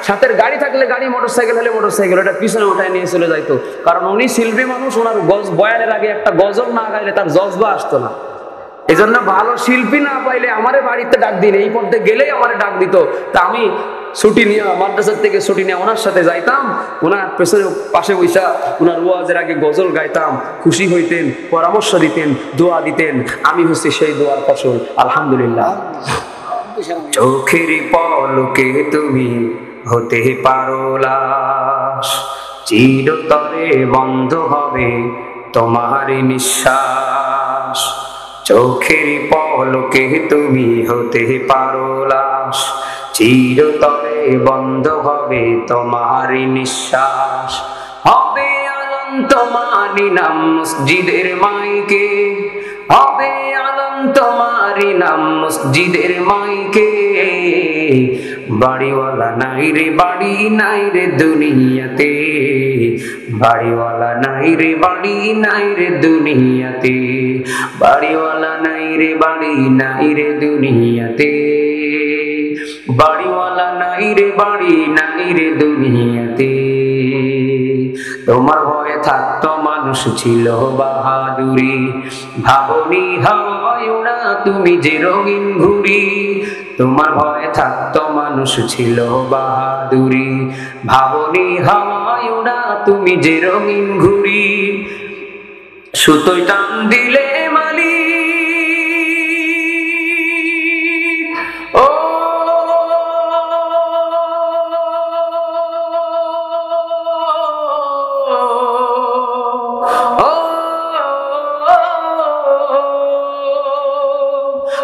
সাথের গাড়ি থাকলে গাড়ি, মোটরসাইকেল হলে মোটরসাইকেল, ওটা পিছনে উঠায় নিয়ে চলে যাইতো। কারণ উনি শিল্পী মানুষ, ওনার বয়ানের আগে একটা গজল না গাইলে তার জজবা আসতো না। এই জন্য ভালো শিল্পী না পাইলে আমারে বাড়িতে ডাক দিন, এই পথে গেলেই আমারে ডাক দিত। তা আমি ছুটি নিয়ে, মাদ্রাসার থেকে ছুটি নিয়ে ওনার সাথে যাইতাম, ওনার পেছনে পাশে বৈশা ওনার ওয়াজের আগে গজল গাইতাম। খুশি হইতেন, পরামর্শ দিতেন, দোয়া দিতেন। আমি হচ্ছে সেই দোয়ার ফসল, আলহামদুলিল্লাহ। চোখের পলকে তুমি হতে পারো লাশ, চিরতরে বন্ধ হবে তোমার নিঃশ্বাস। চোখের পলকে তুমি হতে পারো লাশ, চিরতরে বন্ধ হবে তোমার নিঃশ্বাস। হবে আলম তোমারি নাম মসজিদের মাইকে, হবে আলম তোমারি নাম মসজিদের মাইকে। বাড়িওয়ালা নাই রে, বাড়ি নাই রে দুনিয়াতে, বাড়িওয়ালা নাই রে, বাড়ি নাই রে দুনিয়াতে, বাড়িওয়ালা নাই রে, বাড়ি নাই রে দুনিয়াতে, বাড়িওয়ালা নাই রে, বাড়ি নাই রে দুনিয়াতে। তোমার ভয়ে থাকতো মানুষ ছিল বাহাদুরি, ভাবনি হয় না তুমি যে রঙিন ঘুড়ি। তোমার ভয়ে থাকতো মানুষ ছিল বাহাদুরি, ভাবনি হয় না তুমি যে রঙিন ঘুড়ি। সুতোয় টান দিলে মালি,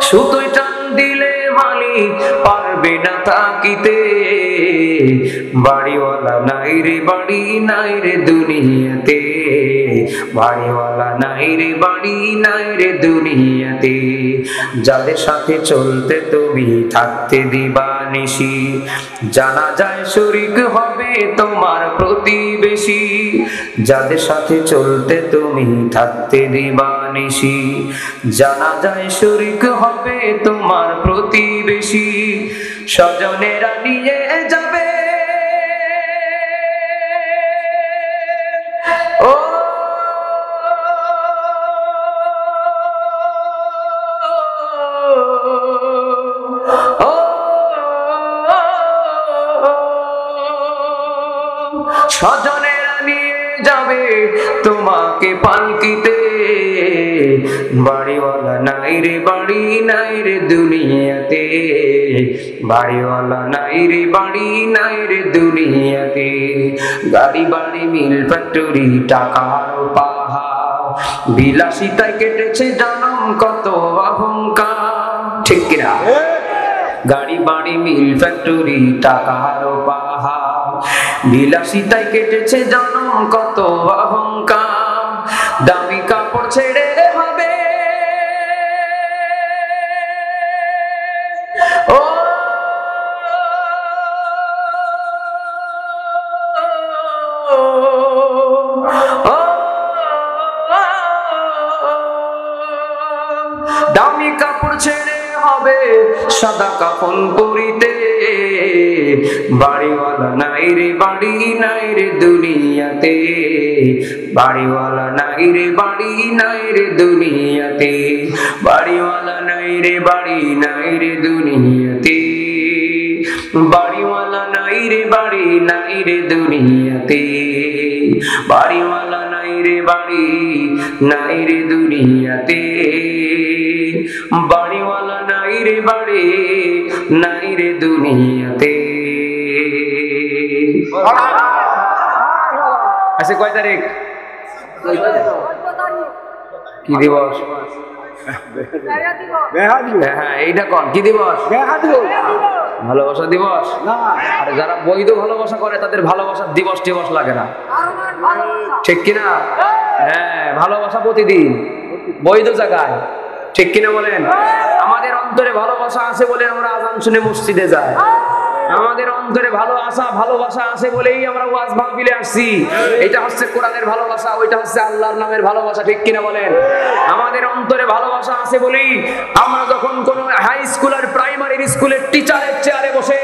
সুতোয় টান দিলে মালিক পারবে না থাকিতে। বাড়িওয়ালা নাই রে, বাড়ি নাই রে দুনিয়াতে, বাড়িওয়ালা নাই রে, বাড়ি নাই রে দুনিয়াতে। যাদের সাথে চলতে তুমি থাকতে দিবা দিবানিশি, জানা যায় শরীক হবে তোমার প্রতিবেশী, যাদের সাথে চলতে তুমি থাকতে দিবানিশি, জানা যায় শরীক হবে তোমার প্রতিবেশী, স্বজনেরা নিয়ে যাবে ও স্বজনেরা নিয়ে যাবে তোমাকে পালকিতে, বাড়িওয়ালা নাই রে বাড়ি নাই রে দুনিয়াতে, বাড়িওয়ালা নাই রে বাড়ি নাই রে দুনিয়াতে, গাড়ি বাড়ি মিল ফ্যাক্টরি টাকার পাহাড়, বিলাসিতায় কেটেছে জনম কত অহংকার, ঠিক কিনা? গাড়ি বাড়ি মিল ফ্যাক্টরি টাকার পাহাড়, বিলাসিতায় কেটেছে জনম কত অহংকার, দামি কাপড় ছেড়ে হবে ও দামি কাপড় ছেড়ে হবে সাদা কাফন পরিতে, বাড়িওয়ালা নাই রে বাড়ি নাই রে দুনিয়াতে, বাড়িওয়ালা নাই রে বাড়ি নাই রে দুনিয়াতে, বাড়িওয়ালা নাই রে বাড়ি নাই রে দুনিয়াতে, বাড়িওয়ালা নাই রে বাড়ি নাই রে দুনিয়াতে, বাড়িওয়ালা নাই রে বাড়ি নাই রে দুনিয়াতে, বাড়িওয়ালা নাই রে বাড়ি নাই রে দুনিয়াতে। আচ্ছা, কয় তারিখ? কি দিবস? হ্যাঁ, এইটা কন কি দিবস? ভালোবাসা দিবস। আর যারা বৈধ ভালোবাসা করে তাদের ভালোবাসার দিবস টিবস লাগে না, ঠিক কিনা? হ্যাঁ, ভালোবাসা প্রতিদিন বৈধ জায়গায়, ঠিক কিনা বলেন? আমাদের অন্তরে ভালোবাসা আছে বলে আমরা আজান শুনে মসজিদে যাই, আমাদের অন্তরে ভালোবাসা আছে বলেই আমরা ওয়াজ মাহফিলে আসছি। এটা হচ্ছে কোরআনের ভালোবাসা, ওইটা হচ্ছে আল্লাহর নামের ভালোবাসা, ঠিক কিনা বলেন? আমাদের অন্তরে ভালোবাসা আছে বলেই আমরা যখন কোন হাই স্কুল আর প্রাইমারি স্কুলের টিচারের চেয়ারে বসে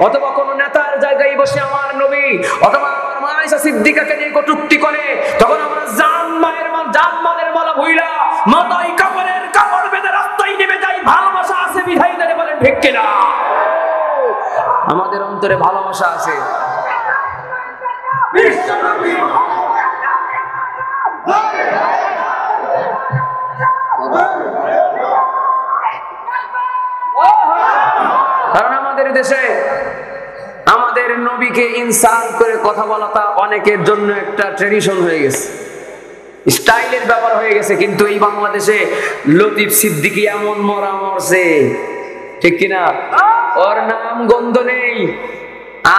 অথবা কোন নেতার জায়গায় বসে আমার নবী অথবা আমার মা আয়েশা সিদ্দিকাকে নিয়ে কটূক্তি করে, তখন আমরা জানমালের মালা ভুইলা মাথায় কাপড় বেঁধে রাস্তায় নেমে যাই। ভালোবাসা আছে বিধায় বলেন, ঠিক কিনা? আমাদের অন্তরে ভালোবাসা আছে। কারণ আমাদের দেশে আমাদের নবীকে ইনসাল্ট করে কথা বলাটা অনেকের জন্য একটা ট্রেডিশন হয়ে গেছে, স্টাইলের ব্যাপার হয়ে গেছে। কিন্তু এই বাংলাদেশে লতিফ সিদ্দিকী এমন মরা মরছে, ঠিক কিনা? ওর নাম গন্ধ নেই,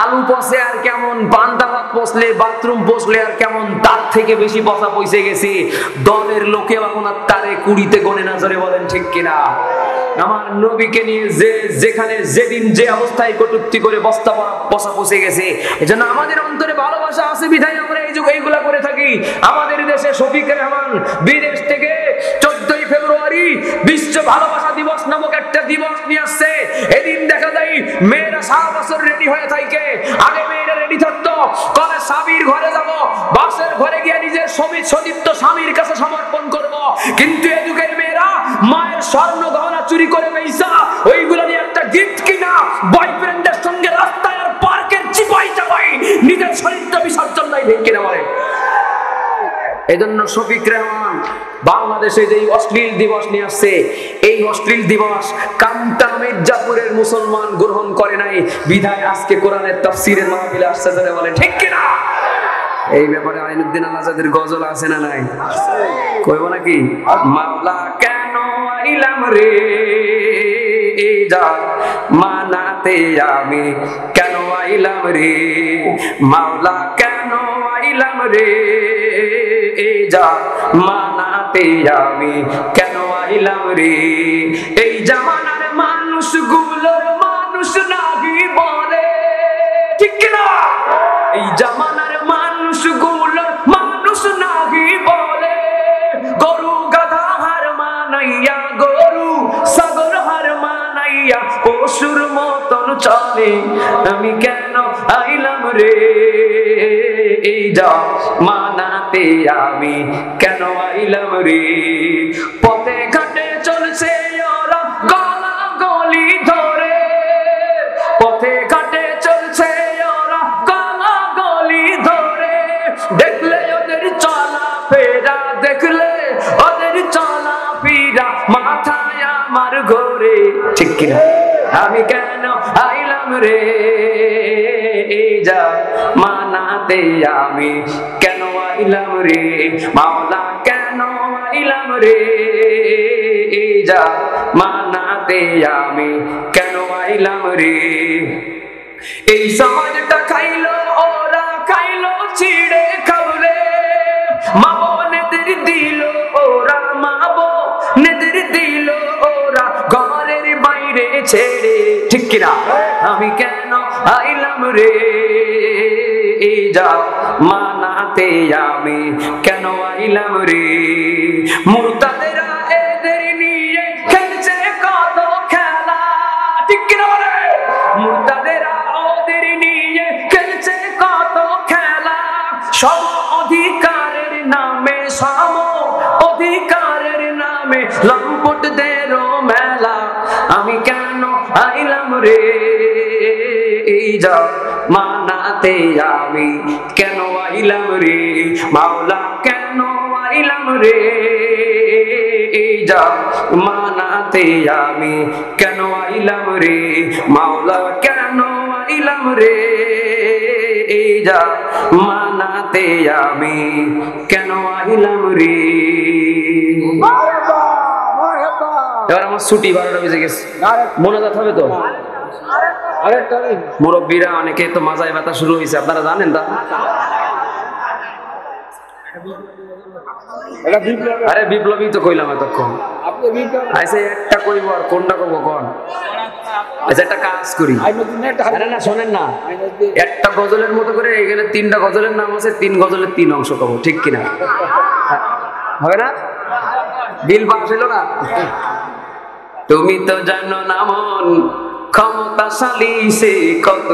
আলু পচে আর কেমন, পান্তা ভাত পচলে, বাথরুম পচলে আর কেমন, তার থেকে বেশি পচা পয়সে গেছে। দলের লোকে এখন আর তারে কুড়িতে গনে না, জোরে বলেন ঠিক কিনা? আমার নবীকে নিয়ে যেখানে যেদিন যে অবস্থায় কটূক্তি করে বস্তা পচা পচে গেছে। এজন্য আমাদের অন্তরে ভালোবাসা আছে বিধায় আমরা এইগুলা করে থাকি। আমাদের দেশে শফিক রহমান বিদেশ থেকে 14ই ফেব্রুয়ারি বিশ্ব ভালোবাসা দিবস নামক একটা দিবস নিয়ে আসছে। এদিন দেখা যায় মেয়েরা 7 বছর রেডি হয়ে থাকে। আগে মেয়েরা রেডি থাকতো, কলে স্বামীর ঘরে যাব, বাসের ঘরে গিয়ে নিজের সতীত্ব স্বামীর কাছে সমর্পণ করব। কিন্তু এই যুগের মেয়েরা মায়ের স্বর্ণ গহনা চুরি করে পয়সা ওইগুলো নিয়ে একটা গিফট কিনা বয়ফ্রেন্ডের সঙ্গে রাস্তায় আর পার্কের চিপাই চাপাই নিজের শরীরটা বিসর্জন দেয়, ঠিক কিনা বলে? এজন্য শফিক রহমান বাংলাদেশে যে অশ্লীল দিবস নিয়ে আসছে, এই অশ্লীল দিবস কামতা মির্জাপুরের মুসলমান গ্রহণ করে নাই বিধায় আজকে কোরআনের তাফসীরের মাহফিলে আসছে, যারা বলে ঠিক কিনা? এই ব্যাপারে আইনুদ্দিন আলাজাদের গজল আছে না নাই? কইব নাকি? মাওলা কেন আইলাম রে জান মানাতে, আমি কেন আইলাম রে মাওলা, কেন আইলাম রে জান মানাতে, আমি কেন আইলাম রে। এই জামানার মানুষগুলোর মানুষ নাহি বলে, ঠিক কিনা? এই জামানার মানুষগুলো মানুষ নাহি বলে। গরু গাধা হার মানাইয়া, গরু ছাগল হার মানাইয়া পশুর মতন চলে। আমি কেন আইলাম রে এই জামানাতে, আমি কেন আইলাম রে? পথে ঘাটে চলছে ওরা গলা গলি ধরে, পথে ঘাটে চলছে ওরা গলা গলি ধরে। দেখলে ওদের চলা ফেরা, দেখলে ওদের চলা ফিরা, মাথায় আমার ঘোরে, ঠিক কিনা? আমি কেন আইলাম রে এই জামানাতে, আমি কেন আইলাম রে মাওলা, কেন আইলাম রে এই জামানাতে, আমি কেন আইলাম রে? এই সমাজটা খাইলো ওরা, খাইলো ছিড়ে খাবলে। মা বোনেদের দিল ওরা, মা বোনেদের দিল ওরা ঘরের বাইরে ছেড়ে, ঠিক কিনা? আমি কেন আইলাম রে এই জামানাতে, আমি কেন আইলাম রে? মুরতাদেরা এদের নিয়ে খেলছে কত খেলা, ঠিক কিনা বলে? মুরতাদেরা ওদের নিয়ে খেলছে কত খেলা। সম অধিকারের নামে, সম অধিকারের নামে লম্পটদের মেলা। আমি কেন আইলাম রে এই জামানাতে, আমি কেন আইলাম রে মাওলা, কেন আইলাম রে এই জামানাতে, আমি কেন আইলাম রে মাওলা, কেন আইলাম রে এই জামানাতে, আমি কেন আইলাম রে? এবার আমার ছুটি 12টা বেজে গেছে, মোনাজাত হবে তো। মুরব্বীরা অনেকে তো মাজায় ব্যথা শুরু হয়েছে, আপনারা জানেন তা? আরে বিপ্লবী তো কইলাম এতক্ষণ। আচ্ছা একটা কইব, আর কোনটা করবো কোন? আচ্ছা একটা কাজ করি, না শোনেন না, একটা গজলের মতো করে এখানে 3টা গজলের নাম আছে, 3 গজলের 3 অংশ কব, ঠিক কিনা? হবে না? বিল পাস হলো না? তুমি তো জানো না মন ক্ষমতাশালী সে কত,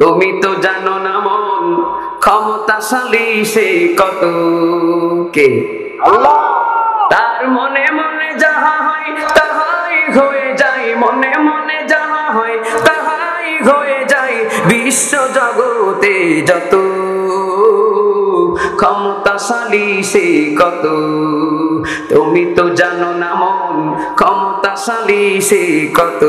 তুমি তো জানো না মন ক্ষমতাশালী সে কত। কে? আল্লাহ। তার মনে মনে যাহা হয় তাহাই হয়ে যায়, মনে মনে যাহা হয় তাহাই হয়ে যায়। বিশ্ব জগতে যত ক্ষমতাশালী সে কত, তুমি তো জানো না মন ক্ষমতাশালী সে কত।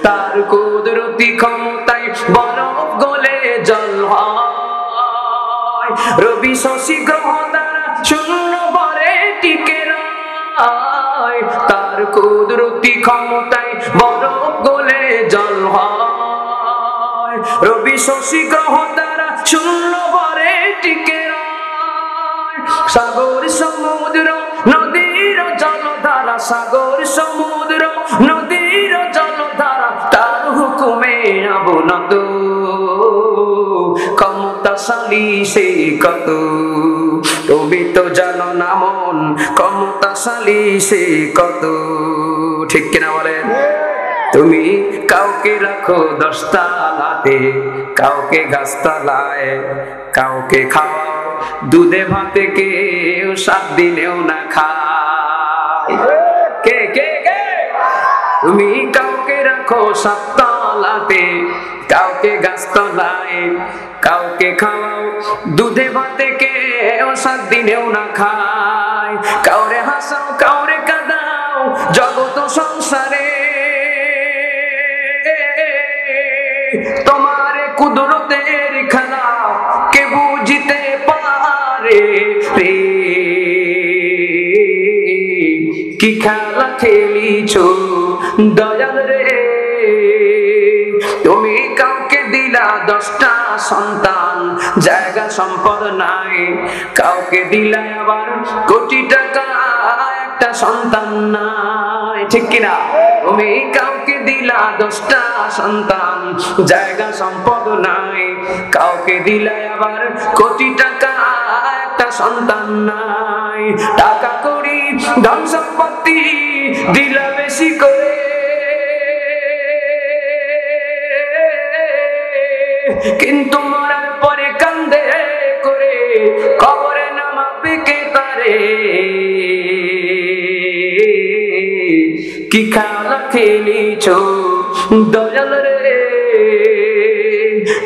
তার কুদরতি ক্ষমতায় বরফ গলে জল হয়, রবি শশী গ্রহ তারা শূন্য ভরে টিকে রয়। তার কুদরতি ক্ষমতায় বরফ গলে জল হয়, রবি শশী গ্রহ তারা শূন্য ভরে টিকে রয়। সাগর সমুদ্র নদীর জলধারা, সাগর সমুদ্র নদীর জলধারা, তার হুকুমে অবনত ক্ষমতাশালী সে কত। তুমি তো জানো না মন ক্ষমতাশালী সে কত, ঠিক কিনা বলেন? তুমি কাউকে রাখো 10 তালাতে, কাউকে গাছতলায়, কাউকে খাওয়াও দুধে ভাতে, কেউ 7 দিনেও না খায়। কে কে কে? তুমি কাউকে রাখো 7 তলাতে, কাউকে গাছতলায়, কাউকে খাওয়াও দুধে ভাতে, কেউ 7 দিনেও না খায়। কাউরে হাসাও কাউরে কাঁদাও জগত সংসারে, তোমার কুদরতের খেলা কে বুঝিতে পারে রে? কি খেলা খেলিছ দয়াল রে? তুমি কাউকে দিলা 10টা সন্তান, জায়গা সম্পদ নাই, কাউকে দিলা আবার কোটি টাকা, একটা সন্তান নাই, ঠিক কিনা? তুমি কাউকে দিলা 10টা সন্তান, জায়গা সম্পদ নাই, কাউকে দিলা আবার কোটি টাকা, একটা সন্তান নাই। টাকা করি ধন সম্পত্তি দিলা বেশি করে, কিন্তু মরার পরে কান্দে করে কবরে নামাবে কে তারে। কি খেলা খেলিছ দয়াল রে,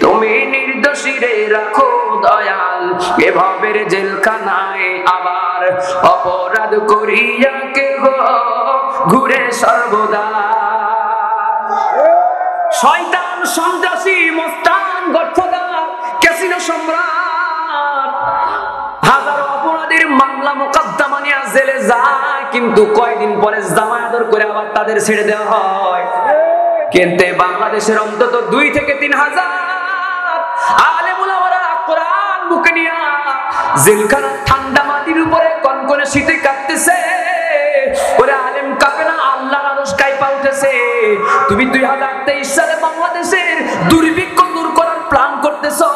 তুমি নির্দোষী রে রাখো দয়াল, এভাবে জেলখানায় আবার অপরাধ করিয়া কেহ ঘুরে সর্বদা। শয়তান সন্ত্রাসী মস্তান গর্থদার ক্যাসিনো সম্রাট হাজারো অপরাধীর মামলা মোকদ্দমা নিয়ে জেলে যায়, কিন্তু কয়দিন পরে জামাই আদর করে আবার তাদের ছেড়ে দেওয়া হয়। কিন্তু বাংলাদেশের অন্তত 2 থেকে 3 হাজার আলেম উলামারা কোরআন বুকে নিয়ে জেলখানার ঠান্ডা মাটির উপরে কনকনে শীতে কাঁপতেছে। ওরে আলেম কাঁপে না, আল্লাহর আরশ কাঁপা উঠেছে। তুমি 2023 সালে বাংলাদেশের দুর্ভিক্ষ দূর করার প্ল্যান করতেছো,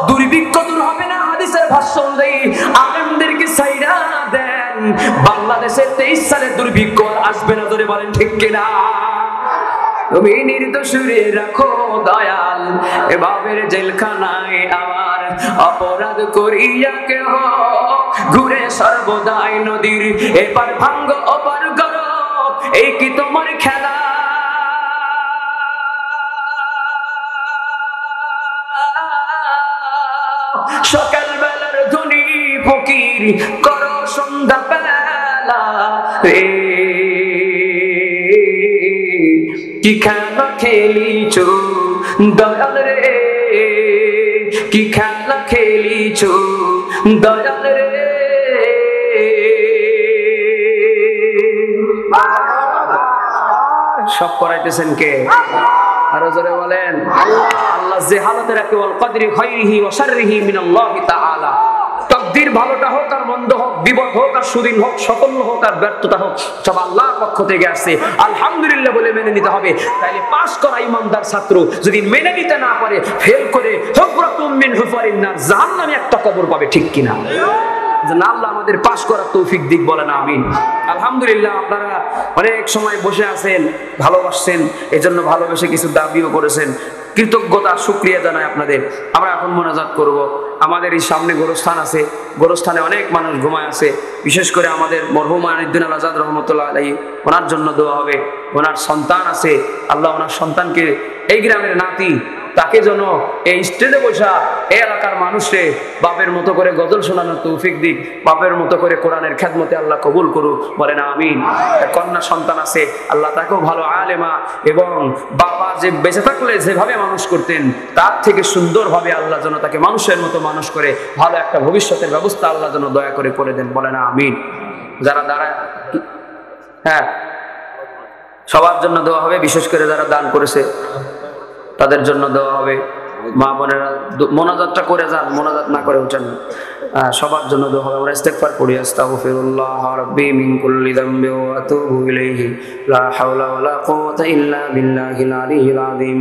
দুর্ভিক্ষ দূর হবে না হাদিসের ভাষ্য অনুযায়ী। আলেমদেরকে ছাইড়া দেন, বাংলাদেশে 23 সালে দুর্ভিক্ষ আসবে না, ধরে বলেন ঠিক কিনা? তুমি নির্দোষী রাখো দয়াল, এভাবে জেলখানায় আমার অপরাধ করিয়া কেহ ঘুরে সর্বদাই নদীর এপার ভাঙ্গ ওপার গর, এই কি তোমার খেলা? সকাল বেলার ধনী ফকির করো সন্ধ্যা বেলা রে, কি খেলা খেলিছ দয়াল রে, কি খেলা খেলিছ দয়াল রে। সব করাইতেছেন কে? আরো জোরে বলেন আল্লাহ। যে হালতে রাখে ওয়াল কদরি খাইরিহি ওয়া শাররিহি মিনাল্লাহি তাআলা, তাকদীর ভালোটা হোক আর মন্দ হোক, বিপদ হোক আর সুদিন হোক, সাফল্য হোক আর ব্যর্থতা হোক, সব আল্লাহর পক্ষ থেকে আসছে। আলহামদুলিল্লাহ বলে মেনে নিতে হবে। তাইলে পাস করা ইমানদার ছাত্র যদি মেনে নিতে না পারে, ফেল করে হুফরাতুম মিন হুফারিন নার, জাহান্নামে একটা কবর পাবে, ঠিক কিনা? যেন আল্লাহ আমাদের পাস করার তৌফিক দিক, বলেন আমিন। আলহামদুলিল্লাহ, আপনারা অনেক সময় বসে আছেন, ভালোবাসছেন, এজন্য ভালোবেসে কিছু দাবিও করেছেন। কৃতজ্ঞতা শুকরিয়া জানাই আপনাদের। আমরা এখন মোনাজাত করব। আমাদের এই সামনে গোরস্থান আছে, গোরস্থানে অনেক মানুষ ঘুমায় আছে। বিশেষ করে আমাদের মরহুম আনিউদ্দিন আল আজাদ রহমতুল্লাহ আলাইহি, ওনার জন্য দোয়া হবে। ওনার সন্তান আছে, আল্লাহ ওনার সন্তানকে, এই গ্রামের নাতি, তাকে যেন এই স্টেজে বসা এই এলাকার মানুষে বাপের মতো করে গজল শোনানোর তৌফিক দিক, বাপের মতো করে কোরআনের খেদমতে আল্লাহ কবুল করুক, বলেন আমিন। কন্যা সন্তান আছে, আল্লাহ তাকেও ভালো আলেমা এবং বাবা যে বেঁচে থাকলে যেভাবে মানুষ করতেন তার থেকে সুন্দরভাবে আল্লাহ যেন তাকে মানুষের মতো মানুষ করে ভালো একটা ভবিষ্যতের ব্যবস্থা আল্লাহ যেন দয়া করে দেন, বলেন আমিন। যারা দাঁড়ায়, হ্যাঁ, সবার জন্য দোয়া হবে। বিশেষ করে যারা দান করেছে তাদের জন্য দেওয়া হবে। মা বোনেরা মোনাজাতটা করে যান, মোনাজাত না করে উঠেন। সবার জন্য দেওয়া হবে। আমরা ইস্তেগফার পড়ি, আস্তাগফিরুল্লাহ রাব্বি মিন কুল্লি যামবি ওয়া আতুবু ইলাইহি, লা হাওলা ওয়ালা কুওয়াতা ইল্লা বিল্লাহিল আলিয়্যিল আযীম।